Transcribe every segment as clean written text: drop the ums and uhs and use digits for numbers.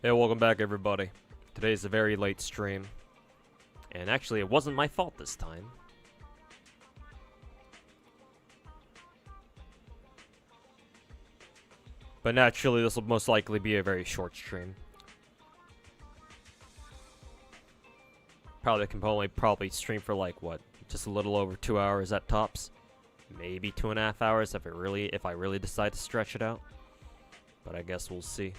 Hey, welcome back everybody. Today's a very late stream. And actually, it wasn't my fault this time. But naturally, this will most likely be a very short stream. Probably can only stream for like, what? Just a little over 2 hours at tops. Maybe 2.5 hours if I really decide to stretch it out. But I guess we'll see.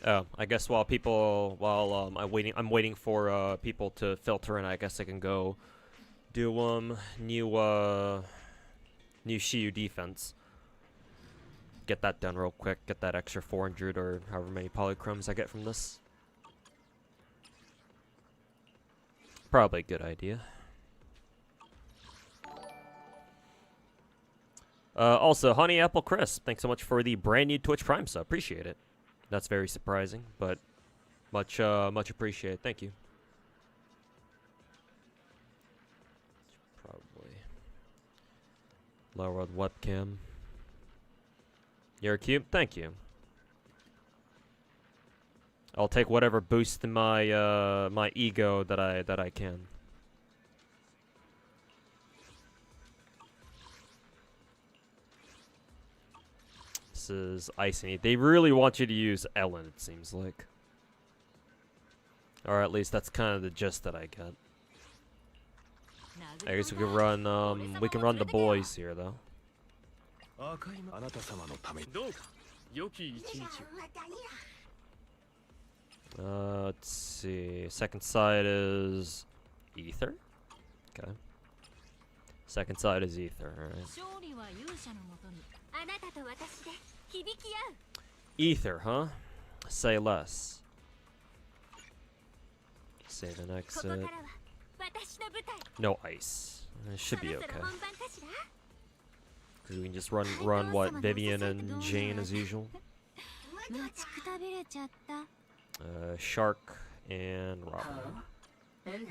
Oh, I guess while I'm waiting for people to filter in, I guess I can go do new Shiyu defense. Get that done real quick. Get that extra 400 or however many polychromes I get from this. Probably a good idea. Also, Honey Apple Crisp, thanks so much for the brand new Twitch Prime sub. Appreciate it. That's very surprising, but much appreciated. Thank you. Probably lower the webcam. You're cute. Thank you. I'll take whatever boosts my my ego that I can. Is icing. They really want you to use Ellen, it seems like. Or at least that's kind of the gist that I get. I guess we can run the boys here though. Let's see. Second side is Ether. Okay. Second side is Ether, alright. Ether, huh? Say less. Save an exit. No ice. It should be okay. Because we can just run what? Vivian and Jane as usual. Shark and Robin.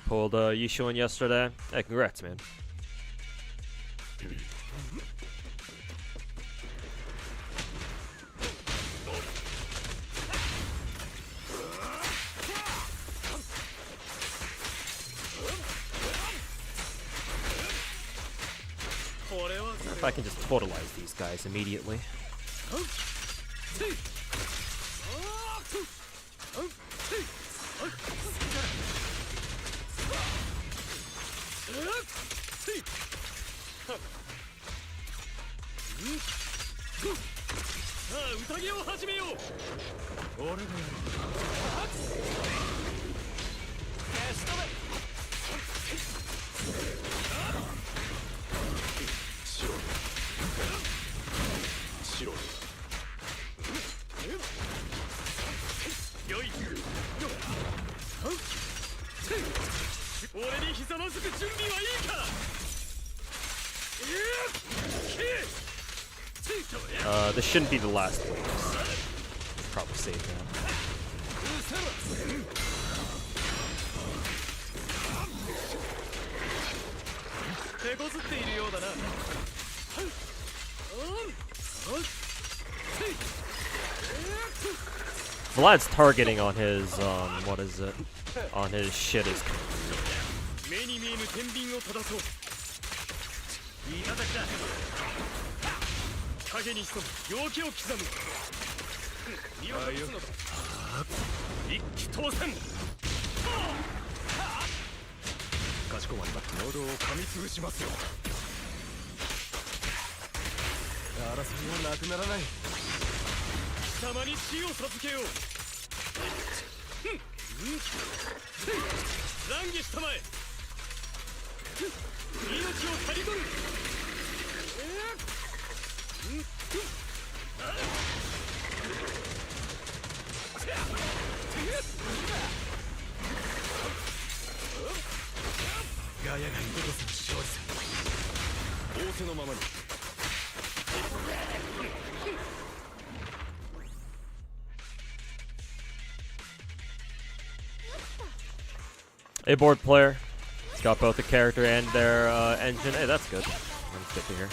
Pulled Yishu in yesterday. Hey, congrats, man. If I can just totalize these guys immediately. This shouldn't be the last waves. Probably save that. Vlad's targeting on his what is it? On his shit is A board player. It's got both the character and their engine. Hey, that's good. That's good to hear.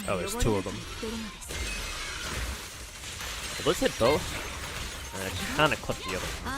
Oh, there's two of them. Will those hit both? I kind of clipped the other one.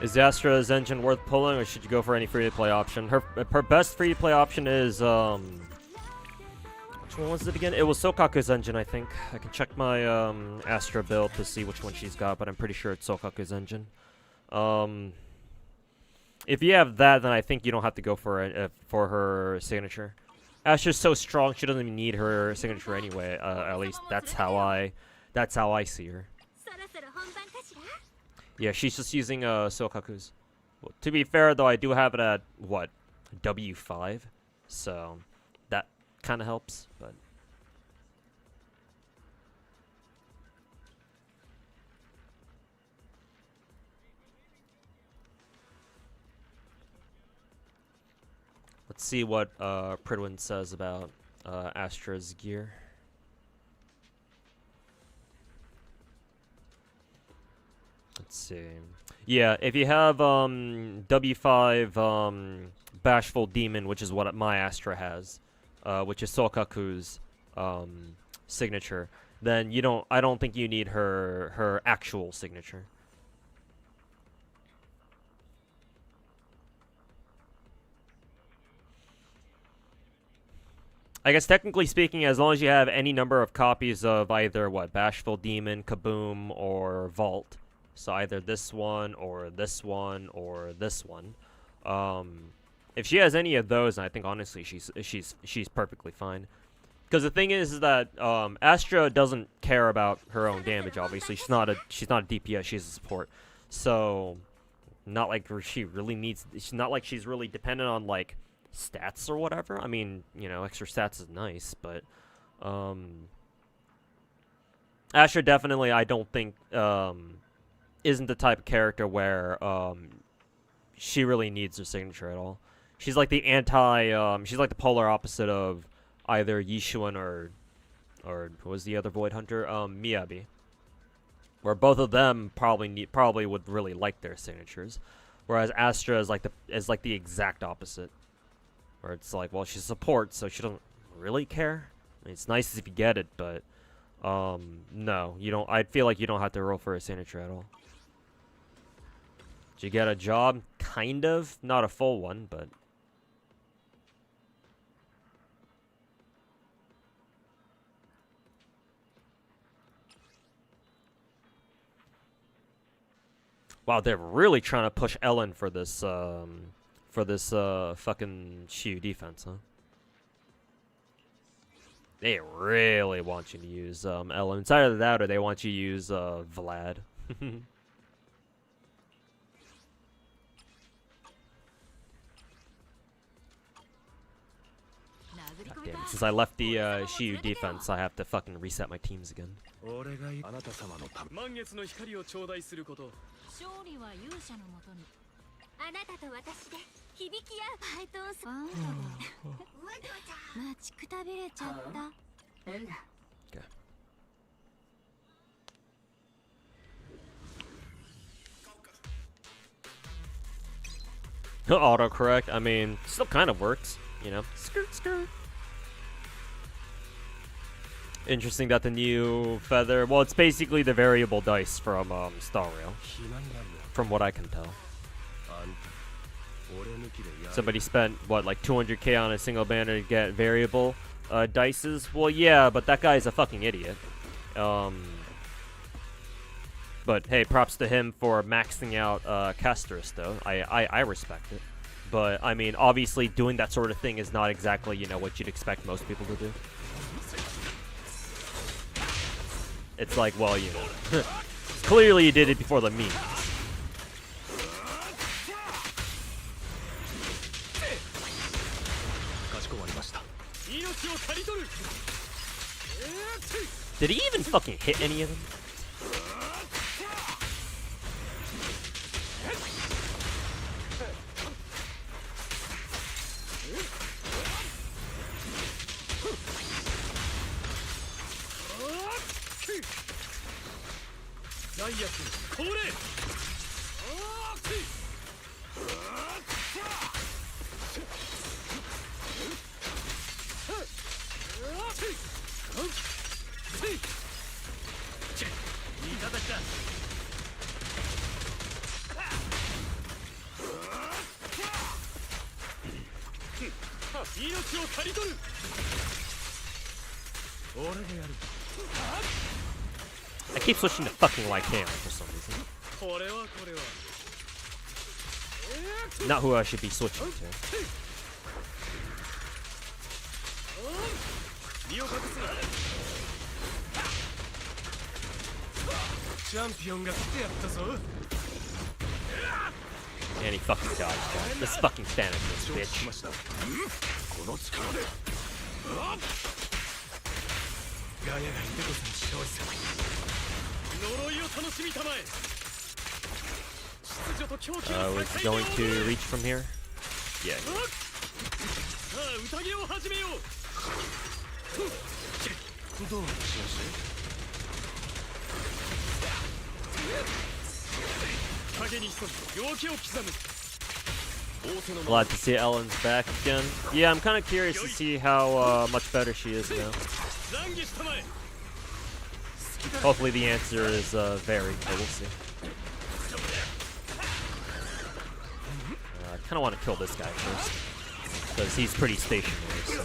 Is Astra's engine worth pulling, or should you go for any free-to-play option? Her best free-to-play option is, which one was it again? It was Sokaku's engine, I think. I can check my, Astra build to see which one she's got, but I'm pretty sure it's Sokaku's engine. If you have that, then I think you don't have to go for her signature. Astra's so strong, she doesn't even need her signature anyway, at least that's how I see her. Yeah, she's just using Sokaku's. Well, to be fair, though, I do have it at, what, W5? So, that kind of helps, but... Let's see what Pridwin says about Astra's gear. Let's see. Yeah, if you have W5 Bashful Demon, which is what my Astra has, which is Sokaku's signature, then I don't think you need her actual signature. I guess technically speaking, as long as you have any number of copies of either Bashful Demon, Kaboom, or Vault. So either this one or this one or this one. If she has any of those, I think honestly she's perfectly fine. Because the thing is that Astra doesn't care about her own damage. Obviously, she's not a DPS. She's a support. So not like she really needs. It's not like she's really dependent on like stats or whatever. I mean, you know, extra stats is nice, but Astra definitely I don't think isn't the type of character where she really needs her signature at all. She's like the she's like the polar opposite of either Yishuan or who was the other Void Hunter? Miyabi. Where both of them probably would really like their signatures. Whereas Astra is like the exact opposite. Where it's like, well, she's support, so she doesn't really care. I mean, it's nice if you get it, but no, you don't. I feel like you don't have to roll for a signature at all. Did you get a job? Kind of. Not a full one, but... Wow, they're really trying to push Ellen for this fucking Shiyu defense, huh? They really want you to use Ellen. It's either that or they want you to use Vlad. God damn it. Since I left the Shiyu defense, I have to fucking reset my teams again. Okay. Autocorrect, I mean, still kind of works, you know. Skirt, skirt. Interesting that the new feather, well, it's basically the variable dice from Star Rail, from what I can tell. Somebody spent, what, like 200k on a single banner to get variable dices? Well, yeah, but that guy's a fucking idiot. But hey, props to him for maxing out Castris, though. I respect it. But, I mean, obviously doing that sort of thing is not exactly, you know, what you'd expect most people to do. It's like, well, you know, clearly you did it before the meme. Did he even fucking hit any of them? I keep switching to fucking Lycan for some reason. Not who I should be switching to. And he fucking dodged that. Let's fucking stand at this bitch. Was he going to reach from here? Yeah. Glad to see Ellen's back again. Yeah, I'm kind of curious to see how much better she is now. Hopefully the answer is very, but we'll see. I kind of want to kill this guy first, because he's pretty stationary, so.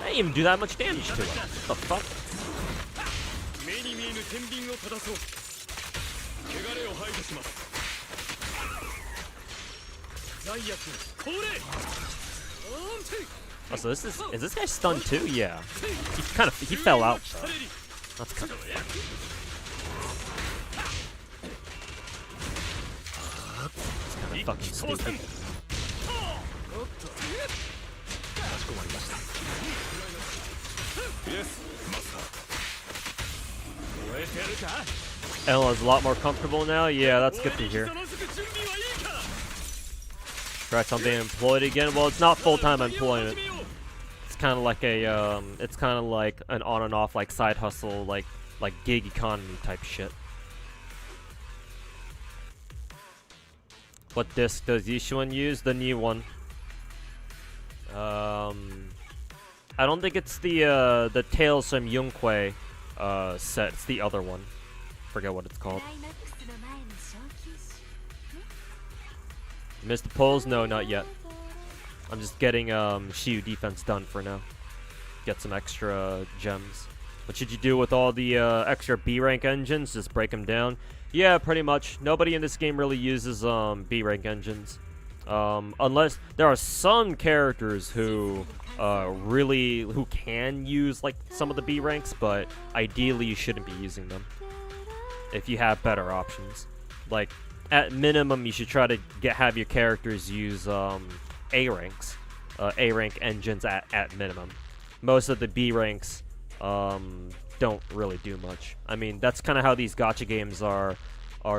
I didn't even do that much damage to him. What the fuck? Oh, so is this guy stunned too? Yeah. He fell out though. That's kind of weird. It's kind of fucking stupid. Ella's a lot more comfortable now. Yeah, that's good to hear. Try something employed again. Well, it's not full-time employment. It's kind of like a it's kind of like an on and off like side hustle, like gig economy type shit. What disc does Yishuan use? The new one. I don't think it's the Tales from Yunquei set. It's the other one. Forget what it's called. Missed the pulls? No, not yet. I'm just getting Shiyu defense done for now. Get some extra gems. What should you do with all the extra B rank engines? Just break them down? Yeah, pretty much. Nobody in this game really uses B rank engines. Unless there are some characters who who can use like some of the B ranks, but ideally you shouldn't be using them if you have better options. Like at minimum, you should try to have your characters use A ranks, A rank engines at minimum. Most of the B ranks don't really do much. I mean, that's kind of how these gacha games are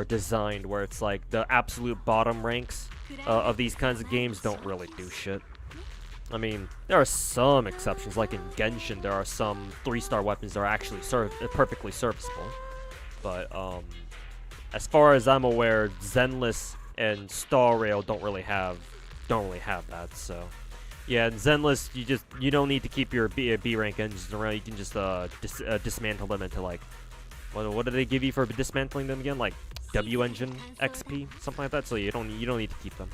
designed, where it's like the absolute bottom ranks of these kinds of games don't really do shit. I mean, there are some exceptions, like in Genshin, there are some 3-star weapons that are actually perfectly serviceable. But as far as I'm aware, Zenless and Star Rail don't really have that. So yeah, in Zenless, you don't need to keep your B rank engines around. You can just dismantle them into like what do they give you for dismantling them again? Like W engine XP, something like that. So you don't need to keep them.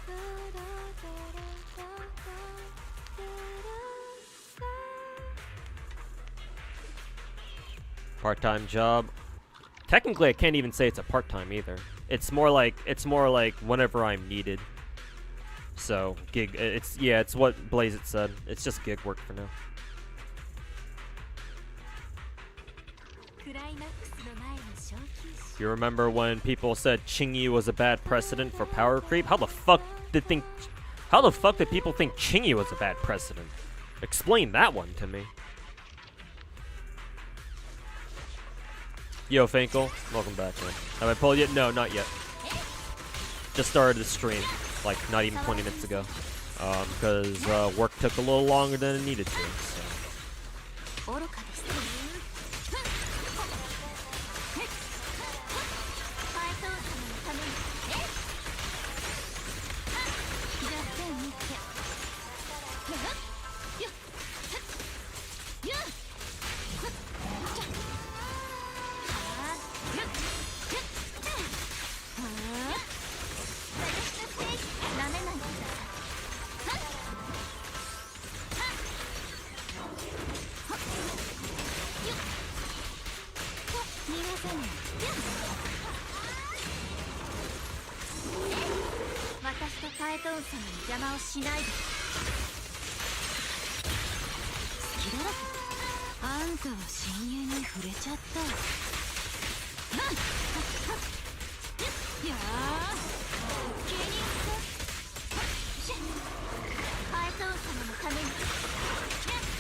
Part-time job. Technically, I can't even say it's a part-time either. It's more like whenever I'm needed. So gig. It's what Blazeit said. It's just gig work for now. You remember when people said Qingyu was a bad precedent for power creep? How the fuck did people think Qingyu was a bad precedent? Explain that one to me. Yo, Finkel, welcome back, man. Have I pulled yet? No, not yet. Just started the stream, like not even 20 minutes ago, because work took a little longer than it needed to. So.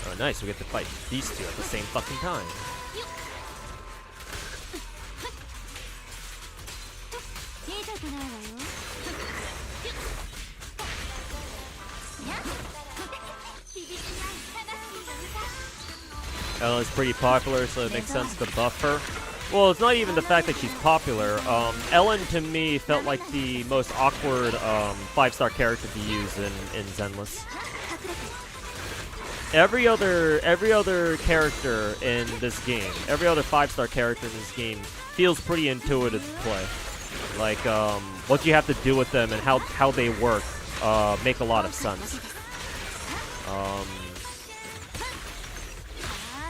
Oh, nice, we get to fight these two at the same fucking time. Ellen's pretty popular, so it makes sense to buff her. Well, it's not even the fact that she's popular. Ellen, to me, felt like the most awkward 5-star character to use in Zenless. Every other character in this game, every other 5-star character in this game feels pretty intuitive to play. Like, what you have to do with them and how they work make a lot of sense.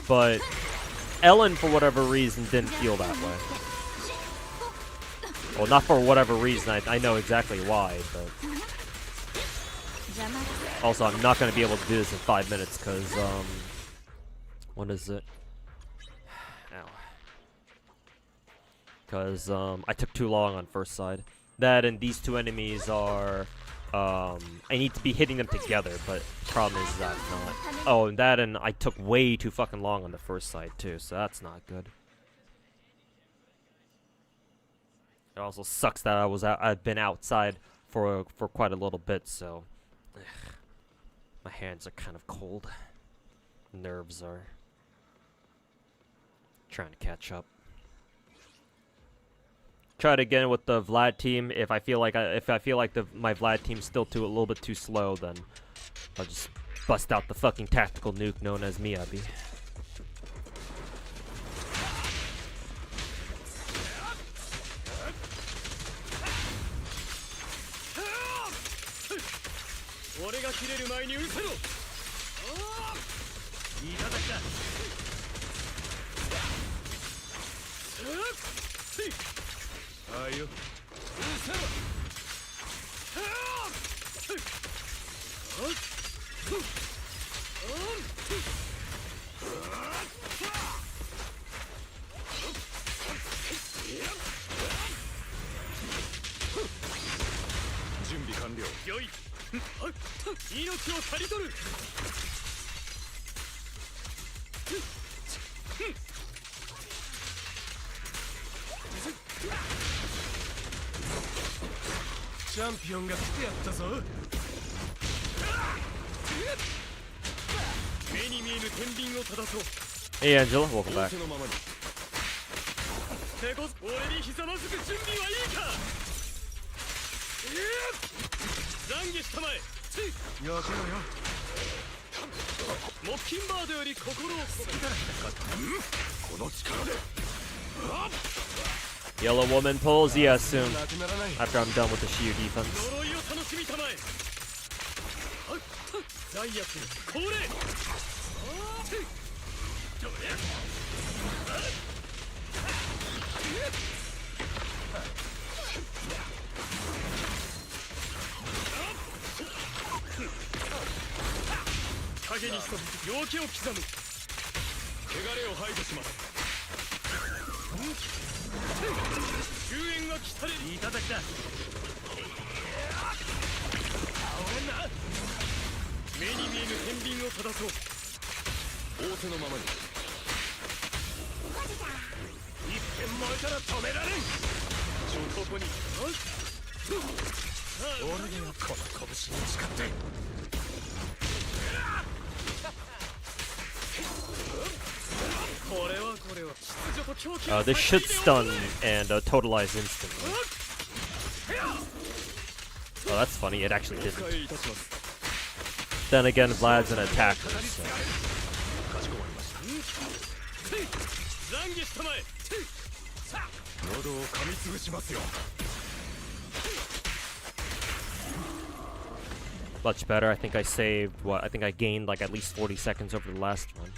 But Ellen, for whatever reason, didn't feel that way. Well, not for whatever reason, I know exactly why, but... Also, I'm not going to be able to do this in 5 minutes, because, what is it? Ow. Because, I took too long on first side. That and these two enemies are... I need to be hitting them together, but problem is that not. Oh, and that and I took way too fucking long on the first side too, so that's not good. It also sucks that I've been outside for quite a little bit, so my hands are kind of cold. Nerves are trying to catch up. Try it again with the Vlad team. If I feel like my Vlad team's still a little bit too slow, then I'll just bust out the fucking tactical nuke known as Miyabi. 準備完了。よい。命を刈り取る。チャンピオンが来てやったぞ。目に見えぬ天秤を正そう。Hey Angela, welcome back. 俺にひざまずく準備はいいか。懺悔したまえ。やけろよ。モッキンバードより心を込めこの力で。 Yellow woman pulls, yeah, soon. After I'm done with the Shiyu defense. 呪いを楽しみたまえ。罪悪降臨。影に潜む陽気を刻む。汚れを排除します。救援が来たれ。いただきだ。目に見えぬ天秤を正そう。仰せのままに。一点燃えたら止められん。ここに。俺がこの拳に誓って。This should stun and totalize instantly. Oh, that's funny. It actually didn't. Then again, Vlad's an attacker, so. Much better. I think I saved, what? I think I gained like at least 40 seconds over the last one.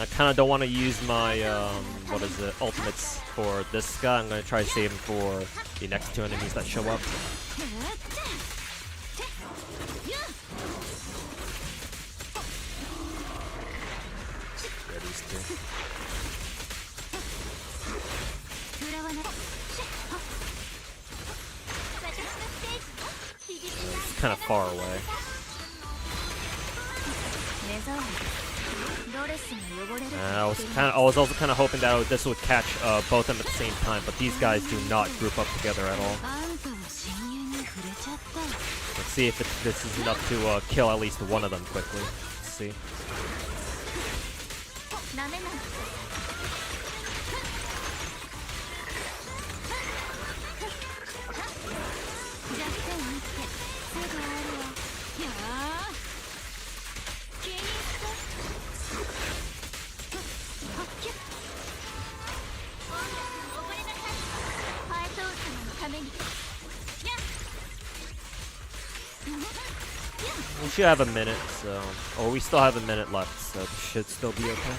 I kind of don't want to use my, what is it, ultimates for this guy. I'm going to try to save him for the next two enemies that show up. Yeah, these two. It's kind of far away. I was also kind of hoping that this would catch both of them at the same time, but these guys do not group up together at all. Let's see if this is enough to kill at least one of them quickly. Let's see. We should have a minute, so... Oh, we still have a minute left, so this should still be okay.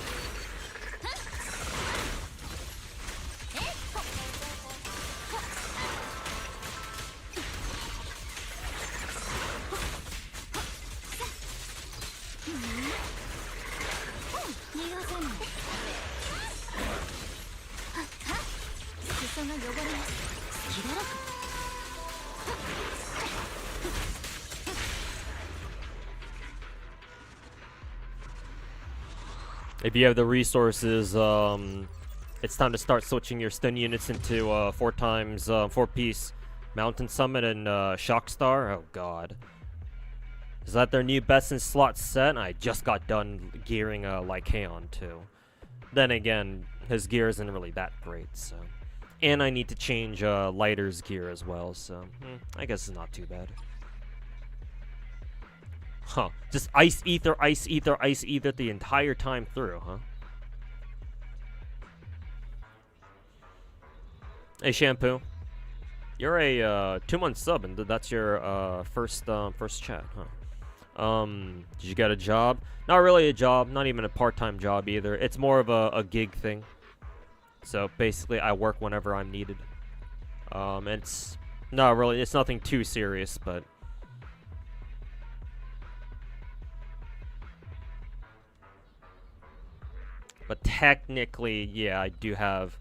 If you have the resources, It's time to start switching your stun units into 4x4-piece Mountain Summit and Shockstar. Oh god. Is that their new best in slot set? I just got done gearing Lycaon too. Then again, his gear isn't really that great, so. And I need to change Lighter's gear as well, so I guess it's not too bad. Huh. Just Ice Ether, Ice Ether, Ice Ether the entire time through, huh? Hey, Shampoo. You're a 2-month sub, and that's your first chat, huh? Did you get a job? Not really a job, not even a part-time job either. It's more of a gig thing. So basically, I work whenever I'm needed. It's not really, it's nothing too serious, but. But technically, yeah, I do have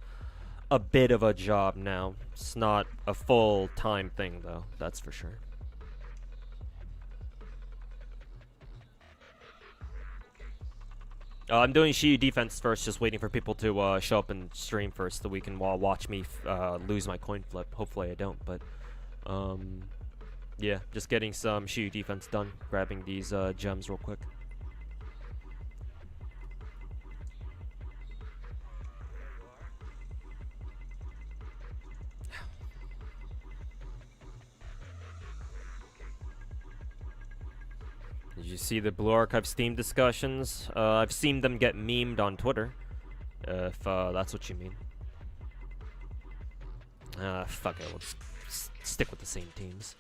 a bit of a job now. It's not a full-time thing, though, that's for sure. I'm doing Shiyu defense first, just waiting for people to show up and stream first so we can watch me lose my coin flip. Hopefully I don't, but yeah, just getting some Shiyu defense done, grabbing these gems real quick. Did you see the Blue Archive Steam discussions? I've seen them get memed on Twitter, if that's what you mean. Fuck it, let's stick with the same teams.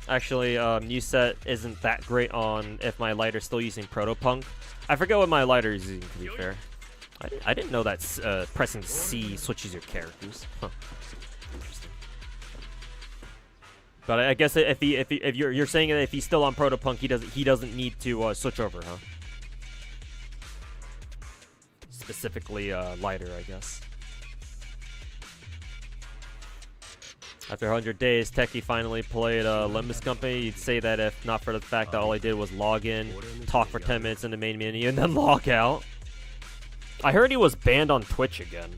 Actually, new set isn't that great on if my lighter's still using Protopunk. I forget what my lighter is using, to be fair. I didn't know that pressing C switches your characters. Huh. Interesting. But I guess if you're saying that if he's still on Protopunk, he doesn't need to switch over, huh? Specifically, lighter, I guess. After 100 days, Techie finally played Limbus Company. You'd say that if not for the fact that all I did was log in, talk for 10 minutes in the main menu, and then log out. I heard he was banned on Twitch again.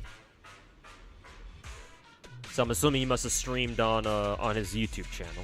So I'm assuming he must have streamed on his YouTube channel.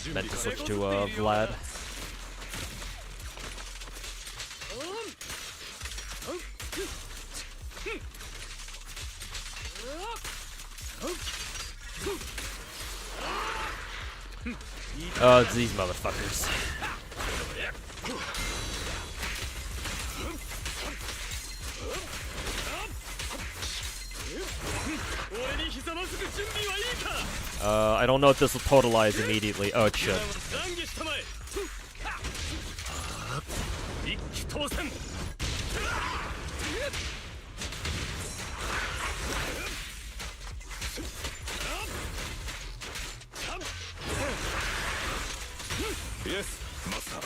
I meant to switch to Vlad. Oh, it's these motherfuckers. I don't know if this will totalize immediately. Oh, it should. Yes, master.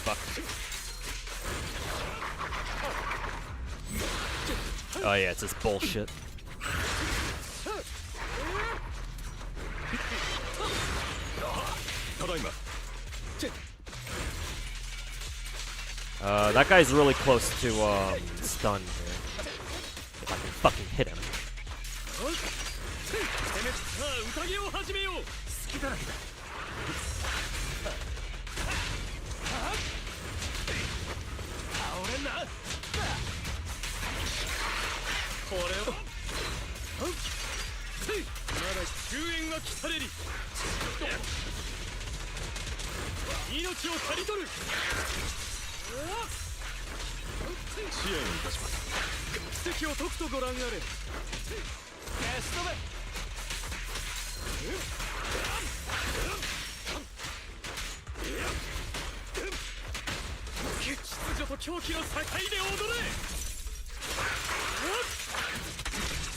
Fuck. Oh yeah, it's this bullshit. That guy's really close to stun here. If I can fucking hit him. 命を刈り取る。支援いたします。奇跡を解くとご覧あれ。消し止め。秩序と狂気の境で踊れ。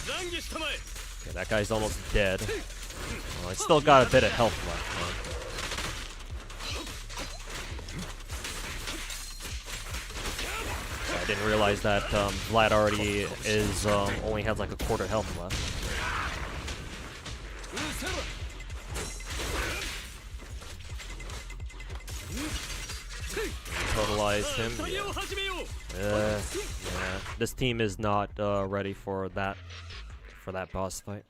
懺悔したまえ。 Okay, that guy's almost dead. I still got a bit of health left, man. I didn't realize that Vlad already is only has like a quarter health left. Totalized him. Yeah, this team is not ready for that boss fight.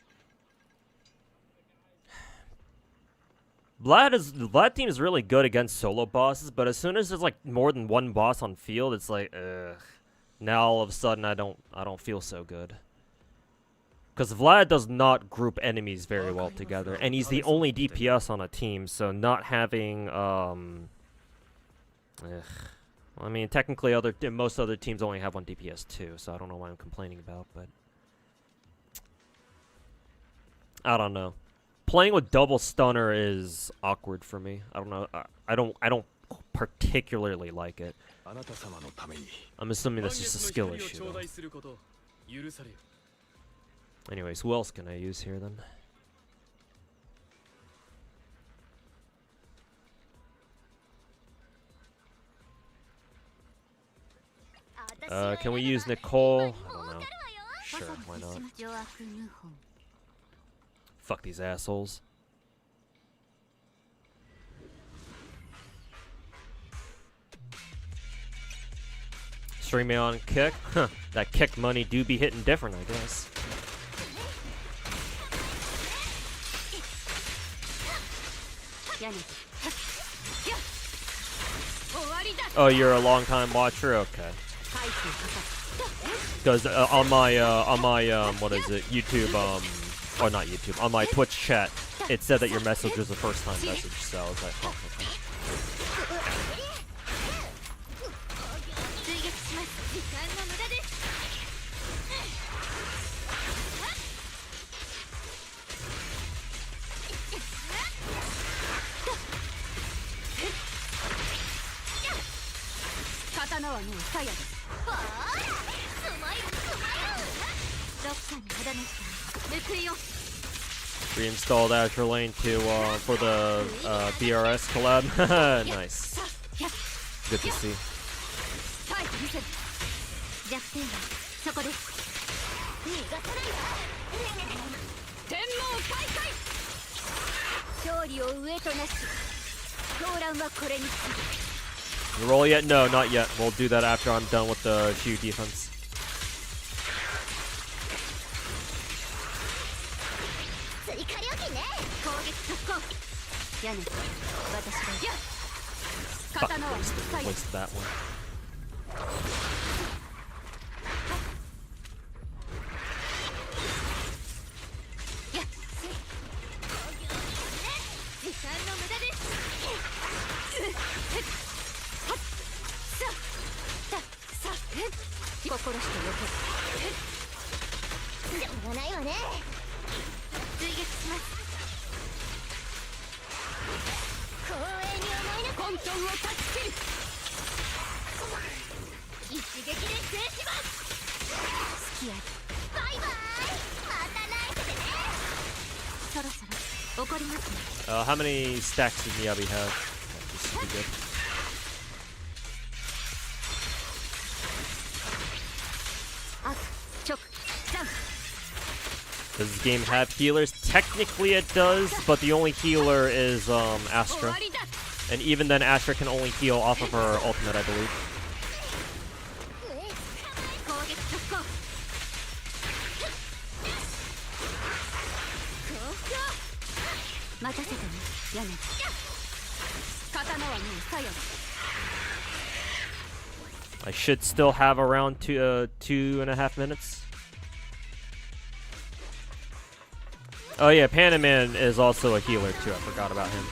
Vlad team is really good against solo bosses, but as soon as there's like more than one boss on field, it's like, ugh. Now all of a sudden I don't feel so good. Because Vlad does not group enemies very well together, and he's the only DPS on a team, so not having I mean, technically most other teams only have one DPS too, so I don't know why I'm complaining about, but I don't know. Playing with double stunner is awkward for me. I don't know. I don't particularly like it. I'm assuming that's just a skill issue, though. Anyways, who else can I use here then? Can we use Nicole? I don't know. Sure, why not? Fuck these assholes. Stream me on kick? Huh, that kick money do be hitting different, I guess. Oh, you're a long time watcher? Okay. Because on my what is it, YouTube, or not YouTube, on my Twitch chat, it said that your message was a first time message, so I was like, oh, okay. Reinstalled Azure Lane to for the BRS collab. Nice. Good to see. You roll yet? No, not yet. We'll do that after I'm done with the Shu defense. Fuck, wasted that one. How many stacks does Miyabi have? This should be good. Does this game have healers? Technically it does, but the only healer is Astra. And even then Astra can only heal off of her ultimate, I believe. I should still have around 2.5 minutes. Oh yeah, Panda Man is also a healer too. I forgot about him.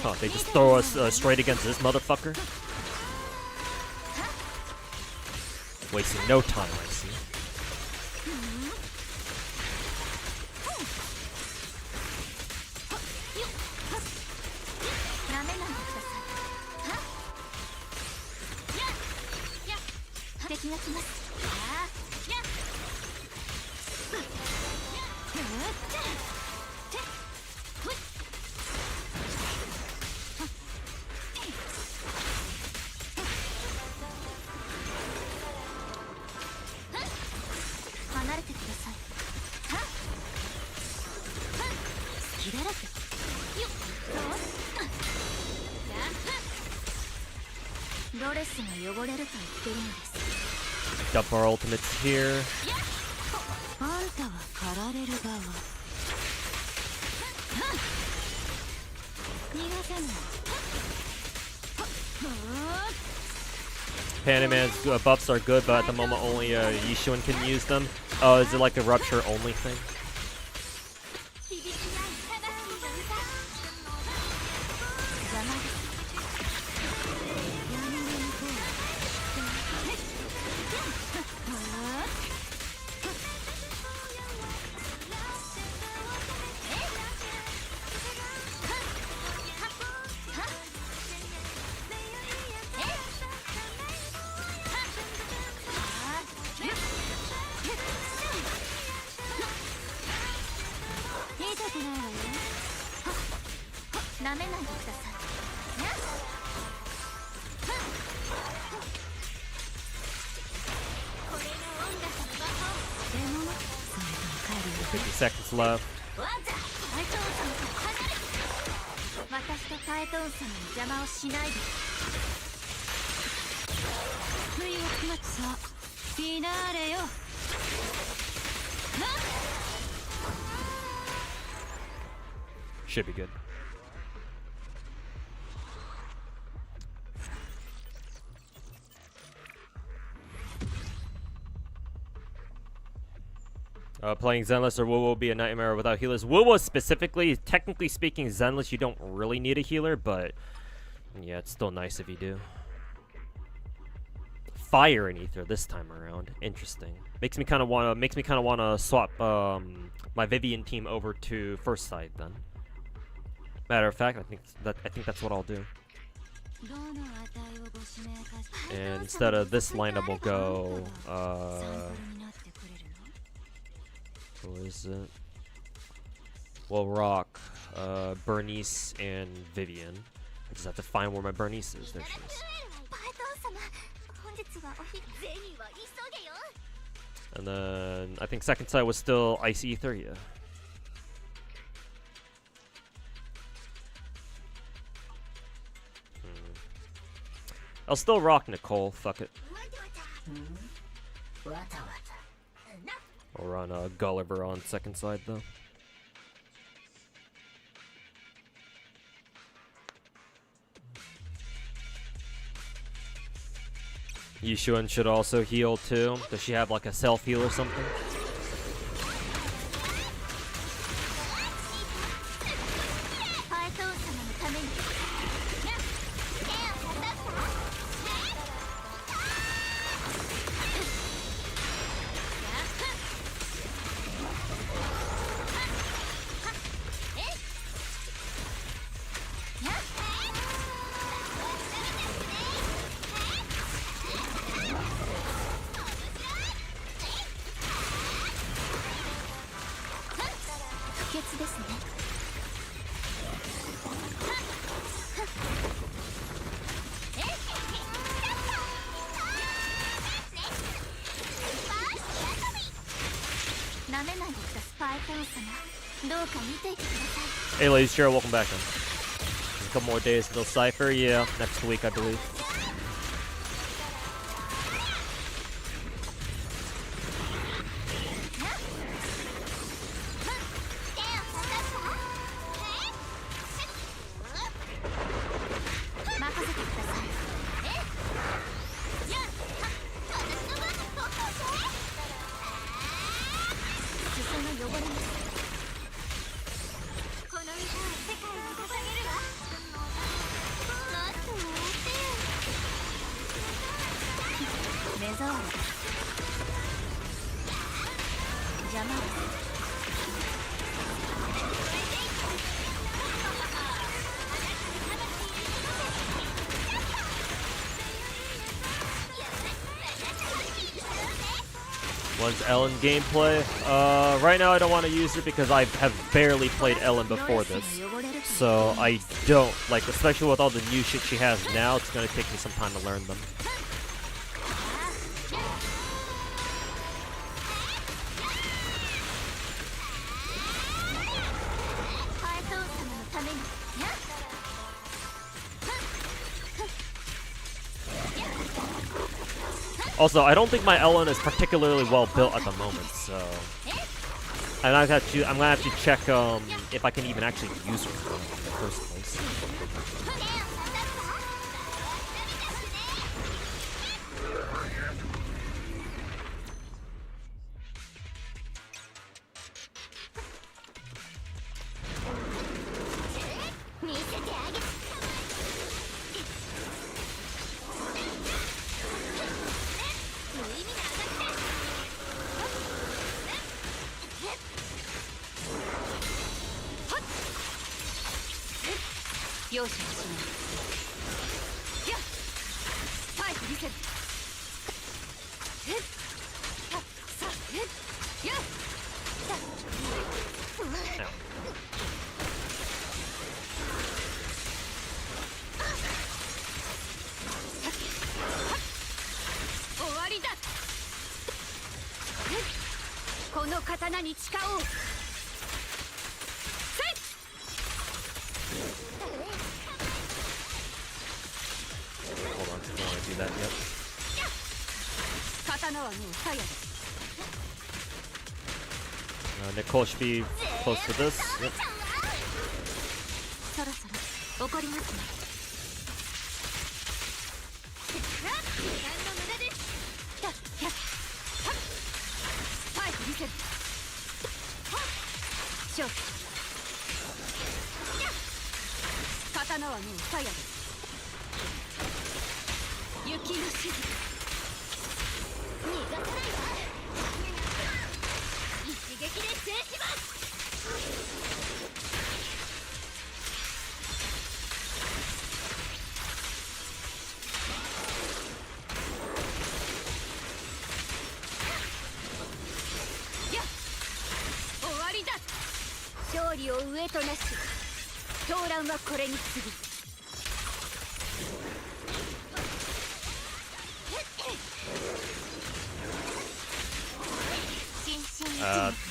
Huh, they just throw us straight against this motherfucker? Wasting no time, I see. Dump our ultimates here. Panaman's buffs are good, but at the moment only Yishuan can use them. Oh, is it like a rupture only thing? Seconds left. Should be good. Playing Zenless or Wu will be a nightmare without healers. Wu specifically, technically speaking, Zenless, you don't really need a healer, but yeah, it's still nice if you do. Fire and Ether this time around. Interesting. Makes me kind of wanna swap my Vivian team over to first side then. Matter of fact, I think that's what I'll do. And instead of this lineup, we'll go. Who is it? We'll rock Bernice and Vivian. I just have to find where my Bernice is. There she is. And then I think second side was still Ice Ether, yeah. I'll still rock Nicole, fuck it. I'll run Gulliver on second side though. Yishuan should also heal too. Does she have like a self heal or something? Hey ladies, Cheryl, welcome back. A couple more days until Cypher, yeah, next week I believe. When's Ellen gameplay? Right now I don't want to use her because I have barely played Ellen before this. So I don't, like, especially with all the new shit she has now, it's gonna take me some time to learn them. Also, I don't think my Ellen is particularly well built at the moment, so I'm gonna have to check if I can even actually use her in the first place. Hold on, I don't want to do that yet. Nicole should be close to this. Yep.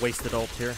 Wasted ult here.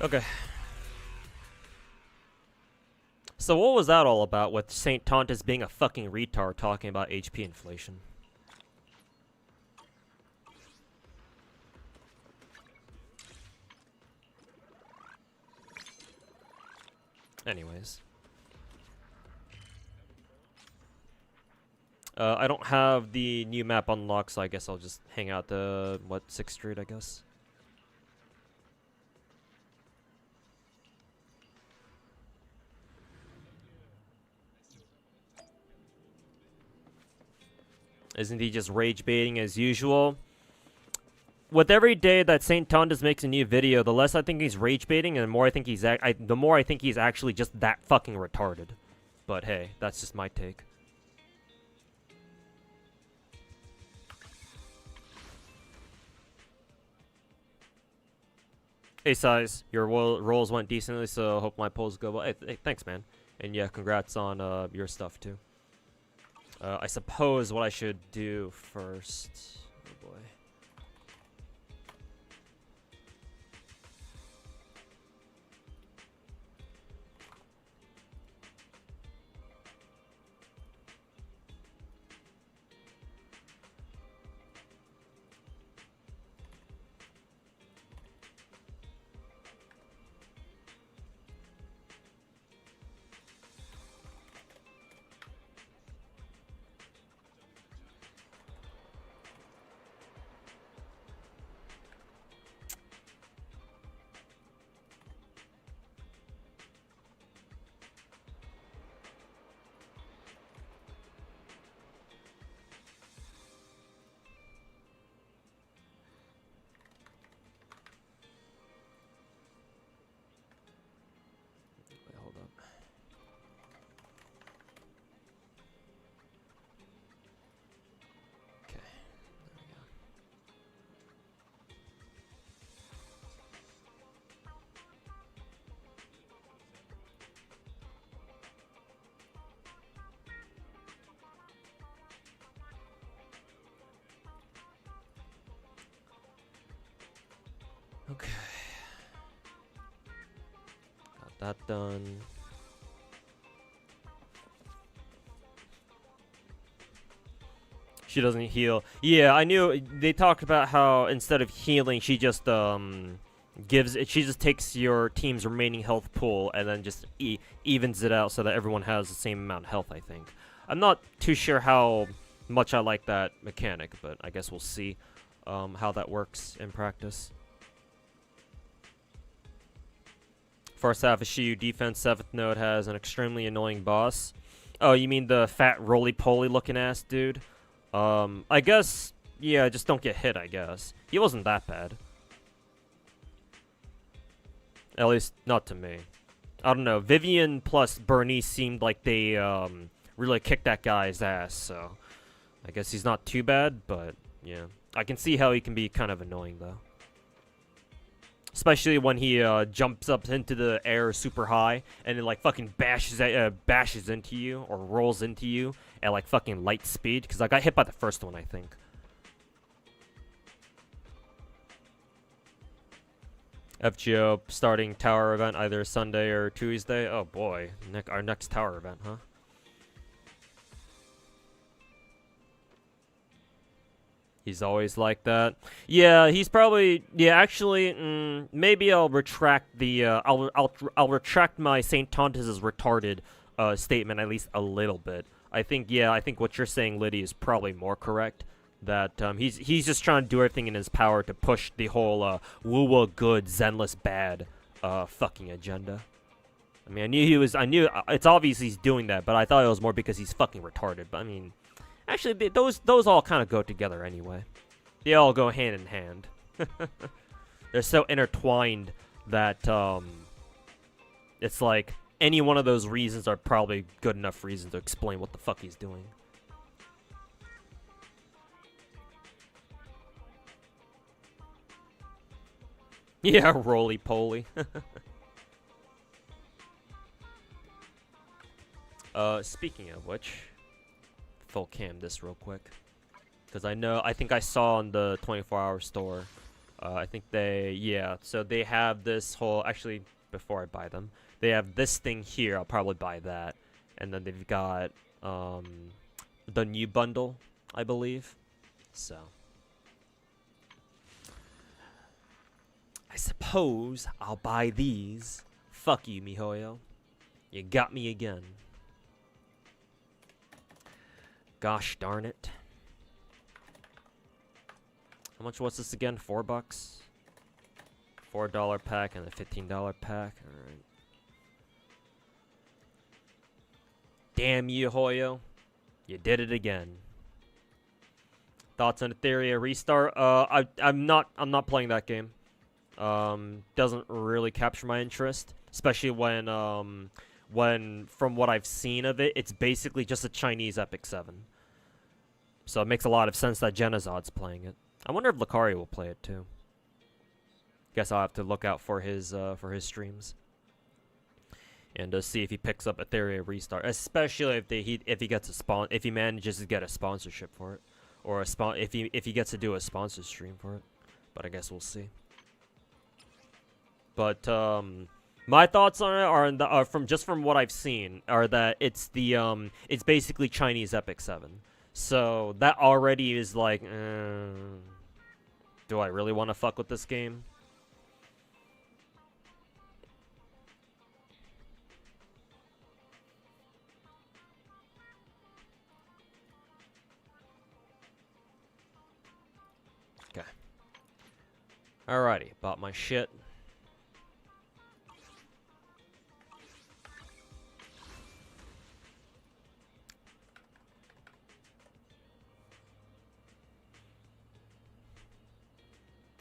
Okay. So what was that all about with Saint Tontus being a fucking retard talking about HP inflation? Anyways. I don't have the new map unlocked, so I guess I'll just hang out the, 6th Street, I guess. Isn't he just rage baiting as usual? With every day that Saint Tontus makes a new video, the less I think he's rage baiting, and the more I think he's the more I think he's actually just that fucking retarded. But hey, that's just my take. Hey, Size, your rolls went decently, so hope my polls go well. Hey, thanks, man. And yeah, congrats on your stuff too. I suppose what I should do first. Oh boy. Okay. Got that done. She doesn't heal. Yeah, I knew they talked about how instead of healing, she just she just takes your team's remaining health pool and then just evens it out so that everyone has the same amount of health, I think. I'm not too sure how much I like that mechanic, but I guess we'll see how that works in practice. First half of Shiyu defense, 7th node has an extremely annoying boss. Oh, you mean the fat roly-poly looking ass dude? I guess, yeah, just don't get hit, I guess. He wasn't that bad. At least, not to me. I don't know, Vivian plus Bernice seemed like they, really kicked that guy's ass, so... I guess he's not too bad, but, yeah. I can see how he can be kind of annoying, though. Especially when he, jumps up into the air super high, and it, like, fucking bashes into you, or rolls into you, at, like, fucking light speed, because I got hit by the first one, I think. FGO starting tower event either Sunday or Tuesday. Oh, boy. Our next tower event, huh? He's always like that. Yeah, he's probably... Yeah, actually, maybe I'll retract the... I'll retract my St. Tontus is retarded statement at least a little bit. I think what you're saying, Liddy, is probably more correct. That he's just trying to do everything in his power to push the whole woo-woo good, zenless bad fucking agenda. I mean, I knew it's obvious he's doing that, but I thought it was more because he's fucking retarded. But I mean... Actually, those all kind of go together anyway. They all go hand in hand. They're so intertwined that it's like any one of those reasons are probably good enough reason to explain what the fuck he's doing. Yeah, roly-poly. Speaking of which... full cam this real quick, because I think I saw on the 24-hour store, I think so they have this whole, actually, before I buy them, they have this thing here. I'll probably buy that, and then they've got the new bundle, I believe. So I suppose I'll buy these. Fuck you, MiHoYo, you got me again. Gosh darn it. How much was this again? $4? $4 pack and a $15 pack. Alright. Damn you, Hoyo. You did it again. Thoughts on Etheria restart? I'm not playing that game. Doesn't really capture my interest. Especially when from what I've seen of it, it's basically just a Chinese Epic 7. So it makes a lot of sense that Genazod's playing it. I wonder if Lucari will play it too. Guess I'll have to look out for his streams. And see if he picks up Etheria Restart, especially if he gets if he manages to get a sponsorship for it, or if he gets to do a sponsor stream for it. But I guess we'll see. But my thoughts on it are from what I've seen are that it's basically Chinese Epic 7. So that already is like, do I really want to fuck with this game? Okay. Alrighty, bought my shit.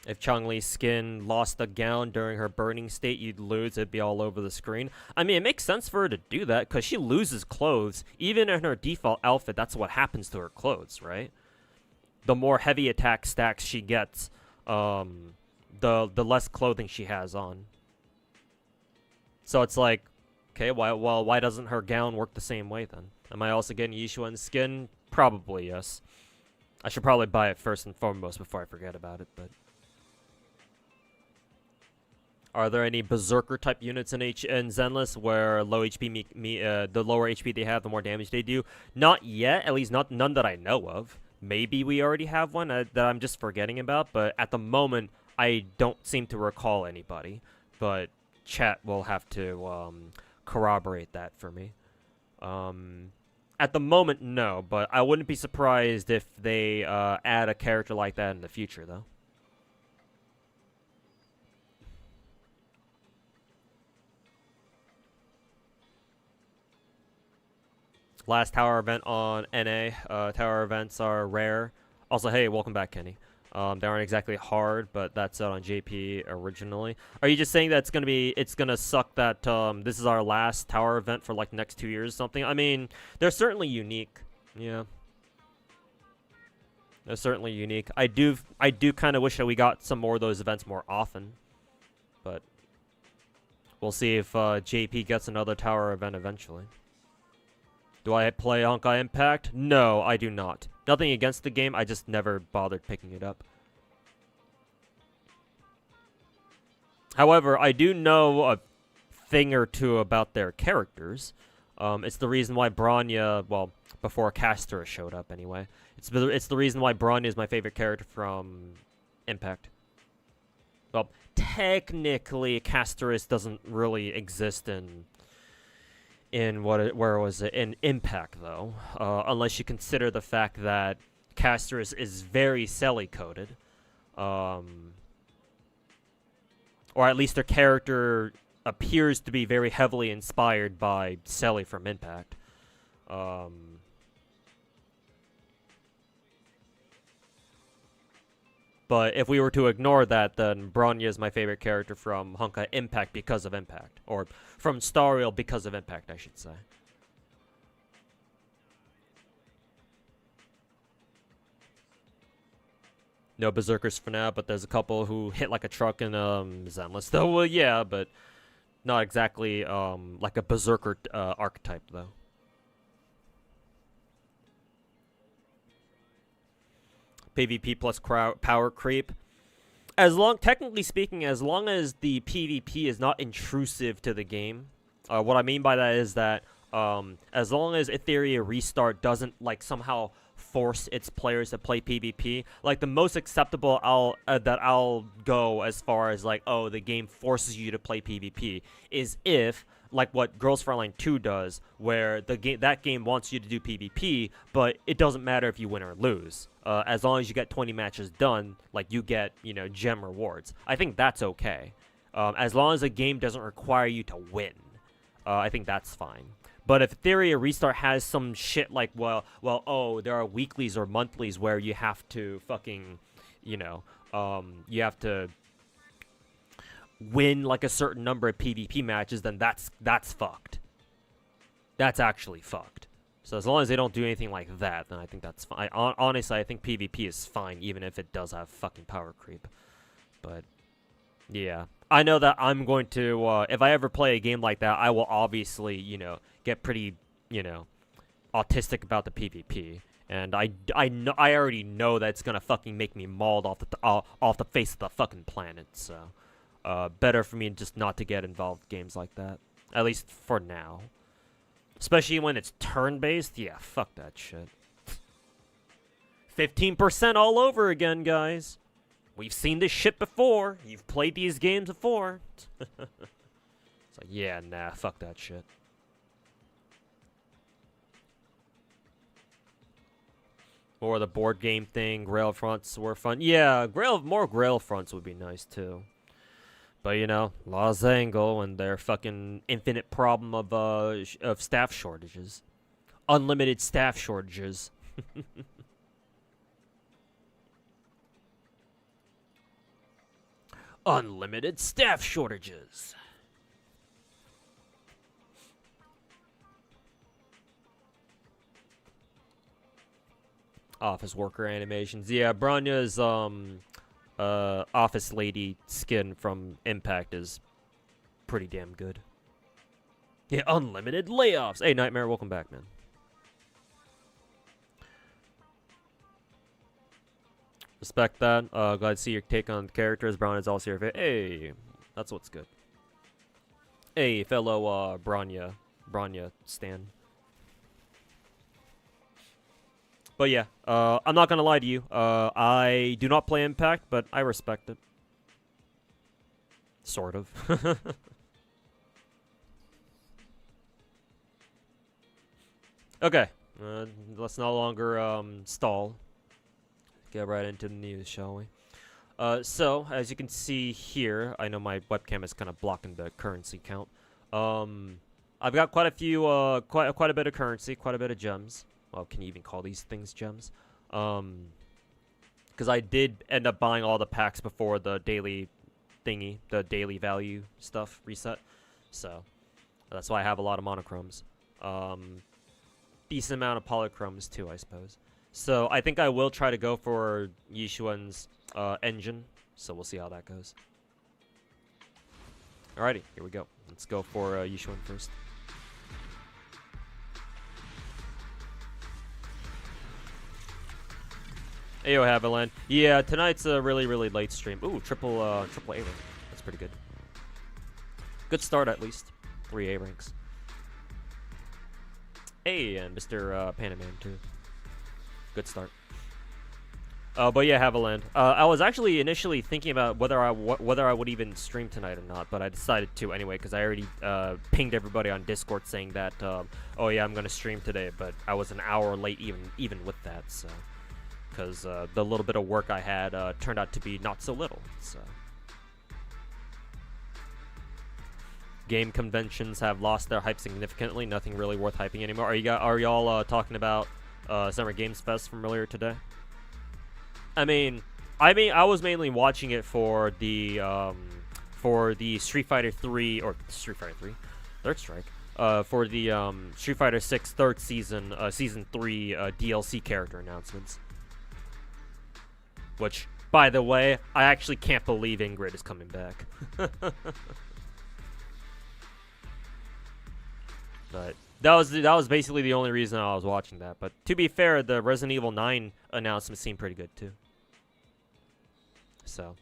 If Chong-Li's skin lost a gown during her burning state, you'd lose. It'd be all over the screen. I mean, it makes sense for her to do that, because she loses clothes. Even in her default outfit, that's what happens to her clothes, right? The more heavy attack stacks she gets, the less clothing she has on. So it's like, okay, why doesn't her gown work the same way, then? Am I also getting Yishuan's skin? Probably, yes. I should probably buy it first and foremost before I forget about it, but... Are there any berserker type units in Zenless where low HP the lower HP they have, the more damage they do? Not yet, at least none that I know of. Maybe we already have one that I'm just forgetting about, but at the moment I don't seem to recall anybody. But chat will have to corroborate that for me. At the moment, no, but I wouldn't be surprised if they add a character like that in the future, though. Last tower event on NA. Tower events are rare. Also, hey, welcome back, Kenny. They aren't exactly hard, but that's out on JP originally. Are you just saying that it's gonna suck that this is our last tower event for like the next 2 years or something? I mean, they're certainly unique. Yeah. They're certainly unique. I do kind of wish that we got some more of those events more often. But we'll see if JP gets another tower event eventually. Do I play Honkai Impact? No, I do not. Nothing against the game, I just never bothered picking it up. However, I do know a thing or two about their characters. It's the reason why Bronya, well, before Castor showed up anyway. It's the reason why Bronya is my favorite character from Impact. Well, technically, Castorus doesn't really exist in where was it in Impact though, unless you consider the fact that Castorus is very Selly coded, or at least their character appears to be very heavily inspired by Selly from Impact. But if we were to ignore that, then Bronya is my favorite character from Honkai Impact because of Impact. Or from Star Rail because of Impact, I should say. No Berserkers for now, but there's a couple who hit like a truck in Zenless. Though, well, yeah, but not exactly like a Berserker archetype, though. PvP plus power creep. Technically speaking, as long as the PvP is not intrusive to the game. What I mean by that is that as long as Etheria Restart doesn't like somehow force its players to play PvP, like the most acceptable I'll go as far as like, oh, the game forces you to play PvP is if like what Girls Frontline 2 does, where that game wants you to do PvP, but it doesn't matter if you win or lose. As long as you get 20 matches done, like you get, gem rewards. I think that's okay. As long as the game doesn't require you to win, I think that's fine. But if Etheria Restart has some shit like, oh, there are weeklies or monthlies where you have to fucking, you have to win like a certain number of PvP matches, then that's fucked. That's actually fucked. So as long as they don't do anything like that, then I think that's fine. Honestly, I think PvP is fine, even if it does have fucking power creep. But, yeah. I know that I'm going to, if I ever play a game like that, I will obviously, get pretty, autistic about the PvP. And I already know that it's gonna fucking make me mauled off the face of the fucking planet, so... better for me just not to get involved in games like that. At least for now. Especially when it's turn-based. Yeah, fuck that shit. 15% all over again, guys. We've seen this shit before. You've played these games before. It's like, yeah, nah, fuck that shit. Or the board game thing, Grail fronts were fun. Yeah, more Grail fronts would be nice, too. But, Los Angeles and their fucking infinite problem of staff shortages. Unlimited staff shortages. Unlimited staff shortages. Office worker animations. Yeah, Bronya's, office lady skin from Impact is pretty damn good. Yeah, unlimited layoffs. Hey, Nightmare, welcome back, man. Respect that. Glad to see your take on the characters. Brown is also your favorite. Hey, That's what's good. Hey, fellow Branya stan. But yeah, I'm not gonna lie to you. I do not play Impact, but I respect it. Sort of. Okay, let's no longer stall. Get right into the news, shall we? So as you can see here, I know my webcam is kind of blocking the currency count. I've got quite a few, quite a bit of currency, quite a bit of gems. Well, can you even call these things gems? Because I did end up buying all the packs before the daily thingy, the daily value stuff reset. So that's why I have a lot of monochromes. Decent amount of polychromes too, I suppose. So I think I will try to go for Yishuan's engine. So we'll see how that goes. Alrighty, here we go. Let's go for Yishuan first. Ayo, Haviland. Yeah, tonight's a really late stream. Ooh, triple A rank. That's pretty good. Good start at least. 3 A ranks. Hey, and Mr. Panaman too. Good start. But yeah, Haviland. I was actually initially thinking about whether I would even stream tonight or not, but I decided to anyway because I already pinged everybody on Discord saying that, oh yeah, I'm gonna stream today, but I was an hour late even with that, so because the little bit of work I had turned out to be not so little. So game conventions have lost their hype significantly. Nothing really worth hyping anymore. Are y'all talking about Summer Games Fest from earlier today? I mean, I was mainly watching it for the Street Fighter 3 or Street Fighter 3, Third Strike, for the Street Fighter 6 third season, season 3 DLC character announcements. Which, by the way, I actually can't believe Ingrid is coming back. But that was basically the only reason I was watching that. But to be fair, the Resident Evil 9 announcement seemed pretty good too. So,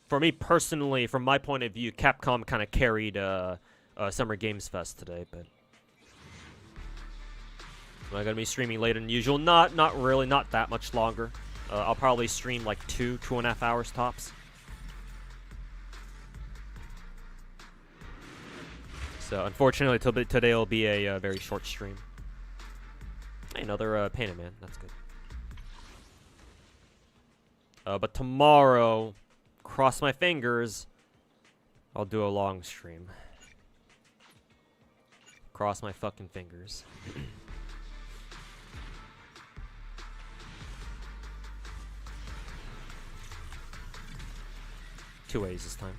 for me personally, from my point of view, Capcom kind of carried Summer Games Fest today. But am I gonna be streaming later than usual? Not really, not that much longer. I'll probably stream like 2.5 hours tops. So unfortunately, today will be a very short stream. Hey, another Panaman. That's good. But tomorrow, cross my fingers, I'll do a long stream. Cross my fucking fingers. 2 ways this time.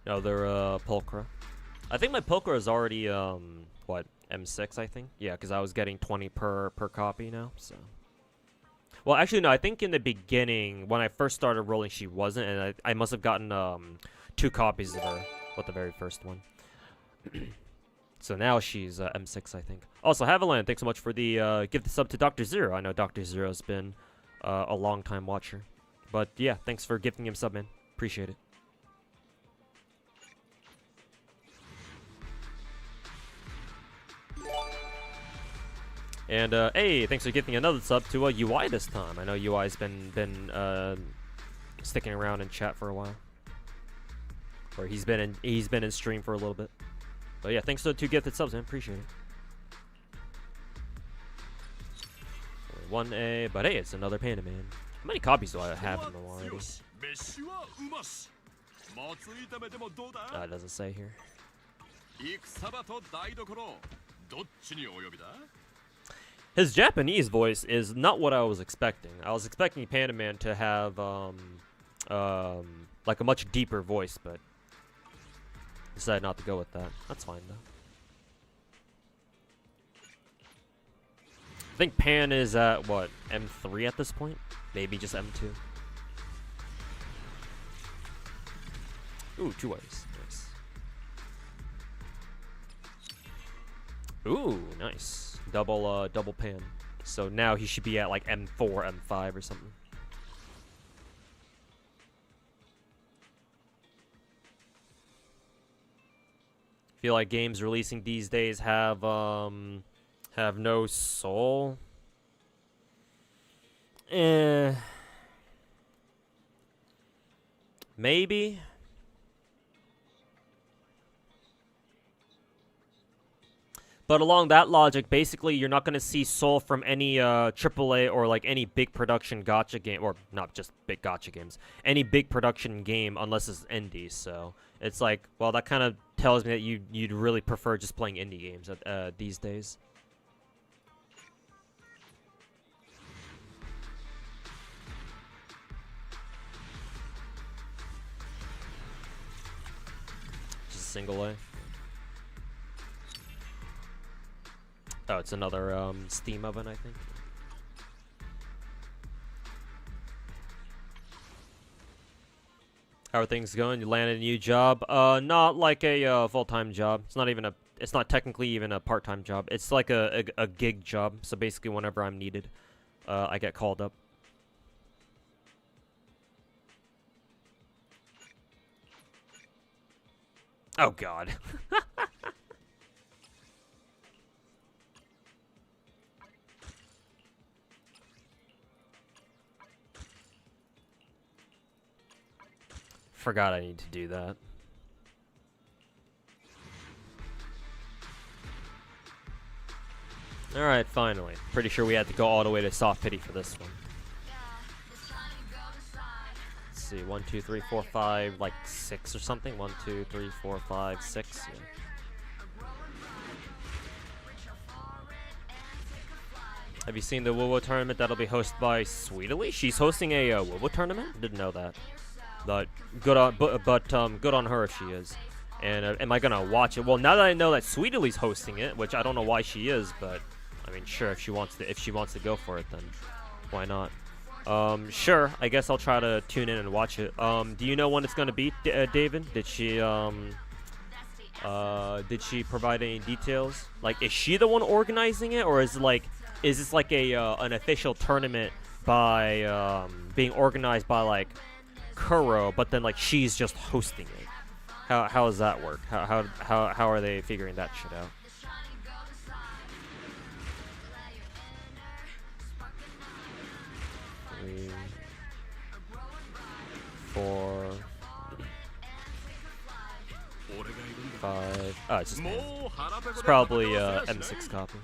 Another Pulchra. I think my Pulchra is already what, M6 I think? Yeah, because I was getting 20 per copy now, so. Well, actually no, I think in the beginning when I first started rolling she wasn't, and I must have gotten 2 copies of her with the very first one. So now she's M6 I think. Also, Haviland, thanks so much for the give the sub to Dr. Zero. I know Dr. Zero's been a long time watcher. But yeah, thanks for gifting him sub, man. Appreciate it. And hey, thanks for giving another sub to UI this time. I know UI's been sticking around in chat for a while, or he's been in stream for a little bit. But yeah, thanks for 2 gifted subs, man. Appreciate it. 1A, but hey, it's another Panda Man. How many copies do I have in them already? It doesn't say here. His Japanese voice is not what I was expecting. I was expecting Panda Man to have like a much deeper voice, but decided not to go with that. That's fine though. I think Pan is at what, M3 at this point? Maybe just M2. Ooh, 2 ways. Nice. Ooh, nice. Double Pan. So now he should be at like M4, M5 or something. Feel like games releasing these days have no soul. Maybe. But along that logic, basically, you're not going to see soul from any AAA or like any big production gacha game, or not just big gacha games, any big production game unless it's indie. So it's like, well, that kind of tells me that you'd really prefer just playing indie games these days. Just single A. Oh, it's another Steam oven, I think. How are things going? You landed a new job? Not like a full-time job. It's not even a. It's not technically even a part-time job. It's like a gig job. So basically, whenever I'm needed, I get called up. Oh God. Forgot I need to do that. Alright, finally. Pretty sure we had to go all the way to soft pity for this one. Let's see, 1, 2, 3, 4, 5, like 6 or something. 1, 2, 3, 4, 5, 6. Yeah. Have you seen the WoWo tournament that'll be hosted by Sweetly? She's hosting a WoWo tournament? Didn't know that. But good on, good on her if she is. And am I gonna watch it? Well, now that I know that Sweetly's hosting it, which I don't know why she is, but I mean, sure, if she wants to go for it, then why not? Sure, I guess I'll try to tune in and watch it. Do you know when it's gonna be, David? Did she provide any details? Like, is she the one organizing it, or is this like a an official tournament by being organized by like Kuro, but then like she's just hosting it? How does that work? How are they figuring that shit out? Three, 4, 5. Oh, it's just it's probably M6 copy.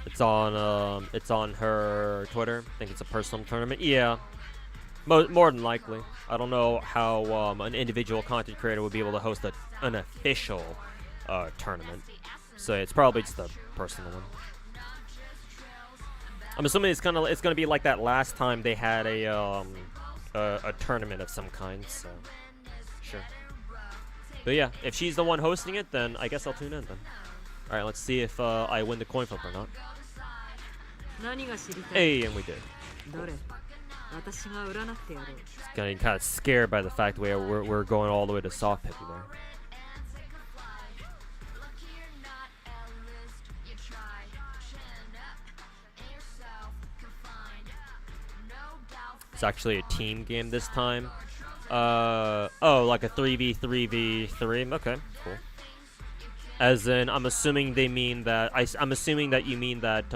It's on her Twitter. I think it's a personal tournament. Yeah, more than likely. I don't know how an individual content creator would be able to host an official tournament. So it's probably just a personal one. I'm assuming it's gonna be like that last time they had a tournament of some kind. So sure. But yeah, if she's the one hosting it, then I guess I'll tune in then. All right, let's see if I win the coin flip or not. Hey, and we did. Getting kind of scared by the fact that we're going all the way to soft pity there. It's actually a team game this time. Oh, like a 3v3v3. Okay, cool. As in, I'm assuming they mean that I'm assuming that you mean that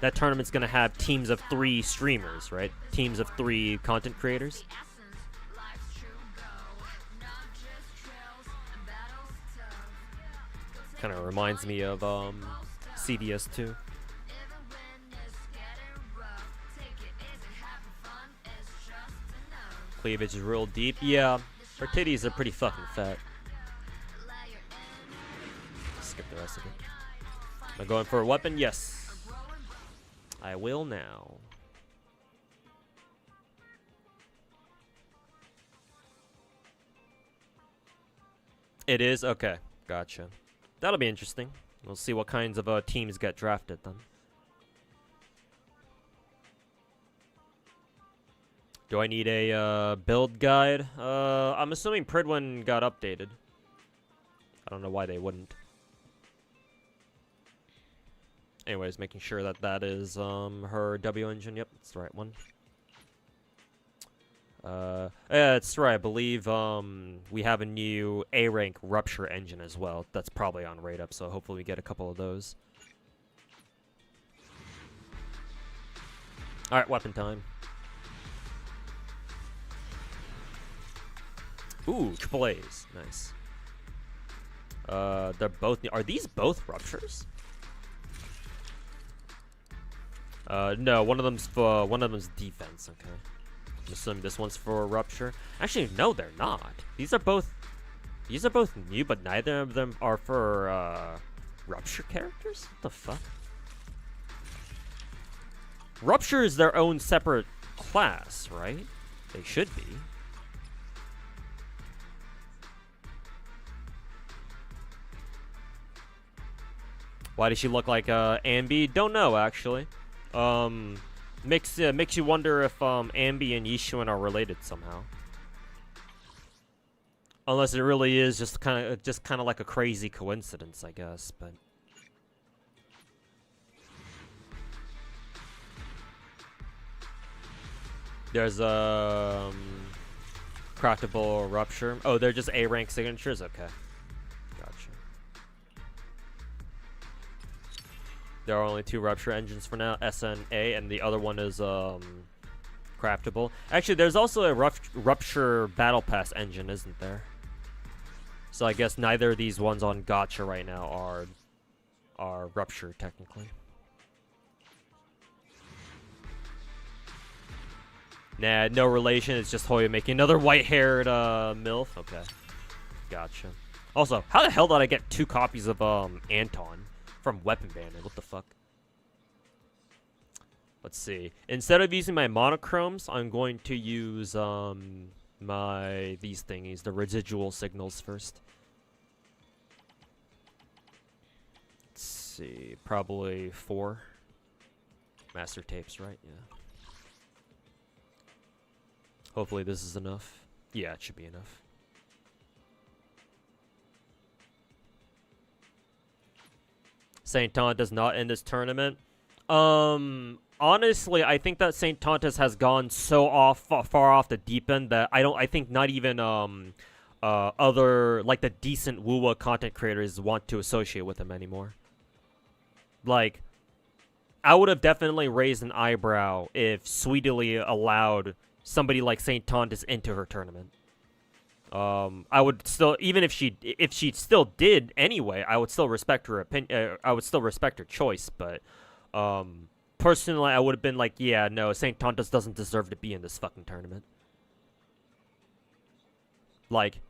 that tournament's gonna have teams of 3 streamers, right? Teams of 3 content creators. Kind of reminds me of CDS2. Cleavage is real deep. Yeah, her titties are pretty fucking fat. Skip the rest of it. Am I going for a weapon? Yes. I will now. It is? Okay. Gotcha. That'll be interesting. We'll see what kinds of teams get drafted then. Do I need a build guide? I'm assuming Pridwin got updated. I don't know why they wouldn't. Anyways, making sure that that is her W engine. Yep, it's the right one. Yeah, that's right. I believe we have a new A rank rupture engine as well. That's probably on rate up, so hopefully we get a couple of those. All right, weapon time. Ooh, triple A's, nice. They're both. Are these both ruptures? No, one of them's defense. Okay. I'm assuming this one's for rupture. Actually, no, they're not. These are both new, but neither of them are for rupture characters. What the fuck? Rupture is their own separate class, right? They should be. Why does she look like Ambi? Don't know, actually. Makes you wonder if Ambi and Yishuan are related somehow. Unless it really is just kind of like a crazy coincidence, I guess. But there's craftable rupture. Oh, they're just A rank signatures. Okay, gotcha. There are only 2 rupture engines for now, SNA, and the other one is craftable. Actually, there's also a rupture battle pass engine, isn't there? So I guess neither of these ones on Gacha right now are rupture technically. Nah, no relation. It's just Hoya making another white-haired MILF. Okay, gotcha. Also, how the hell did I get 2 copies of Anton from Weapon Bandit? What the fuck? Let's see. Instead of using my monochromes, I'm going to use these thingies, the residual signals first. Let's see, probably 4 master tapes, right? Yeah. Hopefully this is enough. Yeah, it should be enough. Saint Taunt does not end this tournament. Honestly, I think that Saint Tauntus has gone so far off the deep end that I think not even other like the decent Wuwa content creators want to associate with him anymore. Like, I would have definitely raised an eyebrow if Sweetly allowed somebody like Saint Tauntus into her tournament. I would still, even if she still did anyway, I would still respect her opinion. I would still respect her choice, but personally, I would have been like, yeah, no, Saint Tauntus doesn't deserve to be in this fucking tournament. Like,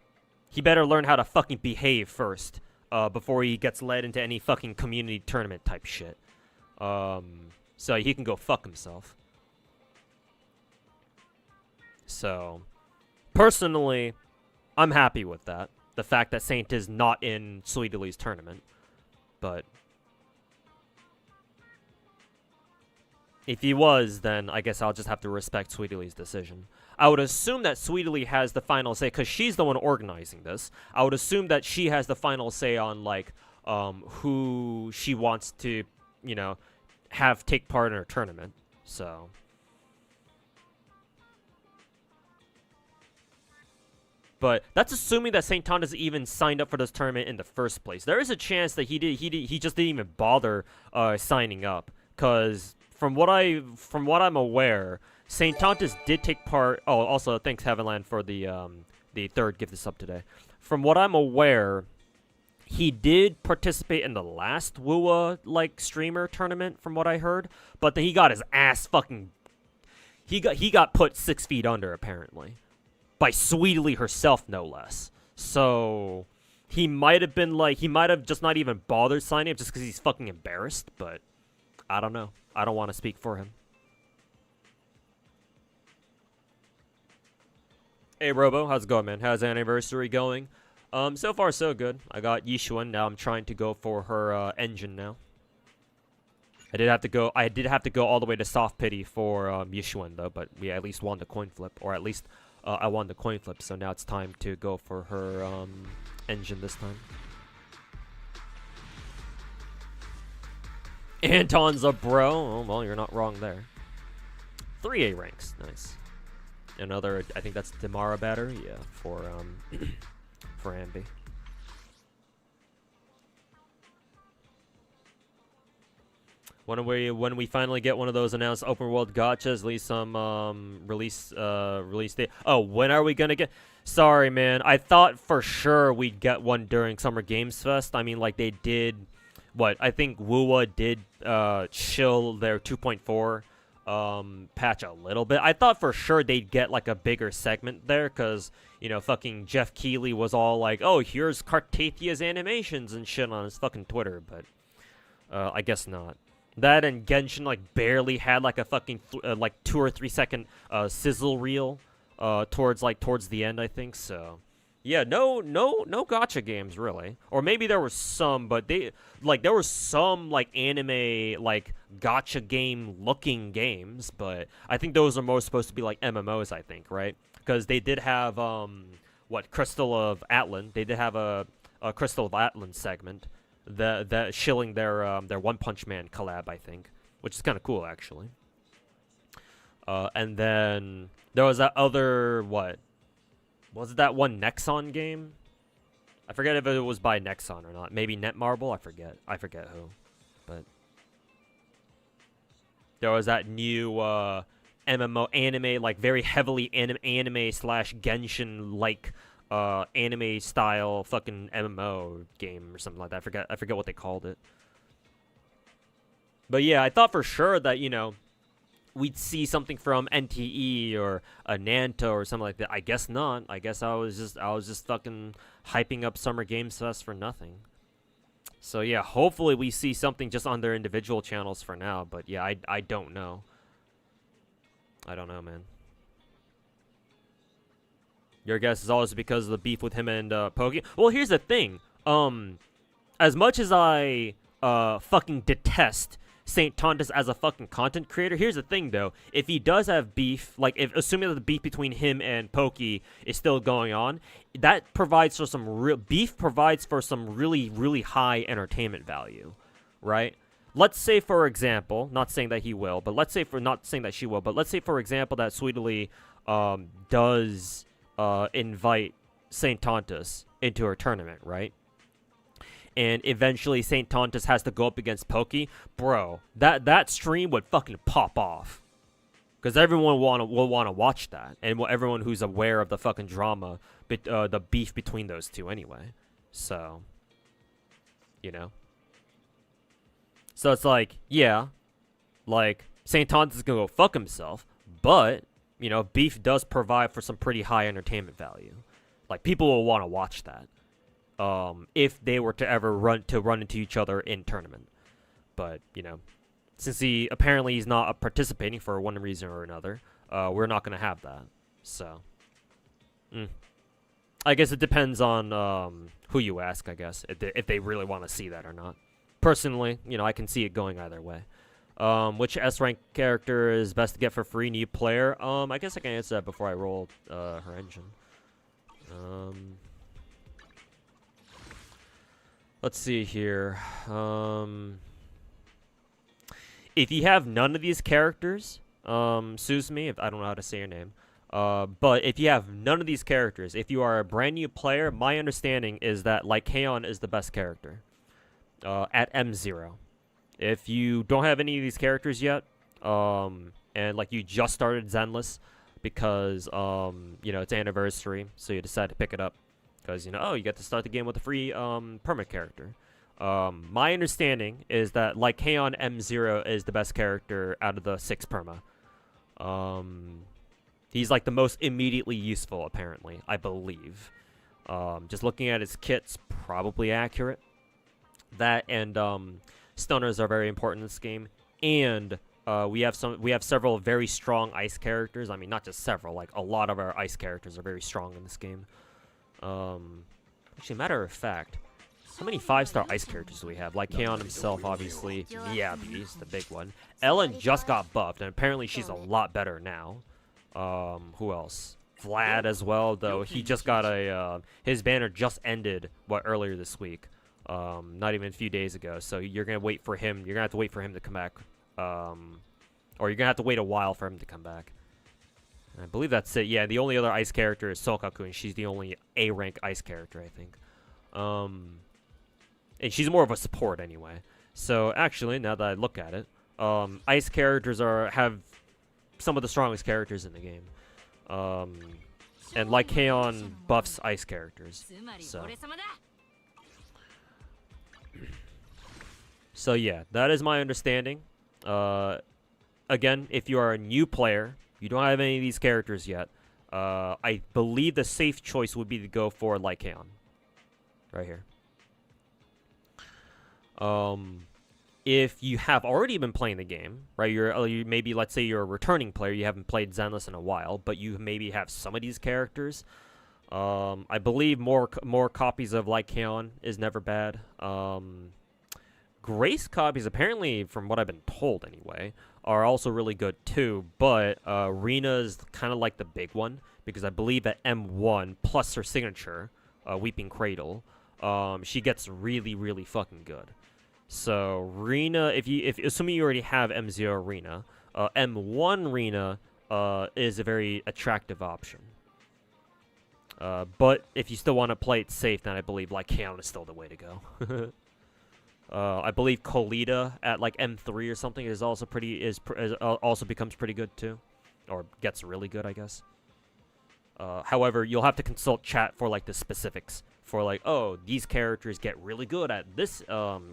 he better learn how to fucking behave first, before he gets led into any fucking community tournament type shit. So he can go fuck himself. So, personally, I'm happy with that. The fact that Saint is not in Sweetly's tournament. But if he was, then I guess I'll just have to respect Sweetly's decision. I would assume that Sweetly has the final say, because she's the one organizing this. I would assume that she has the final say on, like, who she wants to, you know, have take part in her tournament. So but that's assuming that Saint Tauntus even signed up for this tournament in the first place. There is a chance that he just didn't even bother signing up, because from what I'm aware, Saint Tauntus did take part. Oh, also thanks Heavenland for the 3rd gift sub today. From what I'm aware, he did participate in the last Wuwa like streamer tournament, from what I heard, but then he got his ass fucking. He got put 6 feet under apparently. By Sweetly herself, no less. So he might have been like, he might have just not even bothered signing up just because he's fucking embarrassed. But I don't know. I don't want to speak for him. Hey Robo, how's it going, man? How's the anniversary going? So far so good. I got Yishuan. Now I'm trying to go for her engine now. I did have to go all the way to soft pity for Yishuan though, but we at least won the coin flip, or at least. I won the coin flip, so now it's time to go for her engine this time. Anton's a bro. Oh, well, you're not wrong there. 3A ranks, nice. Another, I think that's Damara battery, yeah, for for Ambi. When we finally get one of those announced open world gachas, at least some release date. Oh, when are we gonna get? Sorry, man. I thought for sure we'd get one during Summer Games Fest. I mean, like they did. What I think WUWA did chill their 2.4 patch a little bit. I thought for sure they'd get like a bigger segment there, cause you know fucking Jeff Keighley was all like, "Oh, here's Cartathia's animations and shit" on his fucking Twitter, but I guess not. That and Genshin like barely had like a fucking like 2 or 3 second sizzle reel towards the end, I think. So yeah, no gacha games really, or maybe there were some, but there were some like anime like gacha game looking games, but I think those are most supposed to be like MMOs, I think, right? Because they did have Crystal of Atlan. They did have a Crystal of Atlan segment. That shilling their One Punch Man collab, I think, which is kind of cool actually. And then there was that other was it that one Nexon game? I forget if it was by Nexon or not. Maybe Netmarble. I forget who, but there was that new MMO anime, like very heavily anime slash Genshin like. Anime style fucking MMO game or something like that. I forget what they called it. But yeah, I thought for sure that, you know, we'd see something from NTE or a Nanta or something like that. I guess not. I guess I was just fucking hyping up Summer Games Fest for nothing. So yeah, hopefully we see something just on their individual channels for now, but yeah, I don't know. I don't know, man. Your guess is always because of the beef with him and Pokey. Well, here's the thing. As much as I fucking detest Saint Tontus as a fucking content creator, here's the thing though. If he does have beef, like assuming that the beef between him and Pokey is still going on, that provides for some really high entertainment value, right? Let's say, for example, not saying that he will, but let's say not saying that she will, but let's say for example that Sweetly does invite Saint Tontus into her tournament, right? And eventually Saint Tontus has to go up against Pokey. Bro, that stream would fucking pop off. Because everyone will want to watch that. And everyone who's aware of the fucking drama, the beef between those two anyway. So, you know. So it's like, yeah, like, Saint Tontus is going to go fuck himself, but you know, beef does provide for some pretty high entertainment value. Like, people will want to watch that. If they were to ever run into each other in tournament. But, you know, since he's not participating for one reason or another, we're not going to have that. So, I guess it depends on who you ask, I guess, if they really want to see that or not. Personally, you know, I can see it going either way. Which S-rank character is best to get for free new player? I guess I can answer that before I roll her engine. Let's see here. If you have none of these characters, sue me if I don't know how to say your name. But if you have none of these characters, if you are a brand new player, my understanding is that Lycaon is the best character at M0. If you don't have any of these characters yet, and like you just started Zenless because you know it's anniversary, so you decide to pick it up because you know you get to start the game with a free perma character. My understanding is that Lycaon M0 is the best character out of the 6 perma. He's like the most immediately useful, apparently, I believe. Just looking at his kit's probably accurate. That and stunners are very important in this game, and we have several very strong ice characters. I mean, not just several, like a lot of our ice characters are very strong in this game. Actually, matter of fact, how many 5-star ice characters do we have? Like Kaon himself, obviously. Yeah, he's the big one. Ellen just got buffed, and apparently she's a lot better now. Who else? Vlad as well, though he just got his banner just ended earlier this week. not even a few days ago. So you're gonna wait for him. You're gonna have to wait for him to come back, or you're gonna have to wait a while for him to come back. I believe that's it. Yeah, the only other ice character is Sokaku, and she's the only A rank ice character, I think. And she's more of a support anyway. So actually, now that I look at it, ice characters have some of the strongest characters in the game. And Lycaon buffs ice characters. So yeah, that is my understanding. Again, if you are a new player, you don't have any of these characters yet, I believe the safe choice would be to go for Lycaon. Right here. If you have already been playing the game, right? You maybe, let's say you're a returning player, you haven't played Zenless in a while, but you maybe have some of these characters. I believe more copies of Lycaon is never bad. Grace copies, apparently, from what I've been told anyway, are also really good too, but Rena is kind of like the big one, because I believe at M1 plus her signature, Weeping Cradle, she gets really, really fucking good. So Rena, if assuming you already have M0 Rena, M1 Rena is a very attractive option. But if you still want to play it safe, then I believe Lycaon is still the way to go. I believe Colita at like M3 or something is also also becomes pretty good too, or gets really good, I guess. However, you'll have to consult chat for like the specifics for like, oh, these characters get really good at this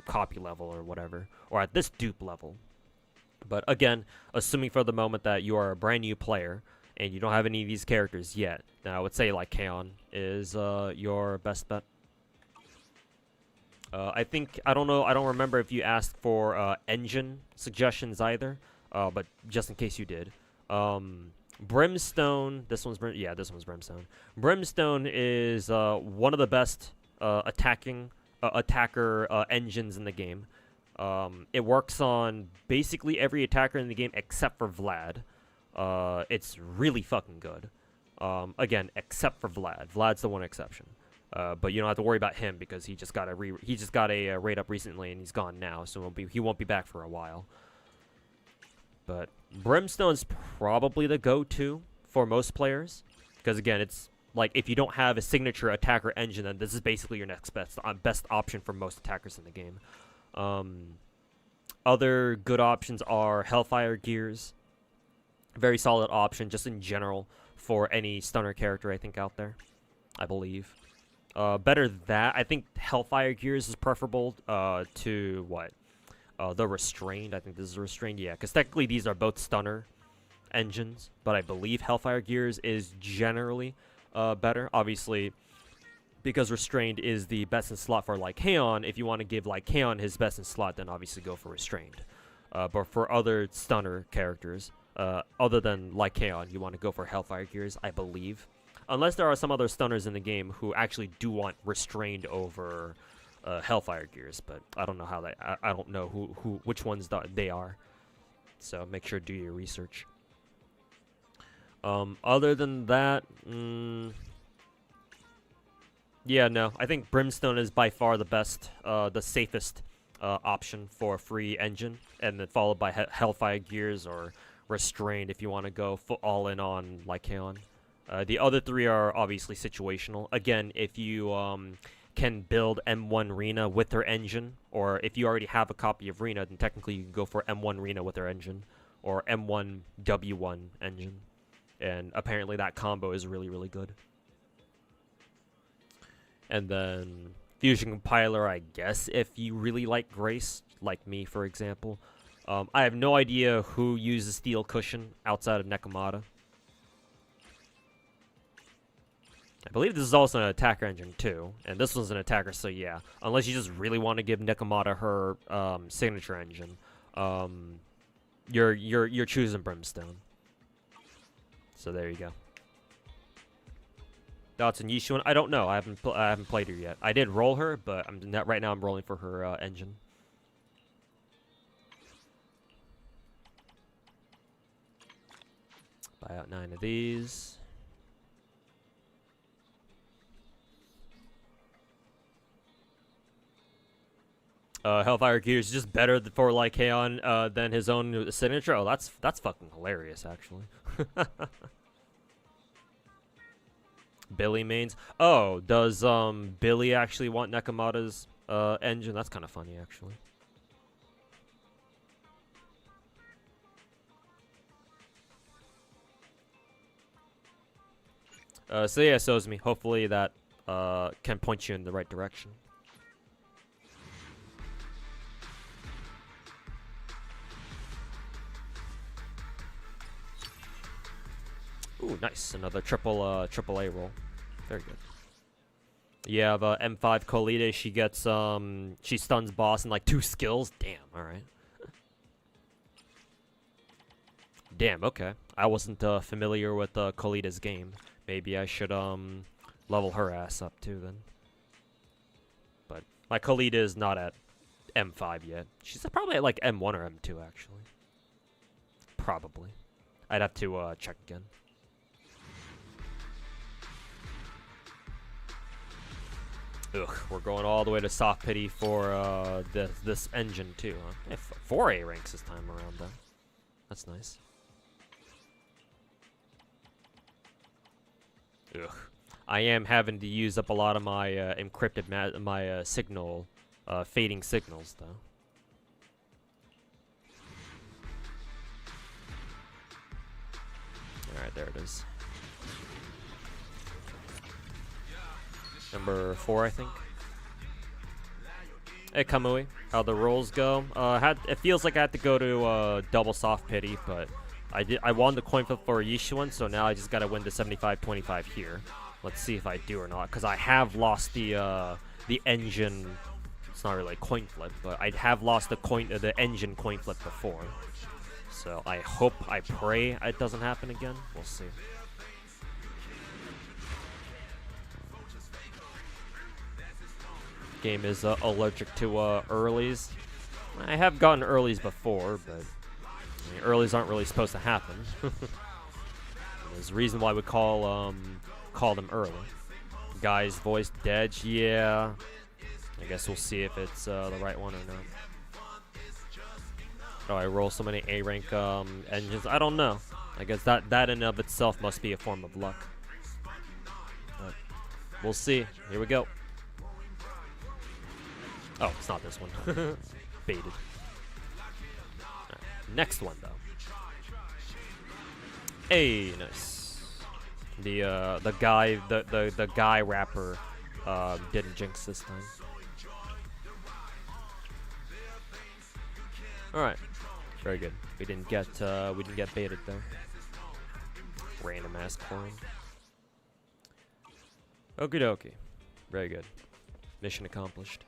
copy level or whatever, or at this dupe level. But again, assuming for the moment that you are a brand new player and you don't have any of these characters yet, then I would say Lycaon is your best bet. I don't remember if you asked for engine suggestions either, but just in case you did. Brimstone, this one's Brimstone. Brimstone is one of the best attacker engines in the game. It works on basically every attacker in the game except for Vlad. It's really fucking good. Again, except for Vlad. Vlad's the one exception. But you don't have to worry about him because he just got a raid up recently and he's gone now, so he won't be back for a while. But Brimstone's probably the go-to for most players, because again, it's like if you don't have a signature attacker engine, then this is basically your next best option for most attackers in the game. Other good options are Hellfire Gears, very solid option just in general for any stunner character I think out there, I believe. Better that, I think Hellfire Gears is preferable to what? The Restrained. I think this is Restrained, yeah, because technically these are both stunner engines, but I believe Hellfire Gears is generally better. Obviously, because Restrained is the best in slot for Lycaon, if you want to give Lycaon his best in slot, then obviously go for Restrained. But for other stunner characters, other than Lycaon, you want to go for Hellfire Gears, I believe. Unless there are some other stunners in the game who actually do want Restrained over Hellfire Gears, but I don't know how I don't know which ones they are. So make sure to do your research. Other than that, yeah, no, I think Brimstone is by far the best, the safest option for a free engine, and then followed by Hellfire Gears or Restrained if you want to go all in on Lycaon. The other three are obviously situational. Again, if you can build M1 Rena with her engine, or if you already have a copy of Rena, then technically you can go for M1 Rena with her engine, or M1 W1 engine. And apparently that combo is really, really good. And then Fusion Compiler, I guess, if you really like Grace, like me, for example. I have no idea who uses Steel Cushion outside of Nekomata. I believe this is also an attacker engine too, and this one's an attacker, so yeah. Unless you just really want to give Nekomata her signature engine, you're choosing Brimstone. So there you go. Thoughts on Yishuan? I don't know. I haven't played her yet. I did roll her, but right now I'm rolling for her engine. Buy out 9 of these. Hellfire Gears is just better for Lycaon than his own signature. Oh, that's fucking hilarious, actually. Billy mains. Oh, does Billy actually want Nekomata's engine? That's kind of funny, actually. So yeah, Sozumi, hopefully that can point you in the right direction. Ooh, nice. Another triple A roll. Very good. You have M5 Colita. She gets she stuns boss in like 2 skills. Damn. All right. Damn. Okay. I wasn't familiar with Colita's game. Maybe I should level her ass up too then. But my Colita is not at M5 yet. She's probably at like M1 or M2 actually. Probably. I'd have to check again. Ugh, we're going all the way to soft pity for this engine too, huh? 4 A ranks this time around though. That's nice. Ugh. I am having to use up a lot of my encrypted signal, fading signals though. All right, there it is. Number 4, I think. Hey, Kamui, how the rolls go? It feels like I had to go to double soft pity, but I won the coin flip for Yishuan, so now I just gotta win the 75-25 here. Let's see if I do or not, because I have lost the engine. It's not really a coin flip, but I have lost the engine coin flip before. So I hope, I pray it doesn't happen again. We'll see. Game is allergic to earlies. I have gotten earlies before, but I mean, earlies aren't really supposed to happen. There's a reason why we call them early. Guy's voice dead. Yeah. I guess we'll see if it's the right one or not. Oh, I roll so many A rank engines. I don't know. I guess that in and of itself must be a form of luck. But we'll see. Here we go. Oh, it's not this one. Baited. Right. Next one though. Hey, nice. The guy rapper didn't jinx this time. All right, very good. We didn't get baited though. Random ass coin. Okie dokie. Very good. Mission accomplished.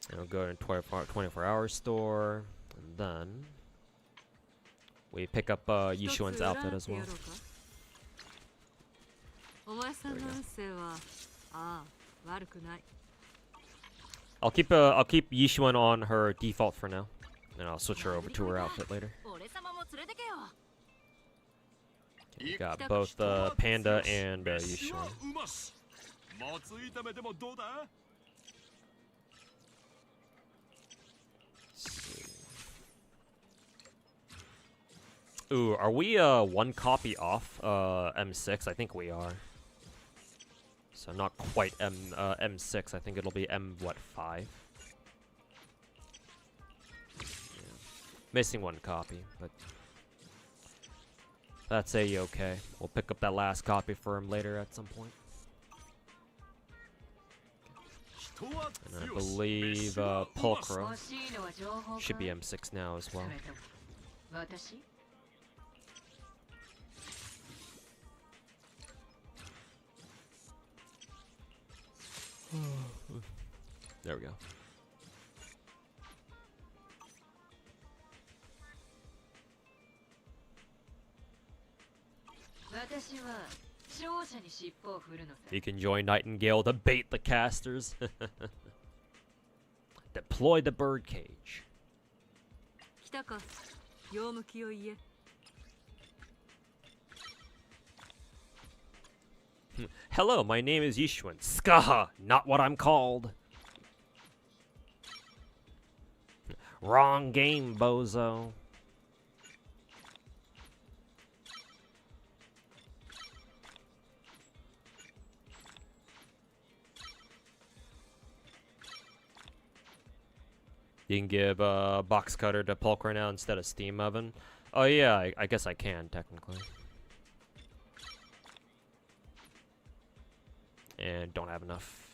And we'll go to 24-hour store, and then we pick up Yishuan's outfit as well. I'll keep Yishuan on her default for now, and I'll switch her over to her outfit later. Okay, we got both Panda and Yishuan. Ooh, are we 1 copy off M6? I think we are. So not quite M6. I think it'll be M5. Yeah. Missing 1 copy, but that's a-okay. We'll pick up that last copy for him later at some point. And I believe Pulcro should be M6 now as well. There we go. You can join Nightingale to bait the casters. Deploy the birdcage. Hello, my name is Yishuan. Skaha, not what I'm called. Wrong game, bozo. You can give box cutter to Pulk right now instead of steam oven. Oh yeah, I guess I can technically. And don't have enough.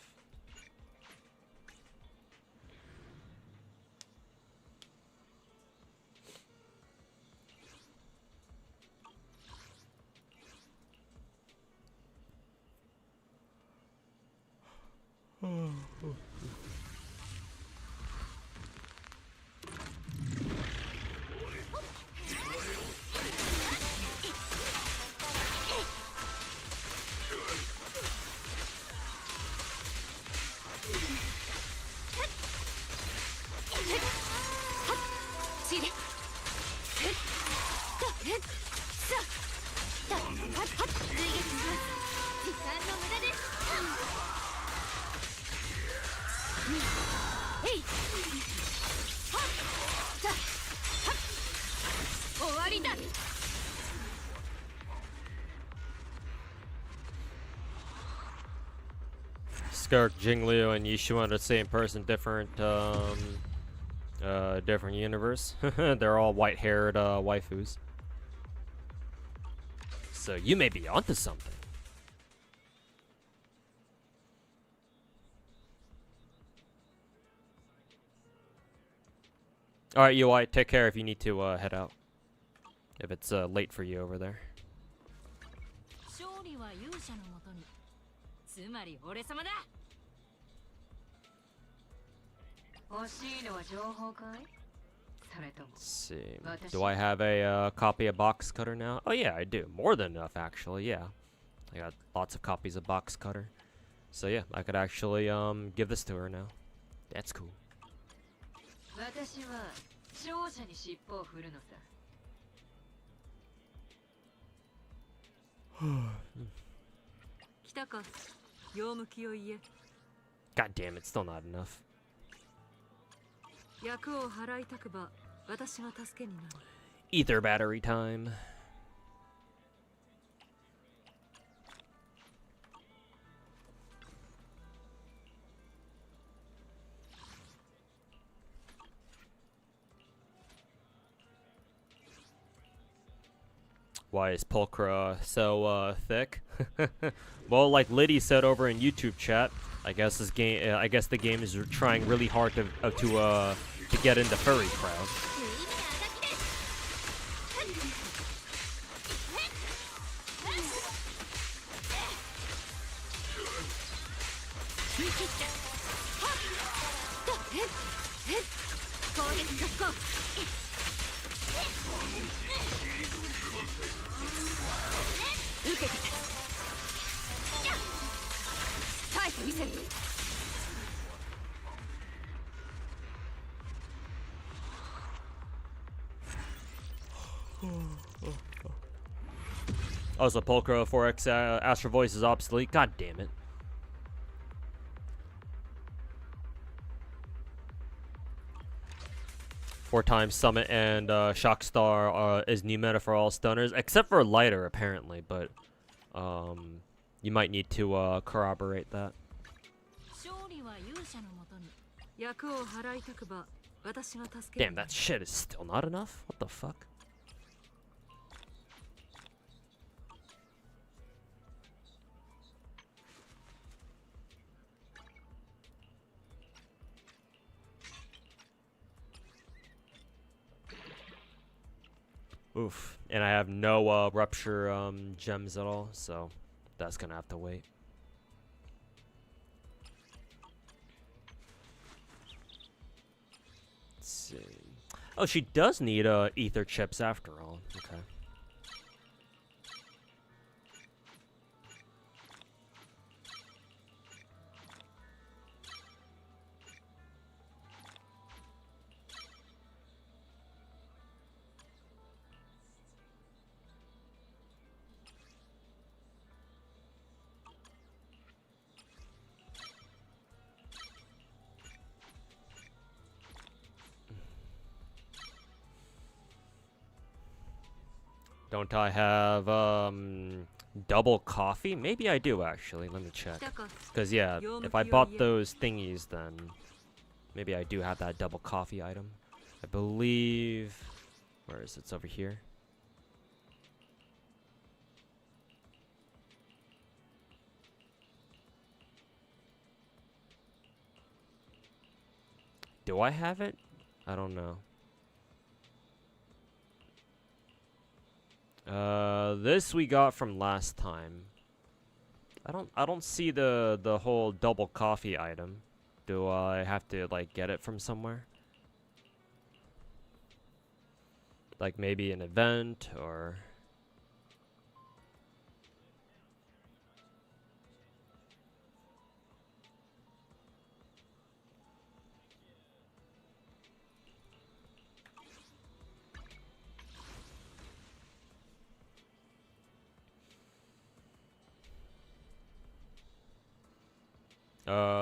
Skirk, Jingliu, and Yishuan are the same person, different different universe. They're all white-haired waifus. So you may be onto something. All right, UI, take care if you need to head out. If it's late for you over there. つまり俺様だ。欲しいのは情報かい？それとも。 Let's see. Do I have a copy of Box Cutter now? Oh yeah, I do. More than enough, actually. Yeah, I got lots of copies of Box Cutter. So yeah, I could actually give this to her now. That's cool. 私は勝者に尻尾を振るのさ。来たか。 God damn it, still not enough. Ether battery time. Why is Pulchra so thick? Well, like Liddy said over in YouTube chat, I guess this game, I guess the game is trying really hard to get in the furry crowd. Also, Pulchra 4X Astro Voice is obsolete. God damn it. Four times Summit and Shockstar is new meta for all stunners, except for Lighter apparently, but you might need to corroborate that. Damn, that shit is still not enough? What the fuck? Oof. And I have no rupture gems at all, so that's gonna have to wait. Let's see. Oh, she does need ether chips after all. Okay. Don't I have double coffee? Maybe I do actually. Let me check. Cause yeah, if I bought those thingies, then maybe I do have that double coffee item. I believe. Where is it? It's over here. Do I have it? I don't know. This we got from last time. I don't see the whole double coffee item. Do I have to like get it from somewhere? Like maybe an event or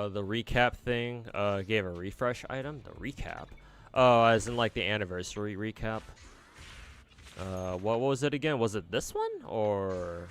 the recap thing gave a refresh item. The recap. Oh, as in like the anniversary recap. What was it again? Was it this one or?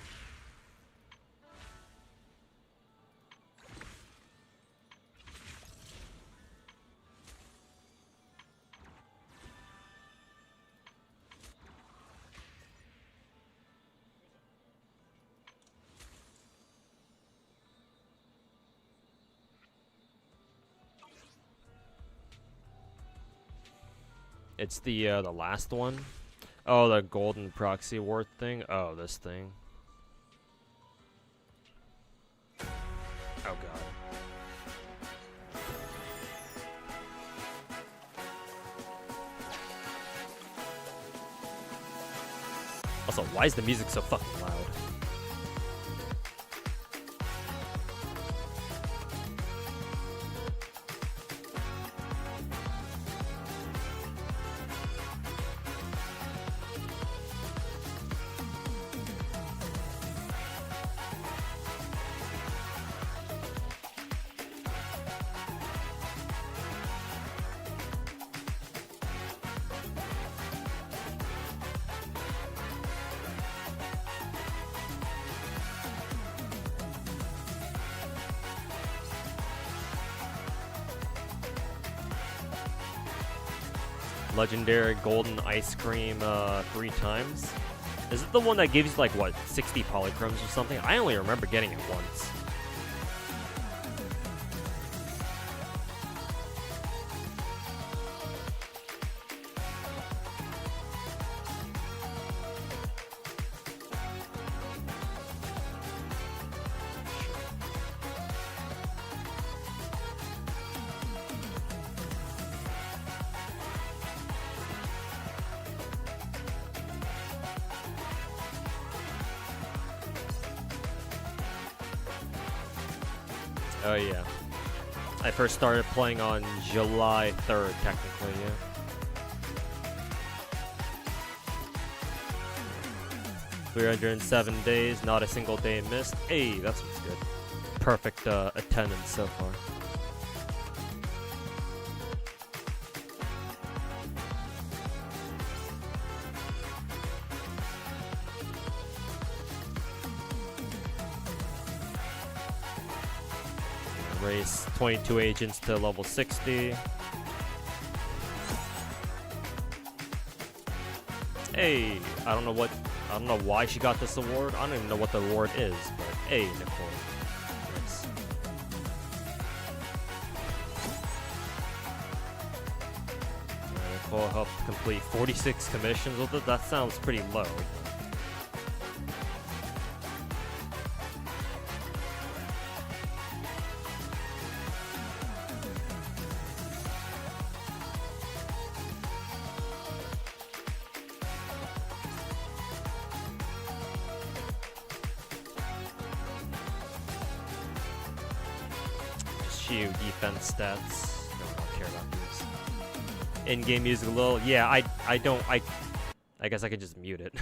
It's the last one. Oh, the golden proxy award thing. Oh, this thing. Oh god. Also, why is the music so fucking loud? Legendary golden ice cream 3 times. Is it the one that gives you like what 60 polychromes or something? I only remember getting it once. Oh yeah. I first started playing on July 3rd, technically, yeah. "307 days, not a single day missed." Hey, that's what's good. Perfect attendance so far. Race 22 agents to level 60. Hey, I don't know why she got this award. I don't even know what the award is, but hey, Nicole. Nice. Nicole helped complete 46 commissions with it. That sounds pretty low. Shield defense stats. Don't care about these. In-game music a little. Yeah, I guess I could just mute it.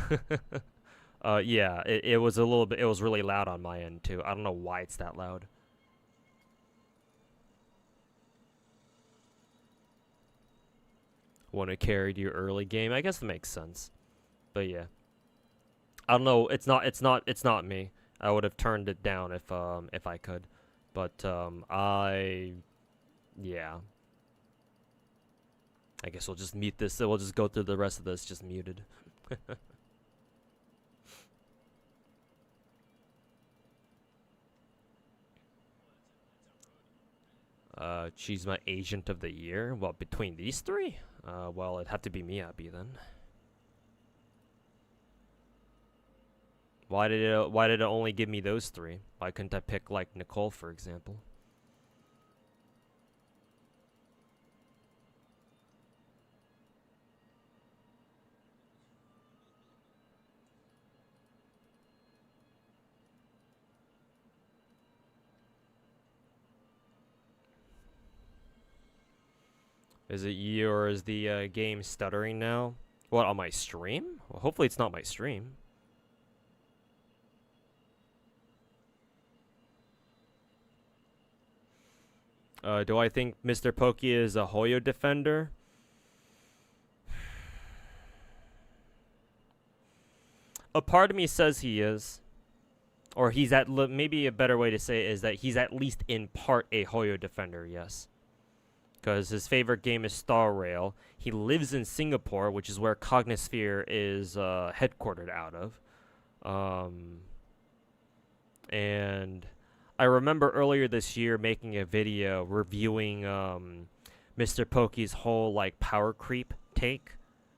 Yeah, it was a little bit. It was really loud on my end too. I don't know why it's that loud. One who carried you early game. I guess that makes sense. But yeah. I don't know. It's not me. I would have turned it down if I could, but yeah. I guess we'll just mute this. We'll just go through the rest of this just muted. She's my agent of the year. Well, between these three, well, it'd have to be Miyabi then. Why did it only give me those three? Why couldn't I pick like Nicole, for example? Is it you or is the game stuttering now? What, on my stream? Well, hopefully it's not my stream. Do I think Mr. Pokey is a Hoyo defender? A part of me says he is. Or he's maybe a better way to say it is that he's at least in part a Hoyo defender, yes. Because his favorite game is Star Rail. He lives in Singapore, which is where Cognisphere is headquartered out of. And I remember earlier this year making a video reviewing Mr. Pokey's whole like power creep take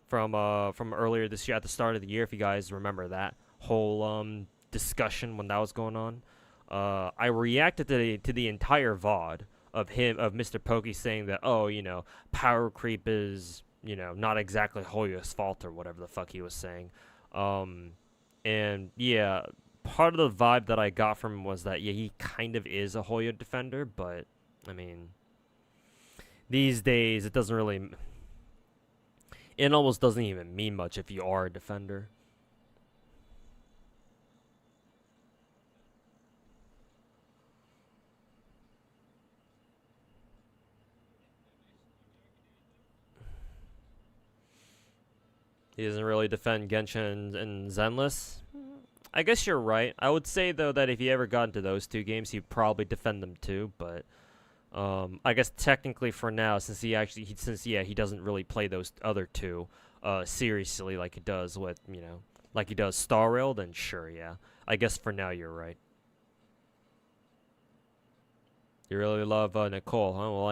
from earlier this year at the start of the year. If you guys remember that whole discussion when that was going on, I reacted to the entire VOD of Mr. Pokey saying that, oh, you know, power creep is, you know, not exactly Hoyo's fault or whatever the fuck he was saying. And yeah, part of the vibe that I got from him was that, yeah, he kind of is a Hoyo defender, but, I mean, these days, it almost doesn't even mean much if you are a defender. He doesn't really defend Genshin and Zenless. I guess you're right. I would say, though, that if he ever got into those two games, he'd probably defend them too, but I guess technically for now, since he doesn't really play those other two seriously like he does with, you know, like he does Star Rail, then sure, yeah. I guess for now you're right. You really love Nicole, huh? Well,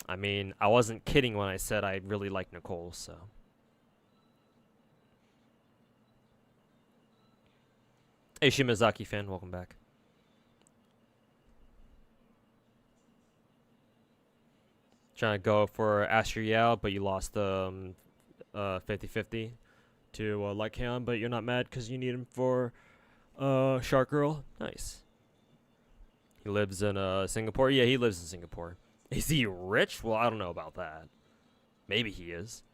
I mean, I wasn't kidding when I said I really like Nicole, so. Hey, Shimazaki fan, welcome back. Trying to go for Astro Yao, but you lost 50-50 to Lycan, but you're not mad because you need him for Shark Girl. Nice. He lives in Singapore? Yeah, he lives in Singapore. Is he rich? Well, I don't know about that. Maybe he is.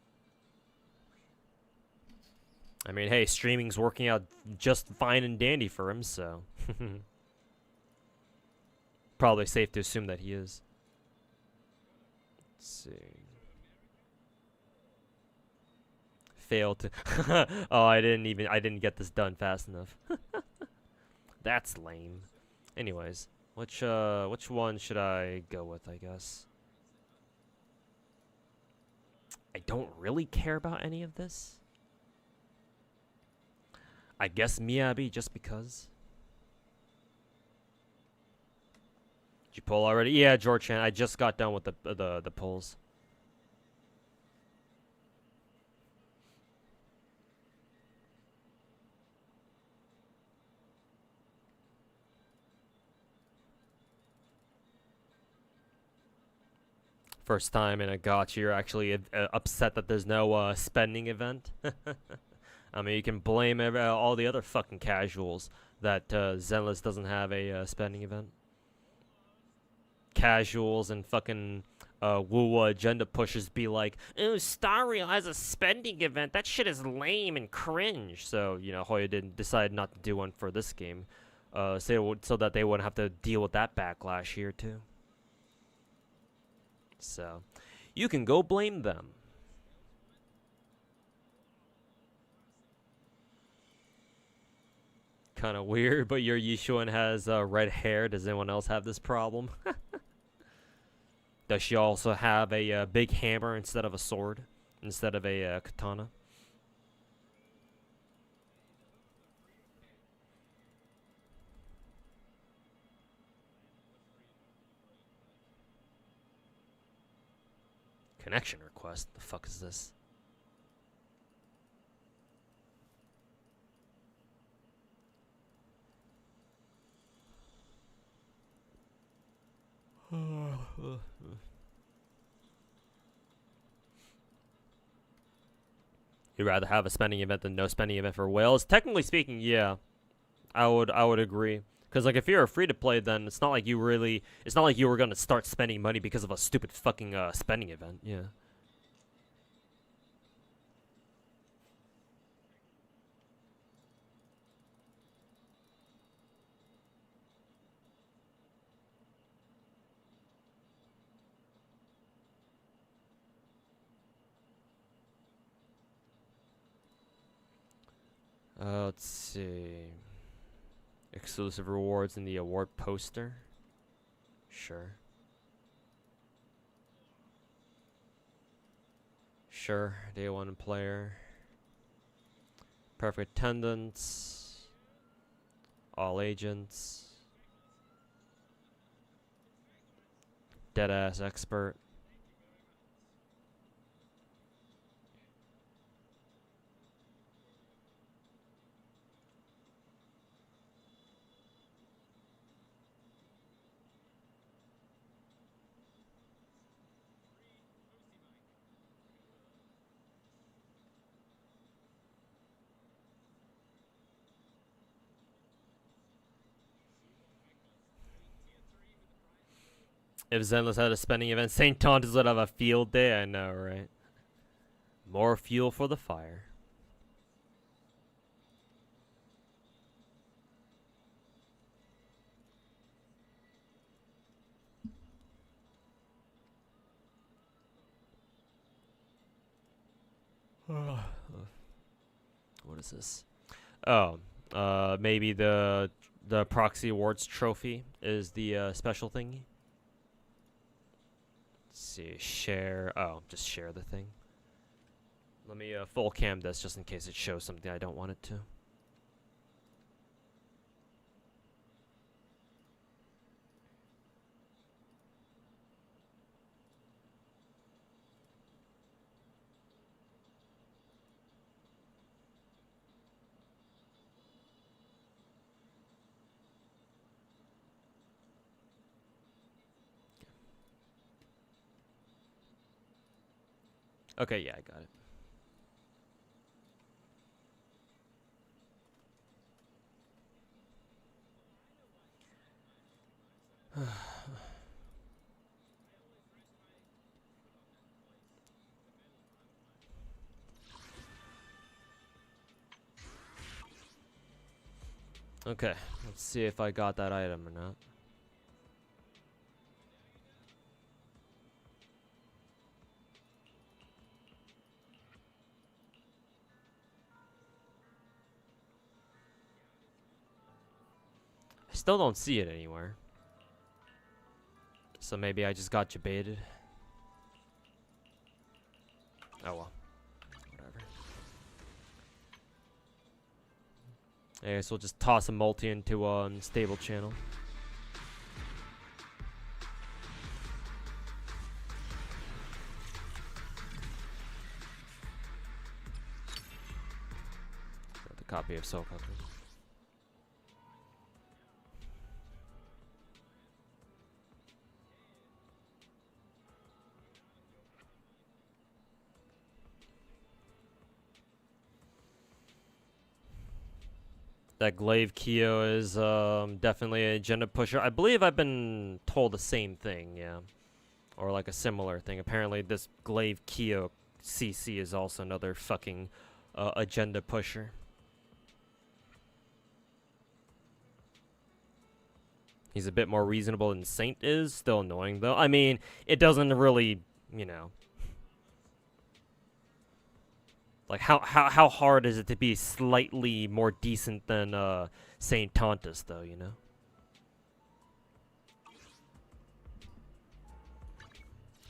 I mean, hey, streaming's working out just fine and dandy for him, so. Probably safe to assume that he is. Let's see. Failed to. Oh, I didn't get this done fast enough. That's lame. Anyways, which one should I go with, I guess? I don't really care about any of this. I guess Miyabi, just because. Did you pull already? Yeah, George Chan. I just got done with the pulls. First time in a gacha, you're actually upset that there's no spending event. I mean, you can blame all the other fucking casuals that Zenless doesn't have a spending event. Casuals and fucking woo agenda pushers be like, "Oh, Star Rail has a spending event. That shit is lame and cringe." So, you know, Hoyo didn't decide not to do one for this game, so that they wouldn't have to deal with that backlash here too. So, you can go blame them. Kind of weird, but your Yishuan has red hair. Does anyone else have this problem? Does she also have a big hammer instead of a sword? Instead of a katana? Connection request? The fuck is this? You'd rather have a spending event than no spending event for whales? Technically speaking, yeah. I would agree. Because, like, if you're a free-to-play, then it's not like you really... It's not like you were going to start spending money because of a stupid fucking spending event. Yeah. Let's see. Exclusive rewards in the award poster. Sure. Sure. Day one player. Perfect attendance. All agents. Deadass expert. If Zenless had a spending event, St. Thomas would have a field day. I know, right? More fuel for the fire. What is this? Oh, maybe the proxy awards trophy is the special thingy. Let's see, share. Oh, just share the thing. Let me full cam this just in case it shows something I don't want it to. Okay, yeah, I got it. Okay, let's see if I got that item or not. I still don't see it anywhere. So maybe I just got baited. Oh well. Whatever. I guess we'll just toss a multi into stable channel. Got the copy of Soul Copy. That Glaive Kyo is definitely an agenda pusher. I believe I've been told the same thing, yeah. Or like a similar thing. Apparently this Glaive Kyo CC is also another fucking agenda pusher. He's a bit more reasonable than Saint is. Still annoying though. I mean, it doesn't really, you know. Like, how hard is it to be slightly more decent than Saint Tontus, though, you know?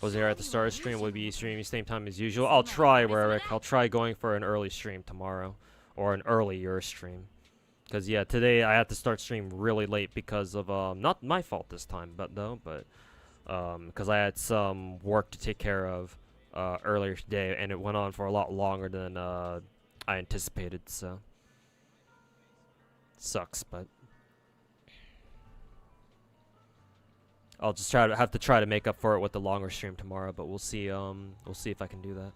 Was there at the start of stream? Will be streaming same time as usual? I'll try, Eric. I'll try going for an early stream tomorrow. Or an earlier stream. Because, yeah, today I had to start stream really late because of, not my fault this time, but because I had some work to take care of earlier today, and it went on for a lot longer than I anticipated, so. Sucks, but. I'll just have to try to make up for it with the longer stream tomorrow, but we'll see if I can do that.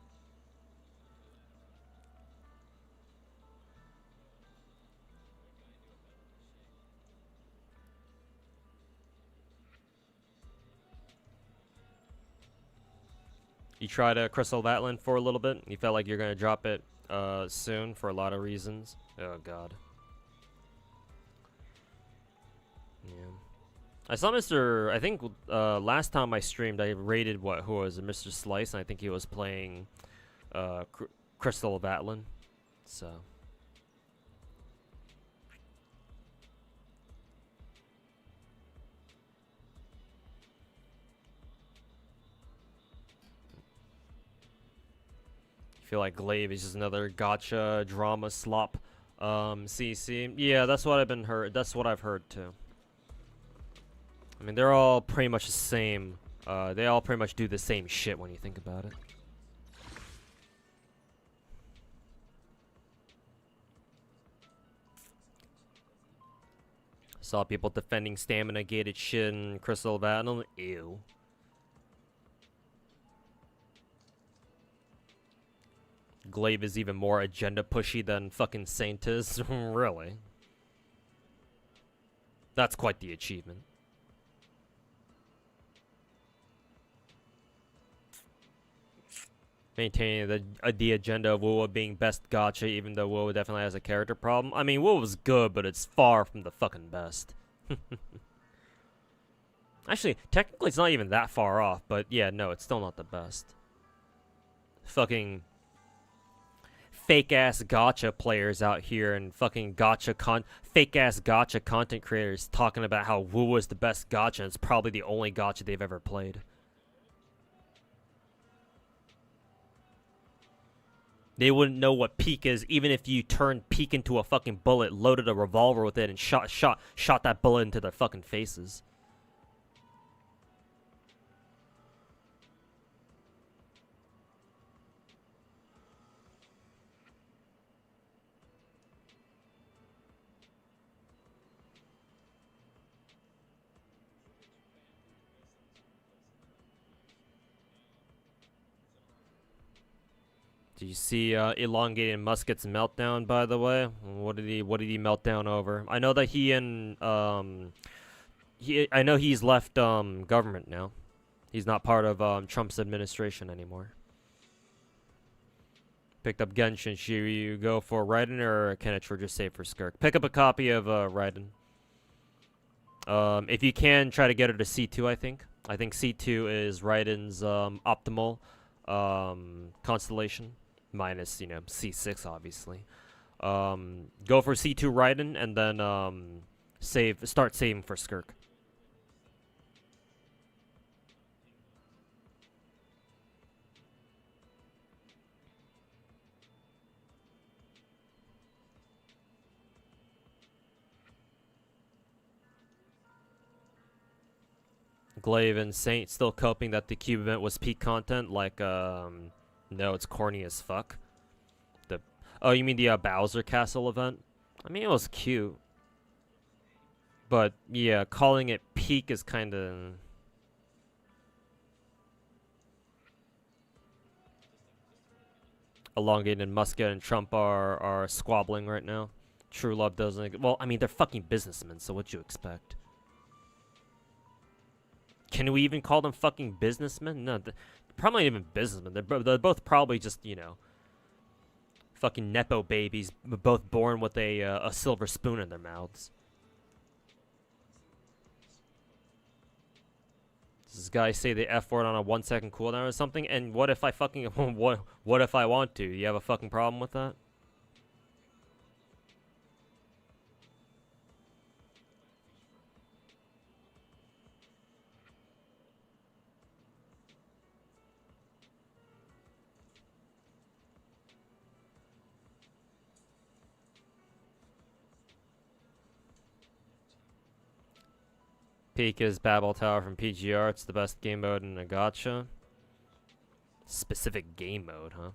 You tried Crystal Vatland for a little bit. You felt like you're gonna drop it soon for a lot of reasons. Oh god. Yeah. I saw I think last time I streamed, I rated who was it, Mr. Slice, and I think he was playing Crystal Vatland. So. I feel like Glaive is just another gacha drama slop CC. Yeah, that's what that's what I've heard too. I mean, they're all pretty much the same. They all pretty much do the same shit when you think about it. Saw people defending stamina gated shit in Crystal Battle. Ew. Glaive is even more agenda pushy than fucking Saint is. Really? That's quite the achievement. Maintaining the agenda of WoW being best gacha, even though WoW definitely has a character problem. I mean, WoW was good, but it's far from the fucking best. Actually, technically it's not even that far off, but yeah, no, it's still not the best. Fucking fake-ass gacha players out here and fucking fake-ass gacha content creators talking about how WoW is the best gacha, and it's probably the only gacha they've ever played. They wouldn't know what peak is, even if you turned peak into a fucking bullet, loaded a revolver with it, and shot that bullet into their fucking faces. Do you see elongated musket's meltdown? By the way, what did he melt down over? I know that I know he's left government now. He's not part of Trump's administration anymore. Picked up Genshin. Should you go for Raiden or Kenich, or just save for Skirk? Pick up a copy of Raiden. If you can, try to get her to C2. I think C2 is Raiden's optimal constellation. Minus, you know, C6, obviously. Go for C2 Raiden, and then start saving for Skirk. Glaive and Saint still coping that the Cube event was peak content, like, no, it's corny as fuck. Oh, you mean the Bowser Castle event? I mean, it was cute. But, yeah, calling it peak is kinda... Elongated Musket and Trump are squabbling right now. True Love doesn't... Well, I mean, they're fucking businessmen, so what you expect? Can we even call them fucking businessmen? No, probably not even businessmen. They're both probably just, you know, fucking nepo babies, both born with a silver spoon in their mouths. Does this guy say the F word on a 1-second cooldown or something? And what if I fucking what if I want to? You have a fucking problem with that? Pika's Babel Tower from PGR. It's the best game mode in a gacha. Specific game mode, huh?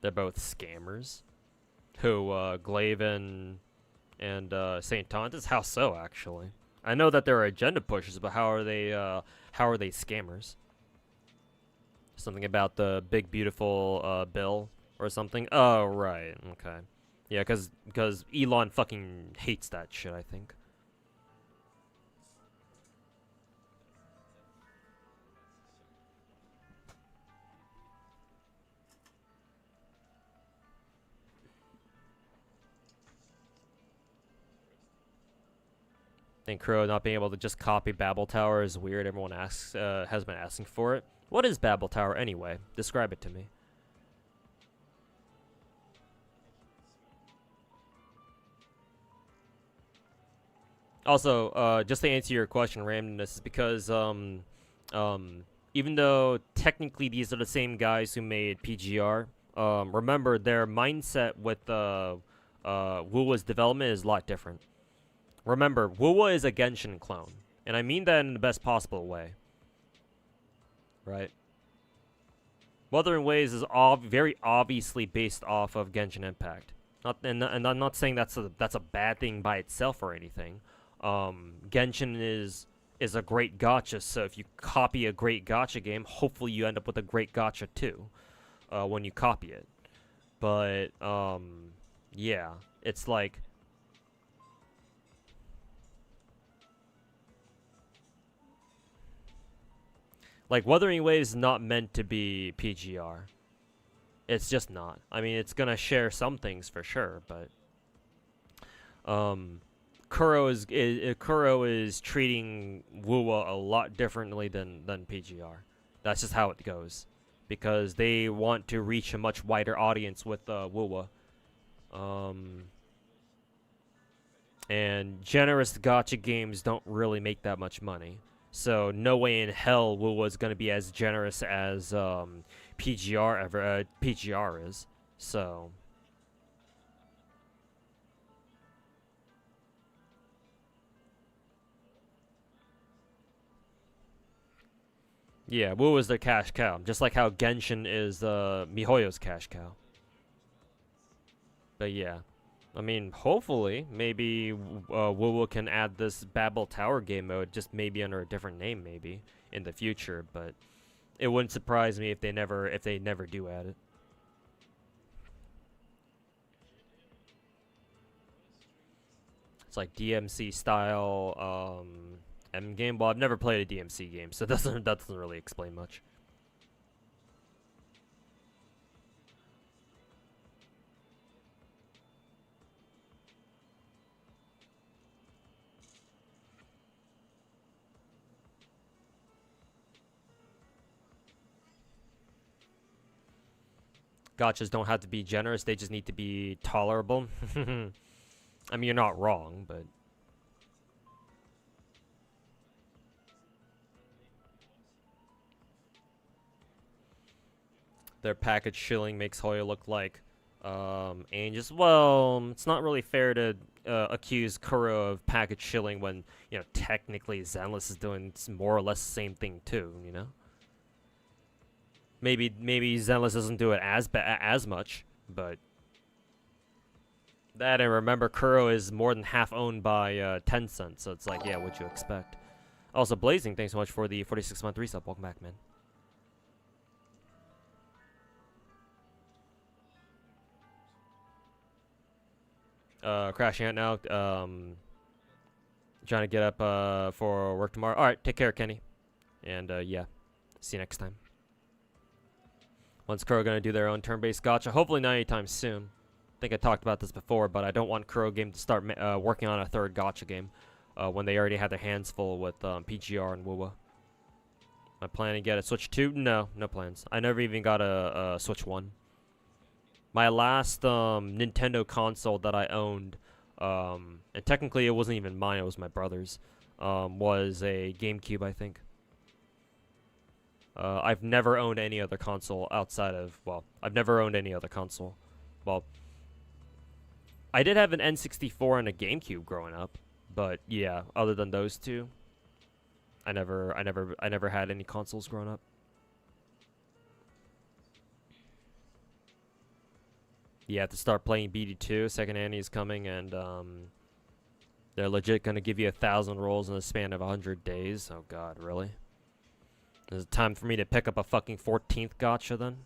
They're both scammers. Who, Glaven and Saint Tontus? How so, actually? I know that they're agenda pushers, but how are they scammers? Something about the big beautiful bill or something? Oh, right. Okay. Yeah, because Elon fucking hates that shit, I think. I think Crow not being able to just copy Babel Tower is weird. Everyone asks, has been asking for it. What is Babel Tower anyway? Describe it to me. Also, just to answer your question, randomness is because even though technically these are the same guys who made PGR, remember their mindset with Wuwa's development is a lot different. Remember, Wuwa is a Genshin clone, and I mean that in the best possible way. Right? Wuthering Waves is very obviously based off of Genshin Impact. And I'm not saying that's a bad thing by itself or anything. Genshin is a great gacha, so if you copy a great gacha game, hopefully you end up with a great gacha too, when you copy it. But yeah, it's like Wuthering Waves is not meant to be PGR. It's just not. I mean, it's gonna share some things for sure, but Kuro is treating Wuwa a lot differently than PGR. That's just how it goes, because they want to reach a much wider audience with Wuwa. And generous gacha games don't really make that much money. So no way in hell Wuwa's gonna be as generous as PGR is. So yeah, Wuwa's their cash cow, just like how Genshin is MiHoYo's cash cow. But yeah. I mean, hopefully, maybe Wuwa can add this Babel Tower game mode, just maybe under a different name, maybe in the future. But it wouldn't surprise me if they never do add it. It's like DMC style M game. Well, I've never played a DMC game, so that doesn't really explain much. Gachas don't have to be generous, they just need to be tolerable. I mean, you're not wrong, but their package shilling makes Hoya look like Angels. Well, it's not really fair to accuse Kuro of package shilling when, you know, technically Zenless is doing more or less the same thing too, you know? Maybe Zenless doesn't do it as much, but that, and remember, Kuro is more than half owned by Tencent, so it's like, yeah, what you expect. Also, Blazing, thanks so much for the 46-month resub. Welcome back, man. Crashing out now. Trying to get up for work tomorrow. All right, take care, Kenny, and yeah, see you next time. When's Kuro gonna do their own turn-based gacha? Hopefully not anytime soon. think I talked about this before, but I don't want Kuro Game to start working on a third gacha game when they already have their hands full with PGR and WoWa. Am I planning to get a Switch 2? No, no plans. I never even got a Switch 1. My last Nintendo console that I owned, and technically it wasn't even mine, it was my brother's, was a GameCube, I think. I've never owned any other console outside of, well, I've never owned any other console. Well, I did have an N64 and a GameCube growing up, but yeah, other than those two, I never had any consoles growing up. You have to start playing BD2. Second Annie is coming, and they're legit gonna give you 1,000 rolls in the span of 100 days. Oh God, really? Is it time for me to pick up a fucking 14th gacha then?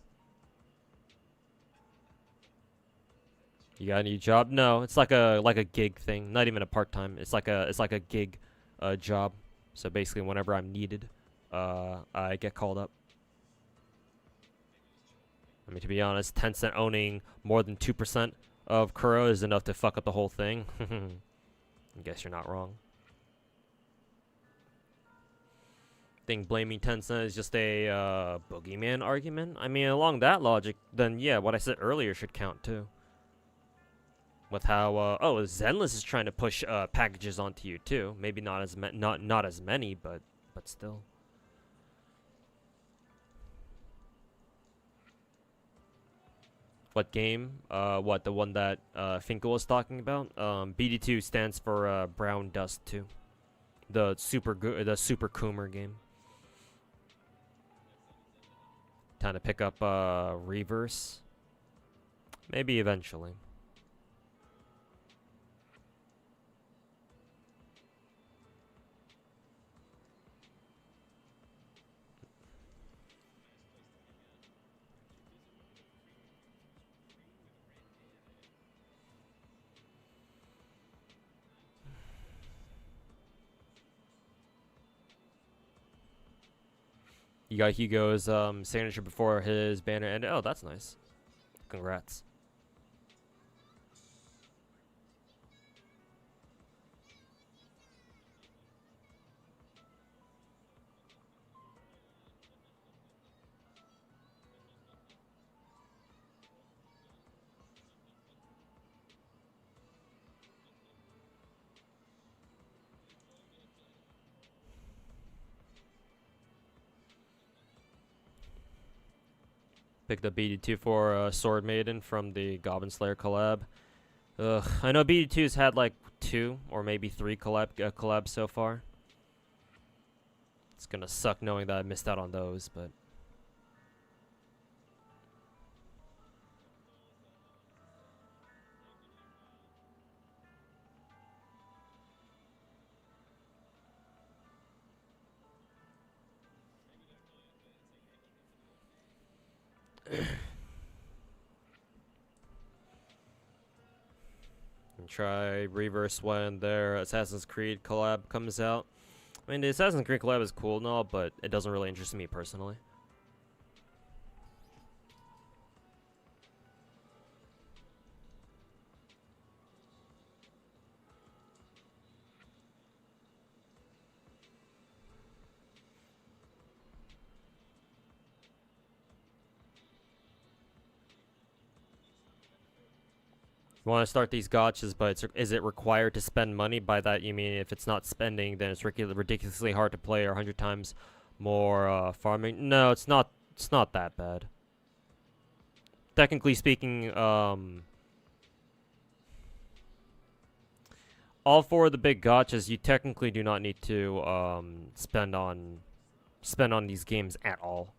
You got a new job? No, it's like a gig thing. Not even a part-time. It's like a gig job. So basically, whenever I'm needed, I get called up. I mean, to be honest, Tencent owning more than 2% of Kuro is enough to fuck up the whole thing. I guess you're not wrong. Think blaming Tencent is just a boogeyman argument? I mean, along that logic, then yeah, what I said earlier should count too. With how oh, Zenless is trying to push packages onto you too. Maybe not as not as many, but still. What game? What, the one that Finkel was talking about? BD2 stands for Brown Dust 2. The Super Coomer game. Time to pick up Reverse. Maybe eventually. You got Hugo's signature before his banner ended. Oh, that's nice. Congrats. Picked up BD2 for Sword Maiden from the Goblin Slayer collab. I know BD2's had like 2 or maybe 3 collabs so far. It's gonna suck knowing that I missed out on those, but... and try Reverse when their Assassin's Creed collab comes out. I mean, the Assassin's Creed collab is cool and all, but it doesn't really interest me personally. Want to start these gotchas, but is it required to spend money? By that you mean if it's not spending, then it's ridiculously hard to play or 100 times more farming? No, it's not. It's not that bad. Technically speaking, all 4 of the big gotchas, you technically do not need to spend on these games at all.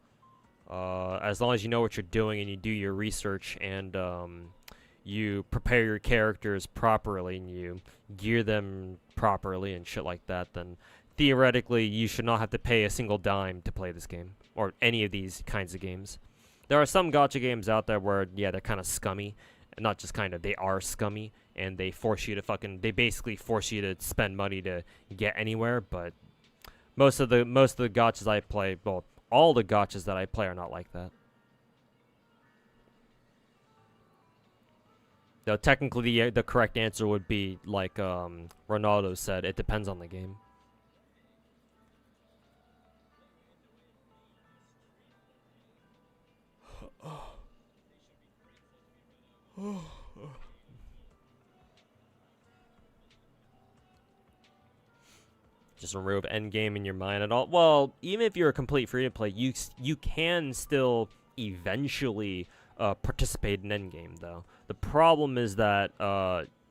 As long as you know what you're doing and you do your research and you prepare your characters properly and you gear them properly and shit like that, then theoretically you should not have to pay a single dime to play this game or any of these kinds of games. There are some gacha games out there where, yeah, they're kind of scummy, and not just kind of, they are scummy, and they force you to they basically force you to spend money to get anywhere. But most of the gachas I play, well, all the gachas that I play are not like that. Though technically the correct answer would be like Ronaldo said, it depends on the game. Just remove endgame in your mind at all. Well, even if you're a complete free to play, you can still eventually participate in endgame though. The problem is that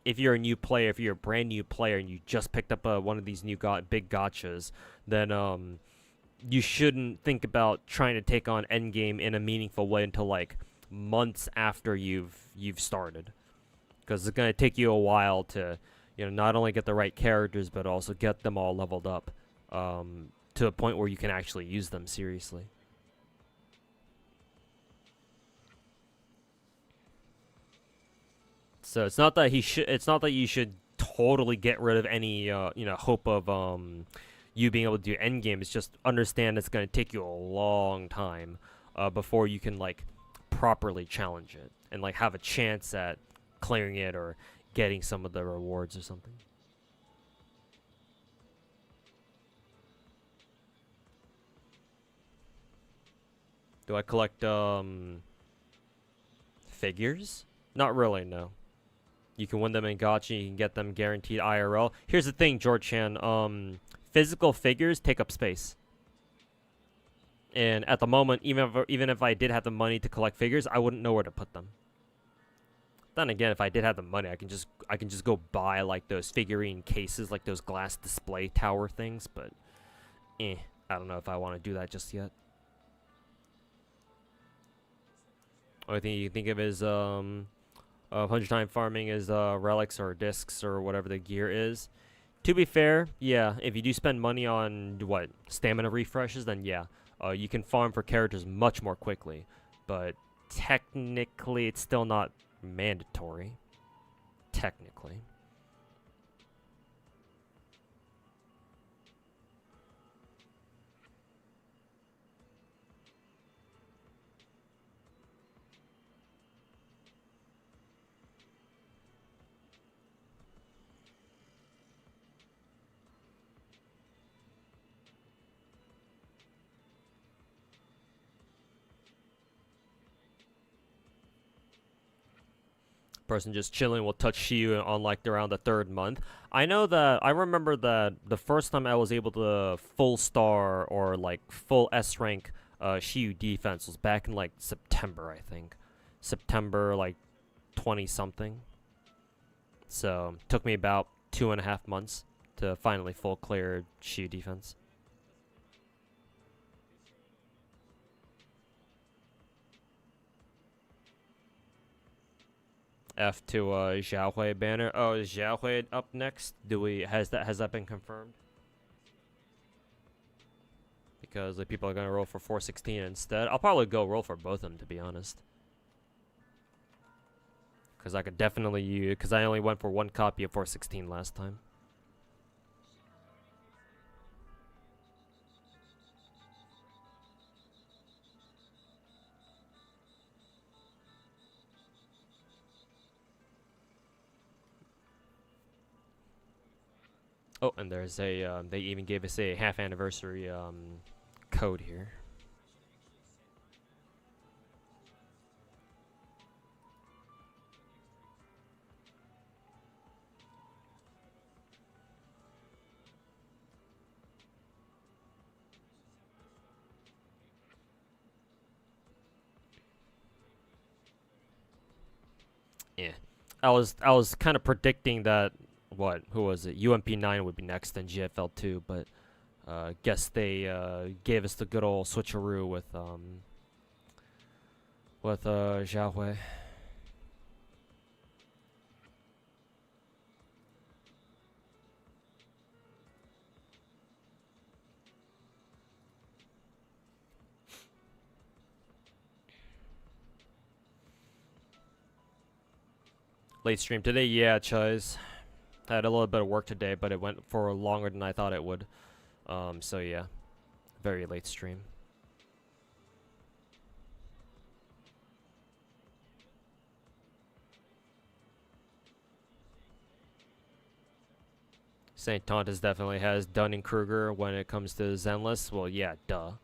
if you're a new player, if you're a brand new player and you just picked up one of these new big gachas, then you shouldn't think about trying to take on endgame in a meaningful way until like months after you've started, because it's gonna take you a while to not only get the right characters but also get them all leveled up to a point where you can actually use them seriously. So it's not that you should totally get rid of any hope of you being able to do endgame. It's just understand it's going to take you a long time before you can like properly challenge it and like have a chance at clearing it or getting some of the rewards or something. Do I collect figures? Not really, no. You can win them in gacha, you can get them guaranteed IRL. Here's the thing, George Chan, physical figures take up space. And at the moment, even if I did have the money to collect figures, I wouldn't know where to put them. Then again, if I did have the money, I can just go buy like those figurine cases, like those glass display tower things, but I don't know if I want to do that just yet. Only thing you can think of is 100-time farming is relics or discs or whatever the gear is. To be fair, yeah, if you do spend money on stamina refreshes, then yeah, you can farm for characters much more quickly. But technically, it's still not mandatory. Technically. Person just chilling will touch Shiyu on like around the 3rd month. I remember that the first time I was able to full star or like full S rank Shiyu defense was back in like September, I think. September like 20 something. So took me about 2.5 months to finally full clear Shiyu defense. F to Xiaohui banner. Oh, is Xiaohui up next? Has that been confirmed? Because like, people are gonna roll for 416 instead. I'll probably go roll for both of them, to be honest. Because I could definitely use, because I only went for 1 copy of 416 last time. Oh, and there's a, they even gave us a half anniversary code here. Yeah, I was kind of predicting that who was it? UMP9 would be next and GFL2, but guess they gave us the good old switcheroo with Xiaohui. Late stream today, yeah, Chuz. I had a little bit of work today, but it went for longer than I thought it would. So yeah, very late stream. St. Tontus definitely has Dunning-Kruger when it comes to Zenless. Well, yeah, duh.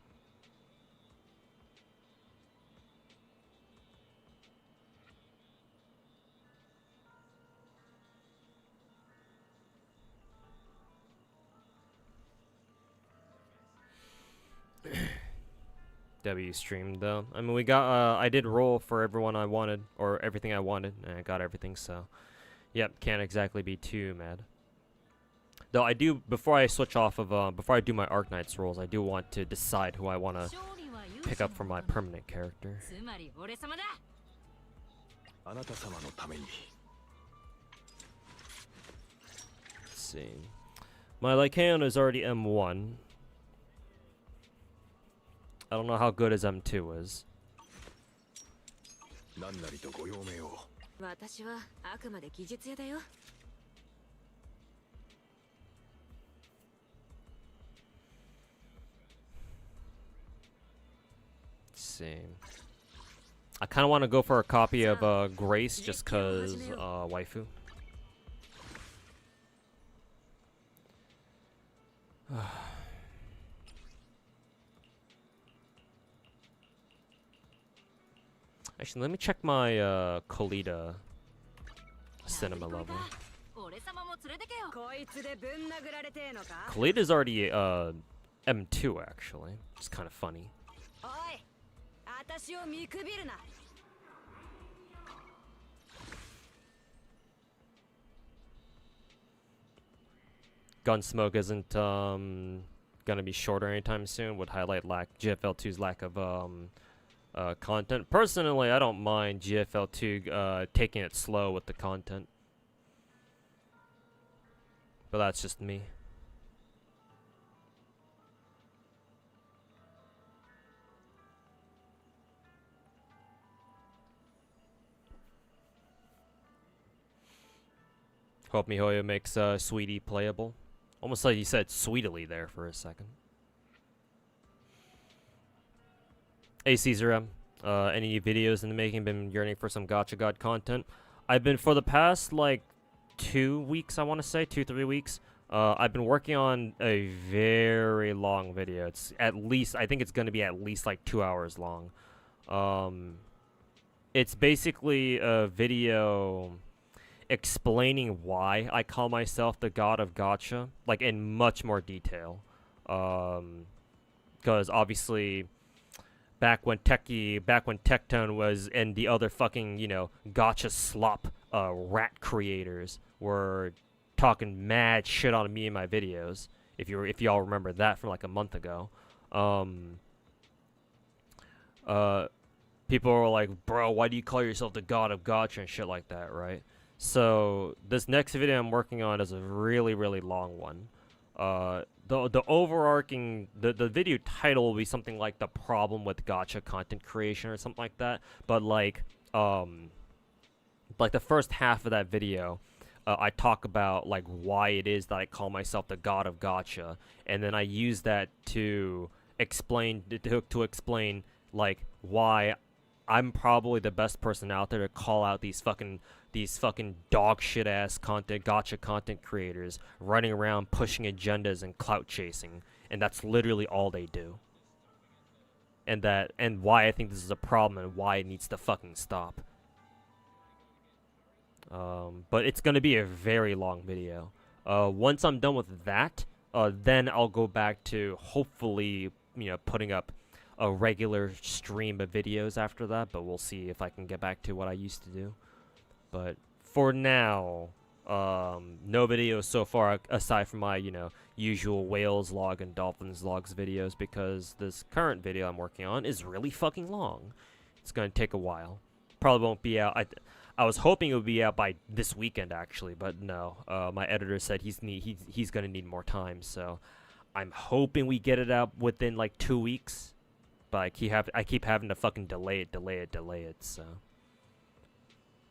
W streamed though. I mean, we got. I did roll for everyone I wanted, or everything I wanted, and I got everything. So, yep, can't exactly be too mad. Though I do, before I switch off of, before I do my Arknights rolls, I do want to decide who I want to pick up for my permanent character. つまり俺様だ。あなた様のために。 Let's see. My Lycaon is already M1. I don't know how good his M2 is. 何なりとご用命を。私はあくまで技術屋だよ。Let's see. I kind of want to go for a copy of Grace just cause waifu. Actually, let me check my Kolita cinema level. 俺様も連れてけよ。こいつでぶん殴られてえのか。 Kolita's already M2 actually. It's kind of funny. おい、私を見くびるな。 Gunsmoke isn't gonna be shorter anytime soon. Would highlight GFL2's lack of content. Personally, I don't mind GFL2 taking it slow with the content, but that's just me. Hope MiHoYo makes Sweetie playable. Almost like you said Sweetily there for a second. Hey Caesar M, any videos in the making? Been yearning for some Gacha God content. I've been for the past like 2 weeks, I want to say 2-3 weeks. I've been working on a very long video. It's at least, I think it's going to be at least like 2 hours long. It's basically a video explaining why I call myself the God of Gacha, like in much more detail. Because obviously, back when Tectone was and the other fucking, you know, Gacha slop rat creators were talking mad shit on me in my videos. If y'all remember that from like a month ago. People were like, bro, why do you call yourself the God of Gacha and shit like that, right? So this next video I'm working on is a really, really long one. The overarching the video title will be something like the problem with Gacha content creation or something like that. But like the first half of that video, I talk about like why it is that I call myself the God of Gacha, and then I use that to explain to explain like why I'm probably the best person out there to call out these fucking dog shit ass Gacha content creators running around pushing agendas and clout chasing, and that's literally all they do. And why I think this is a problem and why it needs to fucking stop. But it's gonna be a very long video. Once I'm done with that, then I'll go back to hopefully, you know, putting up a regular stream of videos after that, but we'll see if I can get back to what I used to do. But for now, no videos so far aside from my, you know, usual whales log and dolphins logs videos, because this current video I'm working on is really fucking long. It's gonna take a while. Probably won't be out. I was hoping it would be out by this weekend actually, but no. My editor said he's gonna need more time, so I'm hoping we get it out within like 2 weeks. But I keep having to fucking delay it. So,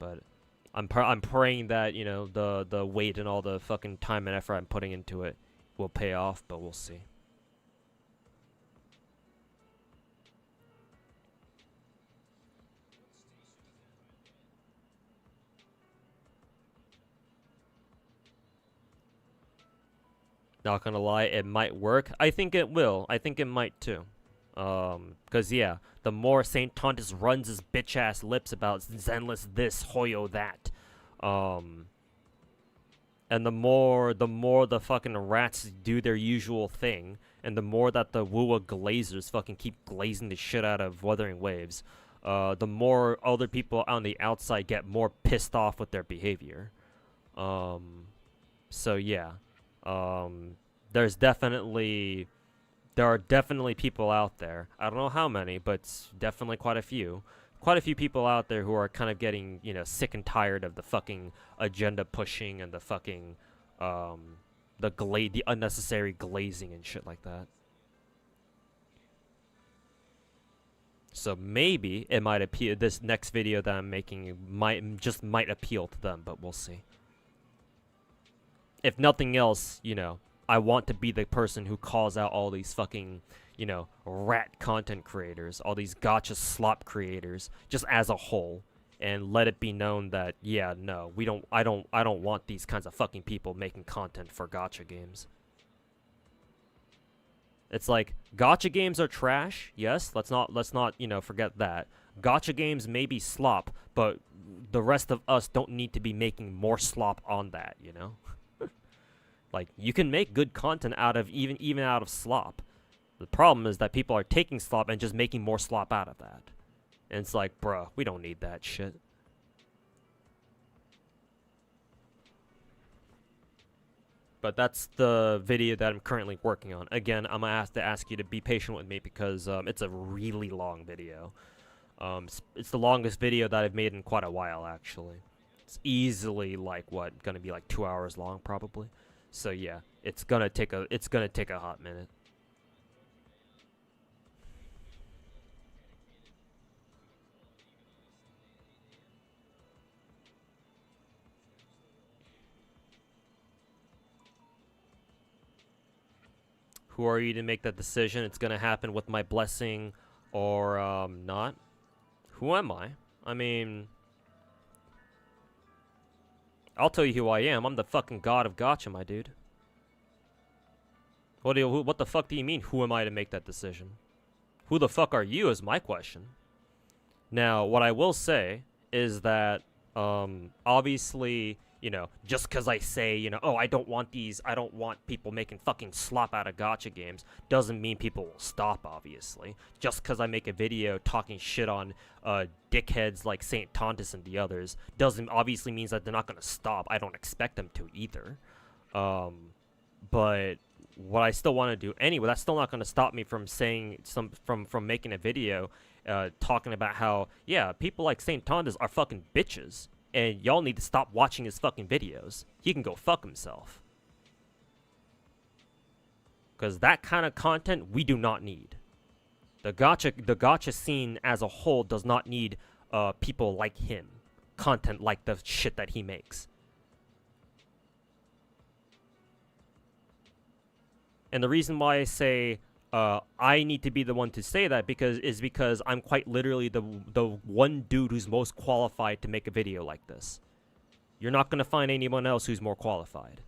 but I'm praying that, you know, the wait and all the fucking time and effort I'm putting into it will pay off. But we'll see. Not gonna lie, it might work. I think it will. I think it might too. Cause yeah, the more Saint Tontus runs his bitch ass lips about Zenless this, Hoyo that, and the more the fucking rats do their usual thing, and the more that the Wua glazers fucking keep glazing the shit out of Wuthering Waves, the more other people on the outside get more pissed off with their behavior. So yeah, there are definitely people out there. I don't know how many, but definitely quite a few. Quite a few people out there who are kind of getting, sick and tired of the fucking agenda pushing and the fucking, the unnecessary glazing and shit like that. So maybe it might appeal. This next video that I'm making might appeal to them, but we'll see. If nothing else, I want to be the person who calls out all these fucking, rat content creators, all these gacha slop creators, just as a whole, and let it be known that, yeah, no, I don't want these kinds of fucking people making content for gacha games. It's like, gacha games are trash, yes, let's not, forget that. Gacha games may be slop, but the rest of us don't need to be making more slop on that, Like, you can make good content out of even out of slop. The problem is that people are taking slop and just making more slop out of that. And it's like, bruh, we don't need that shit. But that's the video that I'm currently working on. Again, I'm gonna have to ask you to be patient with me because it's a really long video. It's the longest video that I've made in quite a while, actually. It's easily gonna be like 2 hours long, probably. So yeah, it's gonna take a hot minute. Who are you to make that decision? It's gonna happen with my blessing or not. Who am I? I mean, I'll tell you who I am. I'm the fucking god of gacha, my dude. What the fuck do you mean, who am I to make that decision? Who the fuck are you is my question. Now, what I will say is that, obviously, just because I say, oh, I don't want people making fucking slop out of gacha games, doesn't mean people will stop, obviously. Just because I make a video talking shit on, dickheads like Saint Tontus and the others, doesn't obviously means that they're not gonna stop. I don't expect them to either. But what I still want to do anyway, that's still not gonna stop me from saying from making a video, talking about how, yeah, people like Saint Tontus are fucking bitches. And y'all need to stop watching his fucking videos. He can go fuck himself. Because that kind of content we do not need. The gacha scene as a whole does not need people like him. Content like the shit that he makes. And the reason why I say I need to be the one to say that because I'm quite literally the one dude who's most qualified to make a video like this. You're not gonna find anyone else who's more qualified.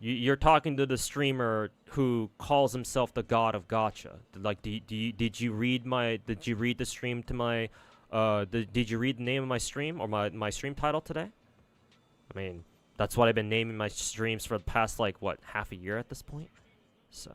You're talking to the streamer who calls himself the god of gacha. Like, did you read the stream to my did you read the name of my stream or my stream title today? I mean, that's what I've been naming my streams for the past, half a year at this point? So.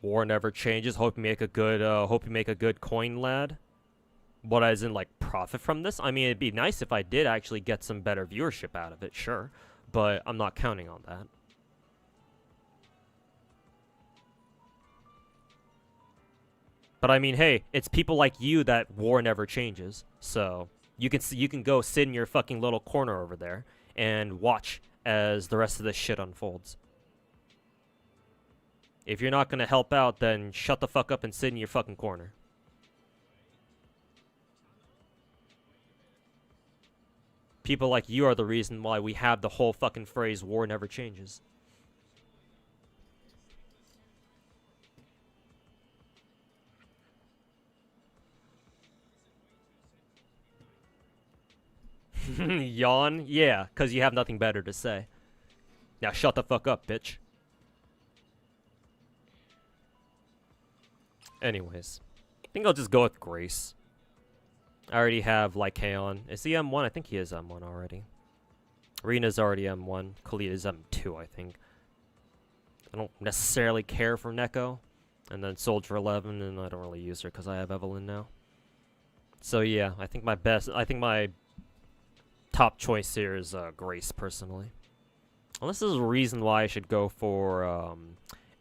War never changes. Hope you make a good coin, lad. What, as in, profit from this? I mean, it'd be nice if I did actually get some better viewership out of it, sure. But I'm not counting on that. But I mean, hey, it's people like you that war never changes. So, you can go sit in your fucking little corner over there and watch as the rest of this shit unfolds. If you're not gonna help out, then shut the fuck up and sit in your fucking corner. People like you are the reason why we have the whole fucking phrase "war never changes." Yawn? Yeah, because you have nothing better to say. Now shut the fuck up, bitch. Anyways, I think I'll just go with Grace. I already have Lycaon. Is he M1? I think he is M1 already. Rena's already M1. Kalita's M2, I think. I don't necessarily care for Neko. And then Soldier 11, and I don't really use her because I have Evelyn now. So yeah, I think my top choice here is Grace, personally. Unless there's a reason why I should go for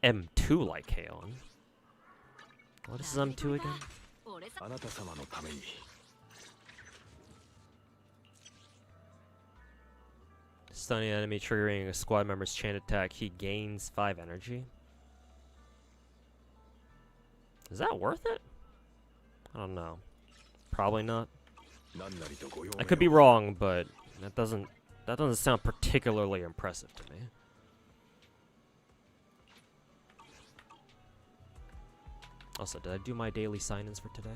M2 Lycaon. What is M2 again? Stunning enemy triggering a squad member's chain attack. He gains 5 energy. Is that worth it? I don't know. Probably not. I could be wrong, but that doesn't sound particularly impressive to me. Also, did I do my daily sign-ins for today?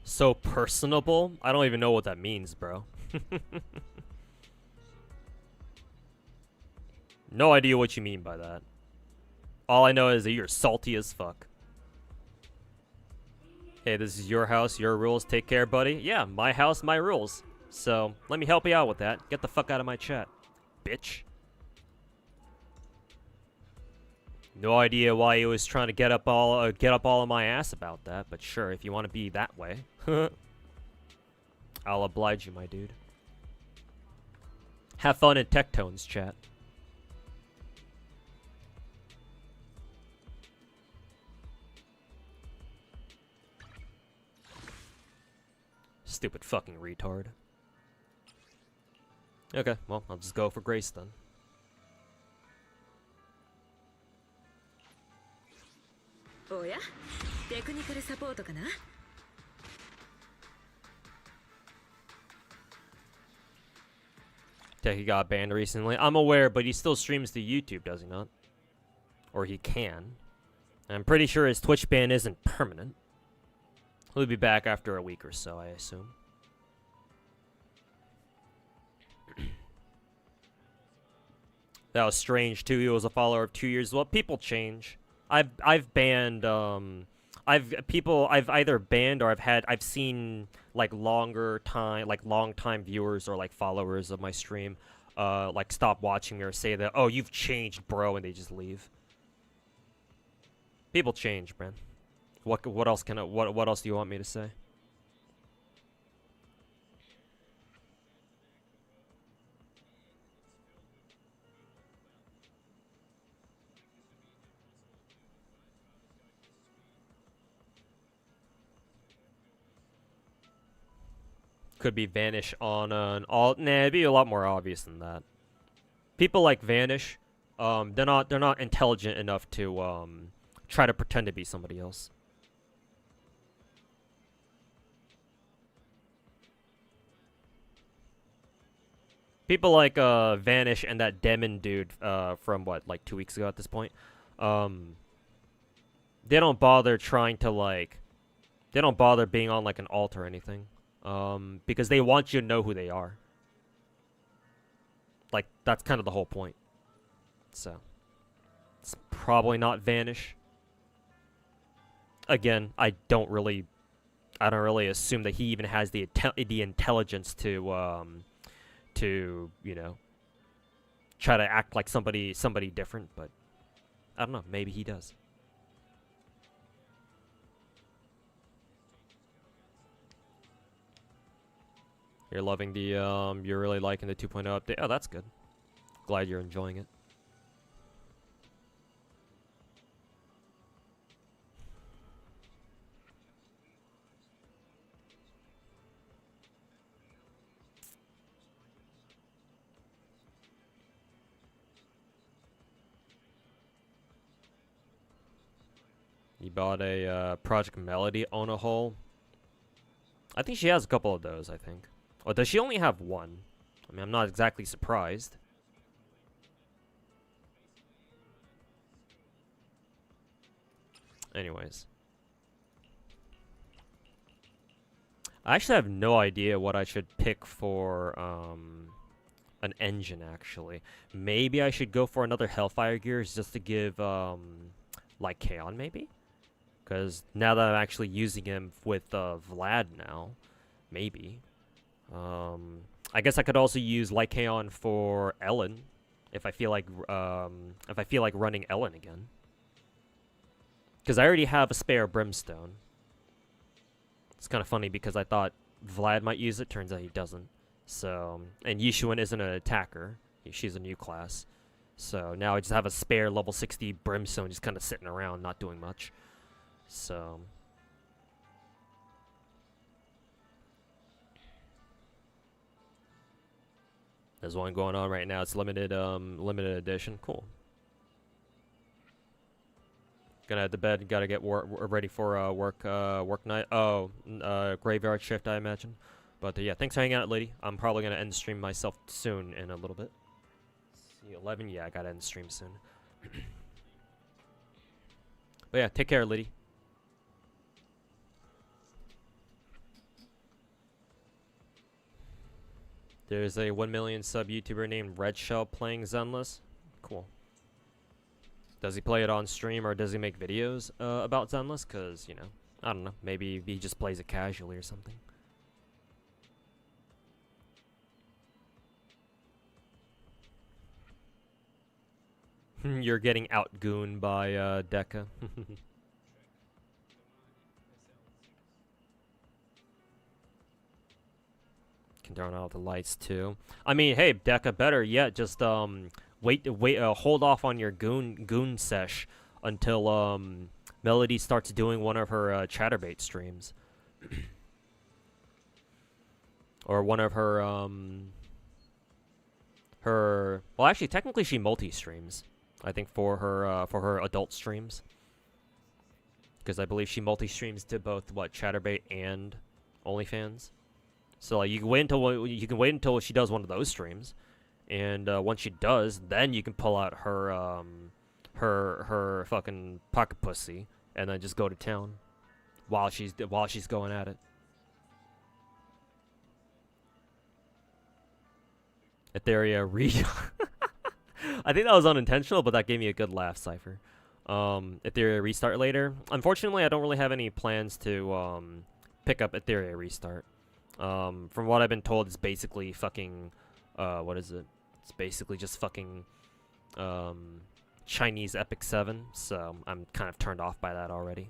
So personable? I don't even know what that means, bro. No idea what you mean by that. All I know is that you're salty as fuck. Hey, this is your house, your rules. Take care, buddy. Yeah, my house, my rules. So, let me help you out with that. Get the fuck out of my chat, bitch. No idea why he was trying to get up all of my ass about that, but sure, if you want to be that way. I'll oblige you, my dude. Have fun in Tectones, chat. Stupid fucking retard. Okay, well, I'll just go for Grace then. Oh yeah? Technical support かな? Techie got banned recently. I'm aware, but he still streams to YouTube, does he not? Or he can. I'm pretty sure his Twitch ban isn't permanent. He'll be back after a week or so, I assume. That was strange too. He was a follower of 2 years. Well, people change. I've banned I've either banned or I've seen like long time viewers or like followers of my stream like stop watching me or say that, oh, you've changed, bro, and they just leave. People change, man. What else what else do you want me to say? Could be Vanish on an alt. Nah, it'd be a lot more obvious than that. People like Vanish, they're not intelligent enough to try to pretend to be somebody else. People like Vanish and that Demon dude from what, like 2 weeks ago at this point, they don't bother trying to they don't bother being on like an alt or anything. Because they want you to know who they are. Like, that's kind of the whole point. So, it's probably not Vanish. Again, I don't really assume that he even has the intelligence to you know, try to act like somebody different. But I don't know. Maybe he does. You're loving the you're really liking the 2.0 update. Oh, that's good. Glad you're enjoying it. You bought a Project Melody on a hole. I think she has a couple of those, I think. Or does she only have one? I mean, I'm not exactly surprised. Anyways. I actually have no idea what I should pick for an engine, actually. Maybe I should go for another Hellfire Gears just to give like Kaon, maybe? Because now that I'm actually using him with Vlad now, maybe. I guess I could also use Lycaon for Ellen if I feel like running Ellen again. Because I already have a spare Brimstone. It's kind of funny because I thought Vlad might use it. Turns out he doesn't. So, and Yishuan isn't an attacker. She's a new class. So now I just have a spare level 60 Brimstone just kind of sitting around, not doing much. So there's one going on right now. It's limited edition. Cool. Gonna head to bed. Gotta get ready for work night. Oh, graveyard shift, I imagine. But yeah, thanks for hanging out, lady. I'm probably gonna end the stream myself soon in a little bit. See, 11. Yeah, I gotta end the stream soon. But yeah, take care, lady. There's a 1 million sub YouTuber named Red Shell playing Zenless. Cool. Does he play it on stream or does he make videos about Zenless? Because, you know, I don't know. Maybe he just plays it casually or something. You're getting outgooned by Deca. Can turn out the lights too. I mean, hey, Deca, better yet, just hold off on your goon sesh until Melody starts doing one of her Chatterbait streams, or one of her well, actually, technically she multi-streams. I think for her adult streams, because I believe she multi-streams to both Chatterbait and OnlyFans. So like, you can wait until she does one of those streams, and once she does, then you can pull out her her fucking pocket pussy and then just go to town while she's going at it. Etheria read. I think that was unintentional, but that gave me a good laugh, Cypher. Etheria restart later. Unfortunately, I don't really have any plans to pick up Etheria restart. From what I've been told, it's basically fucking what is it? It's basically just fucking Chinese Epic 7. So I'm kind of turned off by that already.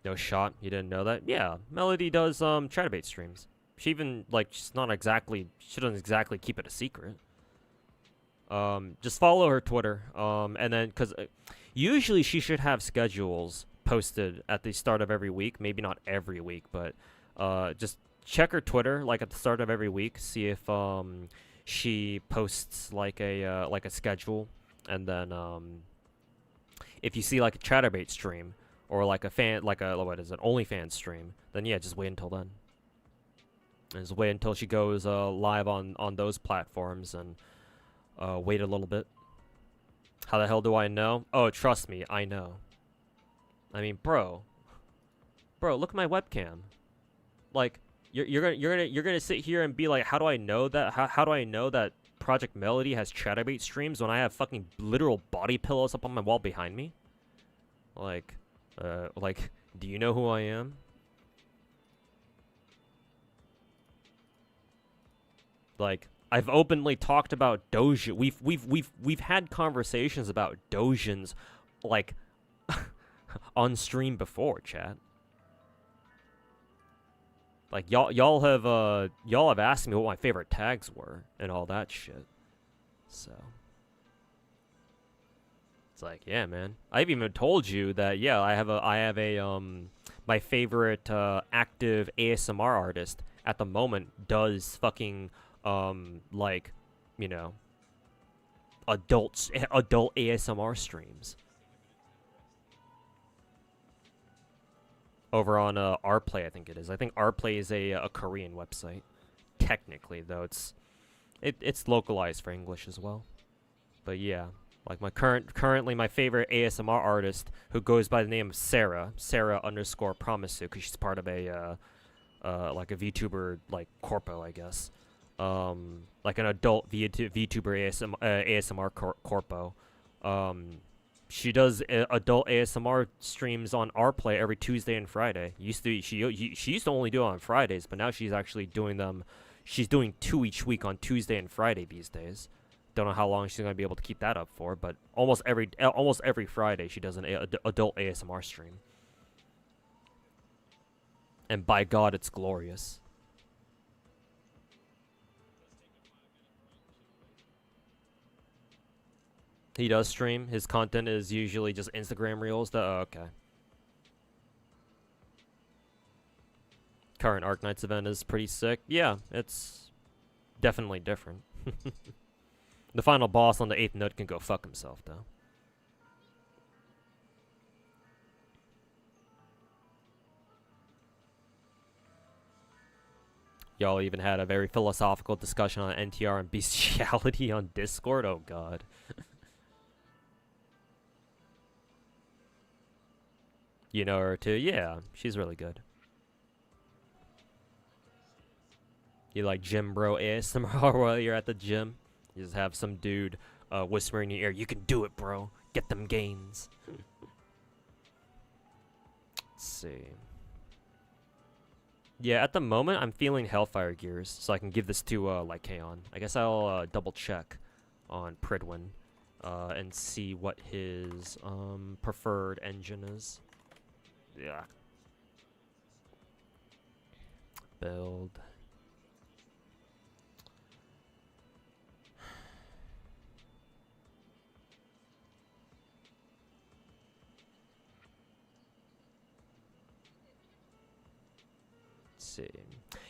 No shot. You didn't know that? Yeah, Melody does Chatterbait streams. She even she doesn't exactly keep it a secret. Just follow her Twitter, and then, because usually she should have schedules posted at the start of every week. Maybe not every week, but just check her Twitter at the start of every week. See if she posts a schedule, and then if you see a Chatterbait stream or what is it, OnlyFans stream, then yeah, just wait until then. And just wait until she goes live on those platforms and. Wait a little bit. How the hell do I know? Oh, trust me, I know. I mean, bro, look at my webcam. Like, you're gonna sit here and be like, how do I know that? How do I know that Project Melody has Chatterbait streams when I have fucking literal body pillows up on my wall behind me? Like, do you know who I am? Like. I've openly talked about Dojin. We've had conversations about Dojins, on stream before, chat. Like y'all have asked me what my favorite tags were and all that shit. So it's like, yeah, man. I've even told you that, yeah, I have a my favorite active ASMR artist at the moment does fucking like, you know, adult ASMR streams over on Rplay, I think it is. I think Rplay is a Korean website. Technically, though, it's localized for English as well. But yeah, like my currently my favorite ASMR artist, who goes by the name of Sarah underscore Promisu, because she's part of a like a VTuber like corpo, I guess. Like an adult VTuber ASMR corpo. She does adult ASMR streams on Rplay every Tuesday and Friday. She used to only do it on Fridays, but now she's actually doing them. She's doing 2 each week on Tuesday and Friday these days. Don't know how long she's gonna be able to keep that up for, but almost every Friday she does an adult ASMR stream. And by God, it's glorious. He does stream. His content is usually just Instagram reels. Okay. Current Arknights event is pretty sick. Yeah, it's definitely different. The final boss on the 8th note can go fuck himself, though. Y'all even had a very philosophical discussion on NTR and bestiality on Discord. Oh god. You know her too? Yeah, she's really good. You like gym bro ASMR while you're at the gym? You just have some dude whisper in your ear, "You can do it, bro. Get them gains." Let's see. Yeah, at the moment, I'm feeling Hellfire Gears, so I can give this to Lycaon. I guess I'll double check on Pridwin and see what his preferred engine is. Yeah. Build. Let's see.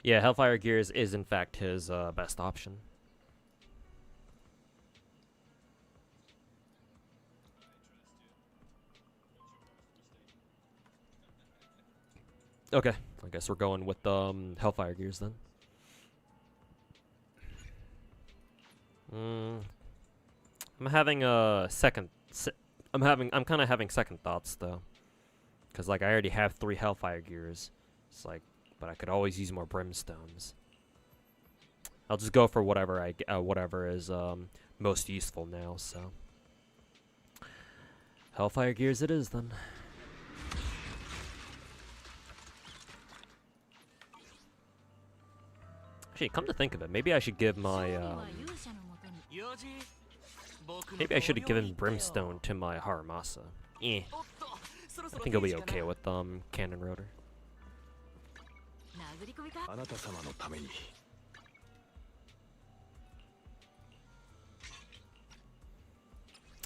Yeah, Hellfire Gears is in fact his best option. Okay, I guess we're going with Hellfire Gears then. I'm having a second. I'm kind of having second thoughts though, because like I already have 3 Hellfire Gears. It's like, but I could always use more Brimstones. I'll just go for whatever whatever is most useful now. So Hellfire Gears it is then. Actually, come to think of it, maybe I should give my maybe I should have given Brimstone to my Haramasa. I think he'll be okay with Cannon Rotor.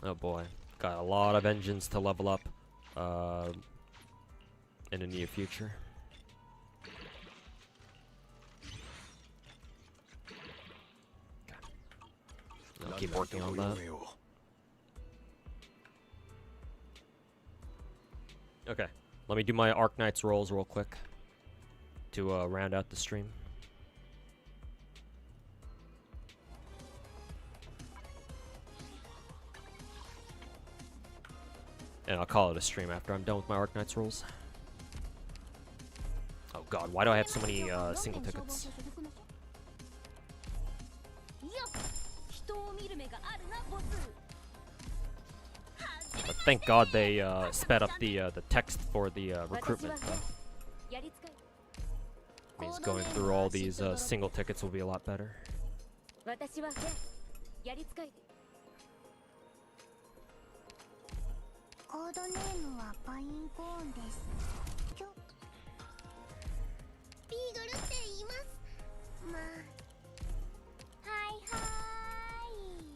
Oh boy, got a lot of engines to level up in the near future. I'll keep working on that. Okay, let me do my Arknights rolls real quick to round out the stream. And I'll call it a stream after I'm done with my Arknights rolls. Oh god, why do I have so many single tickets? But thank God they sped up the text for the recruitment. Means going through all these single tickets will be a lot better. イグルって言います。まあ、はいはーい。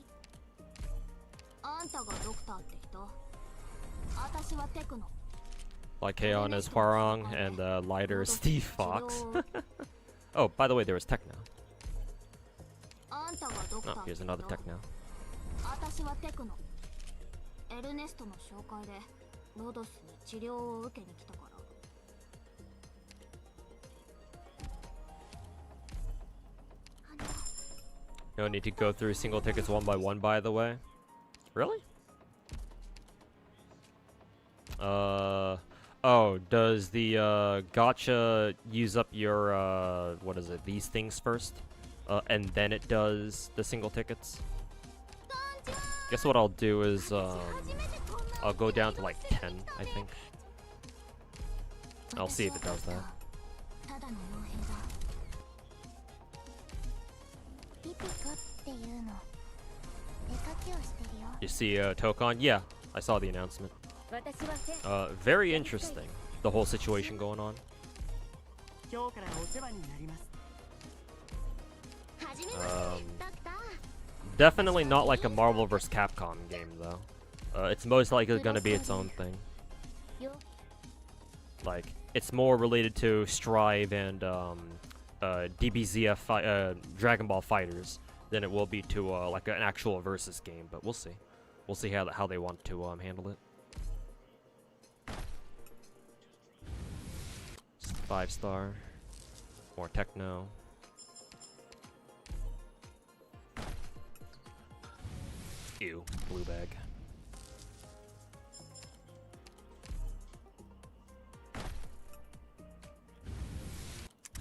あんたがドクターって人？私はテクノ。Like Heian as Hwarong and Lighter as Steve Fox. Oh, by the way, there was Techno. あんたがドクター Oh, って here's 人？ another Techno. 私はテクノ。エルネストの紹介でロドスに治療を受けに来たから。 No need to go through single tickets one by one, by the way. Really? Oh, does the gacha use up your what is it? These things first, and then it does the single tickets. Guess what I'll do is I'll go down to like 10, I think. I'll see if it does that. You see Tokon? Yeah, I saw the announcement. Very interesting, the whole situation going on. Definitely not like a Marvel vs. Capcom game, though. It's most likely gonna be its own thing. Like, it's more related to Strive and DBZF Dragon Ball Fighters than it will be to like an actual versus game. But we'll see. We'll see how they want to handle it. Just 5-star. More Techno. Ew, blue bag.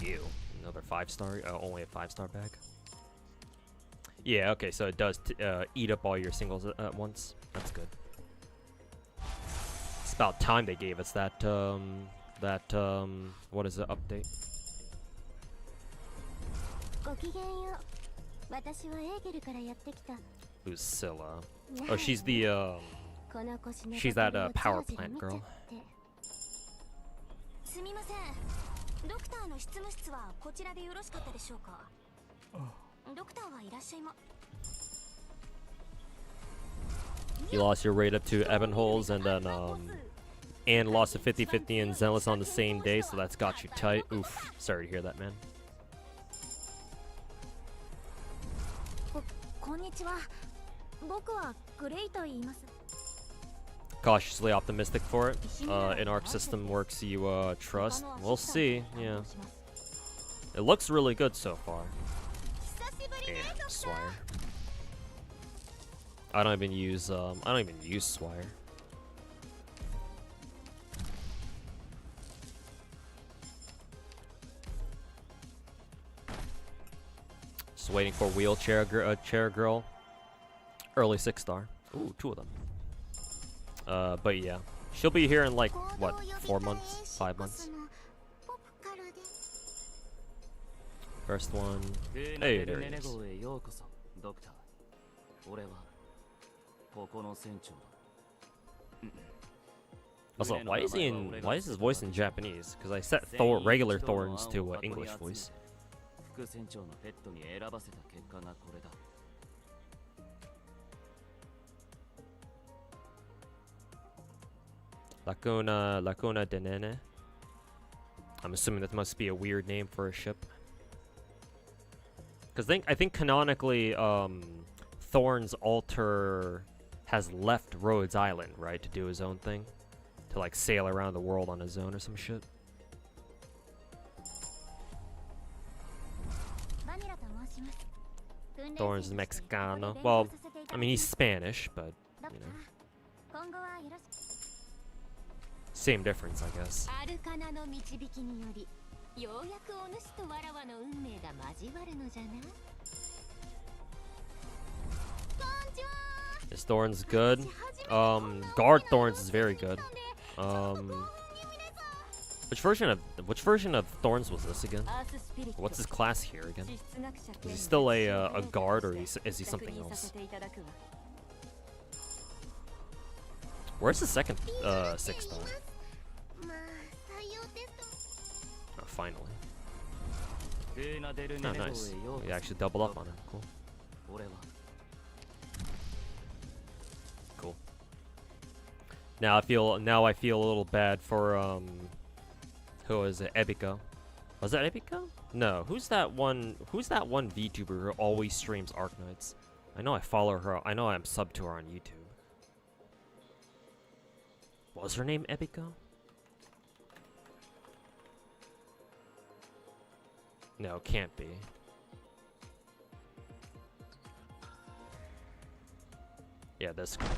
Ew, another 5-star. Only a 5-star bag. Yeah, okay, so it does eat up all your singles at once. That's good. It's about time they gave us that what is it, update? Who's Scylla? Oh, she's the she's that power plant girl. You lost your rate up to Ebon Holes and then and lost to 50-50 and Zealous on the same day, so that's got you tight. Oof, sorry to hear that, man. Cautiously optimistic for it. An arc system works you trust. We'll see. Yeah, it looks really good so far. Yeah, Swire. I don't even use Swire. Just waiting for wheelchair chair girl. Early 6-star. Ooh, 2 of them. But yeah, she'll be here in like what, 4 months, 5 months. First one. Hey, there he is. Also, why is his voice in Japanese? Because I set regular Thorns to English voice. Lacuna de Nene. I'm assuming that must be a weird name for a ship. Because I think canonically, Thorn's altar has left Rhodes Island, right, to do his own thing, to like sail around the world on his own or some shit. Thorn's Mexicano. Well, I mean he's Spanish, but you know, same difference, I guess. Is Thorns good? Guard Thorns is very good. Which version of Thorns was this again? What's his class here again? Is he still a guard, or is he something else? Where's the second 6-star? Oh, finally. Oh, nice. We actually doubled up on him. Cool. Cool. Now I feel a little bad for who is it? Ebiko. Was that Ebiko? No. Who's that one VTuber who always streams Arknights? I know I follow her. I know I'm subbed to her on YouTube. Was her name Ebiko? No, can't be. Yeah, this girl.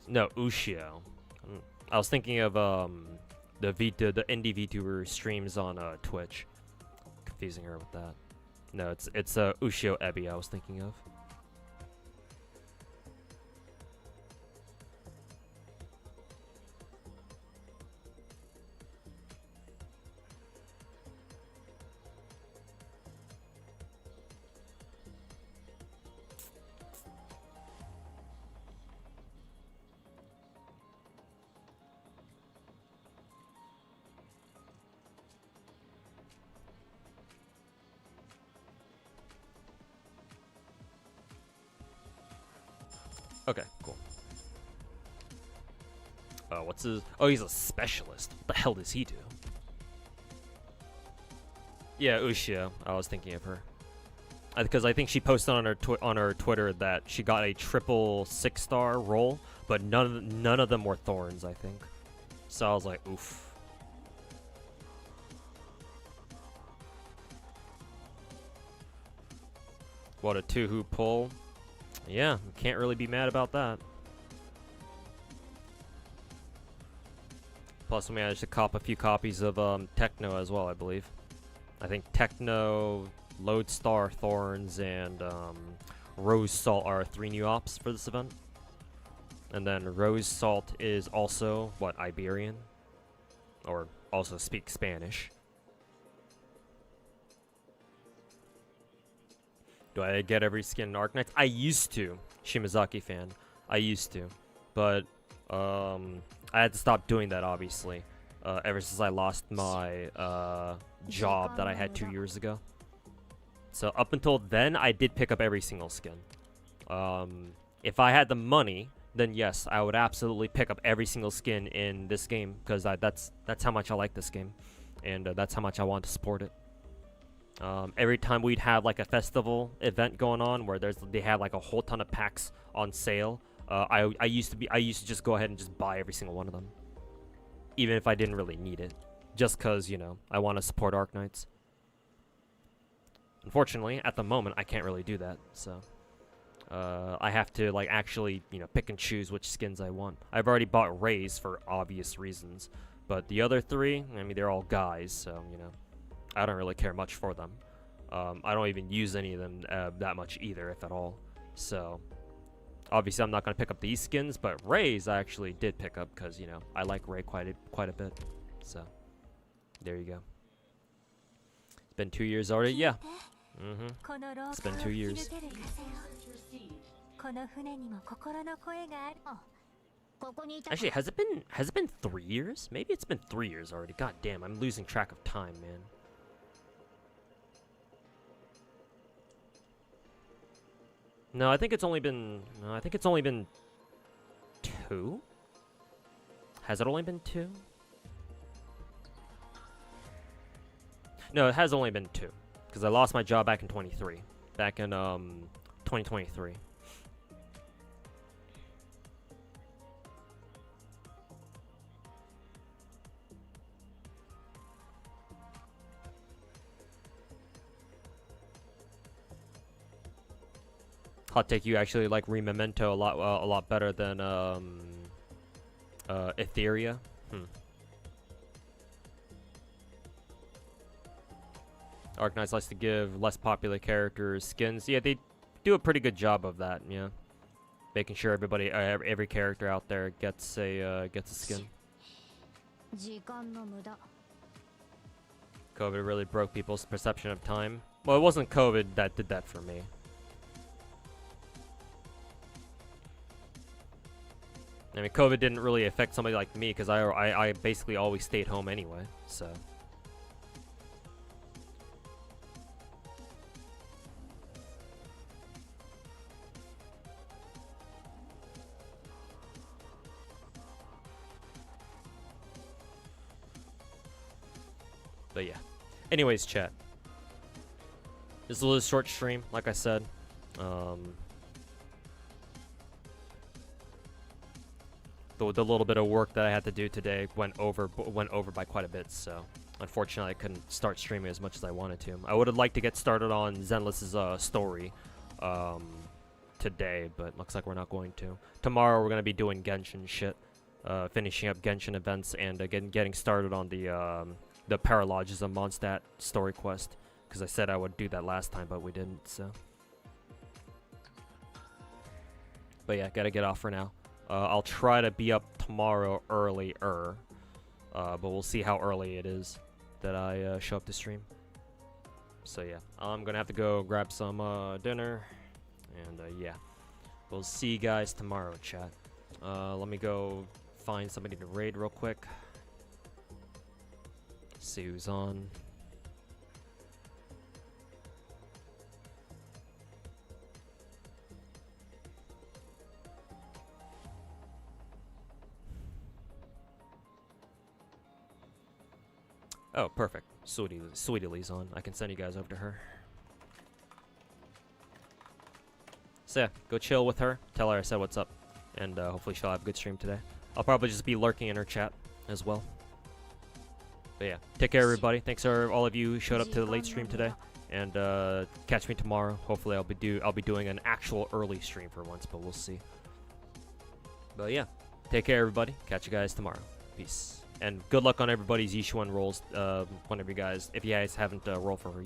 No, Ushio. I was thinking of the indie VTuber streams on Twitch. Confusing her with that. No, it's Ushio Ebi I was thinking of. Okay, cool. What's his... Oh, he's a specialist. What the hell does he do? Yeah, Ushio. I was thinking of her. Because I think she posted on her Twitter that she got a triple 6-star roll, but none of them were thorns, I think. So I was like, oof. What a 2-hoop pull. Yeah, can't really be mad about that. Plus, we managed to cop a few copies of Techno as well, I believe. I think Techno, Lodestar, Thorns, and Rose Salt are 3 new ops for this event. And then Rose Salt is also, what, Iberian? Or also speaks Spanish. Do I get every skin in Arknights? I used to. Shimazaki fan. I used to. But, I had to stop doing that, obviously. Ever since I lost my, job that I had 2 years ago. So, up until then, I did pick up every single skin. If I had the money, then yes, I would absolutely pick up every single skin in this game. Because that's how much I like this game. And that's how much I want to support it. Every time we'd have like a festival event going on where they have like a whole ton of packs on sale, I used to just go ahead and just buy every single one of them, even if I didn't really need it, just cause I want to support Arknights. Unfortunately, at the moment I can't really do that, so I have to like actually pick and choose which skins I want. I've already bought Rays for obvious reasons, but the other 3, I mean, they're all guys, so I don't really care much for them. I don't even use any of them that much either, if at all. So, obviously I'm not going to pick up these skins, but Rays I actually did pick up because, I like Ray quite a bit. So, there you go. It's been 2 years already? Yeah. It's been 2 years. Actually, has it been 3 years? Maybe it's been 3 years already. God damn, I'm losing track of time, man. No, I think it's only been 2. Has it only been 2? No, it has only been 2. Because I lost my job back in 2023. Back in 2023. Hot take, you actually like Rememento a lot better than Etheria. Arknights likes to give less popular characters skins. Yeah, they do a pretty good job of that. Yeah, making sure every character out there gets a skin. COVID really broke people's perception of time. Well, it wasn't COVID that did that for me. I mean, COVID didn't really affect somebody like me because I basically always stayed home anyway, so. But yeah. Anyways, chat. This is a little short stream, like I said. The little bit of work that I had to do today went over by quite a bit, so unfortunately I couldn't start streaming as much as I wanted to. I would have liked to get started on Zenless's story today, but looks like we're not going to. Tomorrow we're gonna be doing Genshin shit, finishing up Genshin events and getting started on the Paralogism Mondstadt story quest, because I said I would do that last time, but we didn't. So, but yeah, gotta get off for now. I'll try to be up tomorrow earlier, but we'll see how early it is that I show up to stream. So yeah, I'm gonna have to go grab some dinner, and yeah, we'll see you guys tomorrow, chat. Let me go find somebody to raid real quick. See who's on. Oh, perfect. Sweetie Lee's on. I can send you guys over to her. So yeah, go chill with her. Tell her I said what's up. And hopefully she'll have a good stream today. I'll probably just be lurking in her chat as well. But yeah, take care everybody. Thanks for all of you who showed up to the late stream today. And catch me tomorrow. Hopefully I'll be doing an actual early stream for once, but we'll see. But yeah, take care everybody. Catch you guys tomorrow. Peace. And good luck on everybody's Yishuan rolls. If you guys haven't rolled for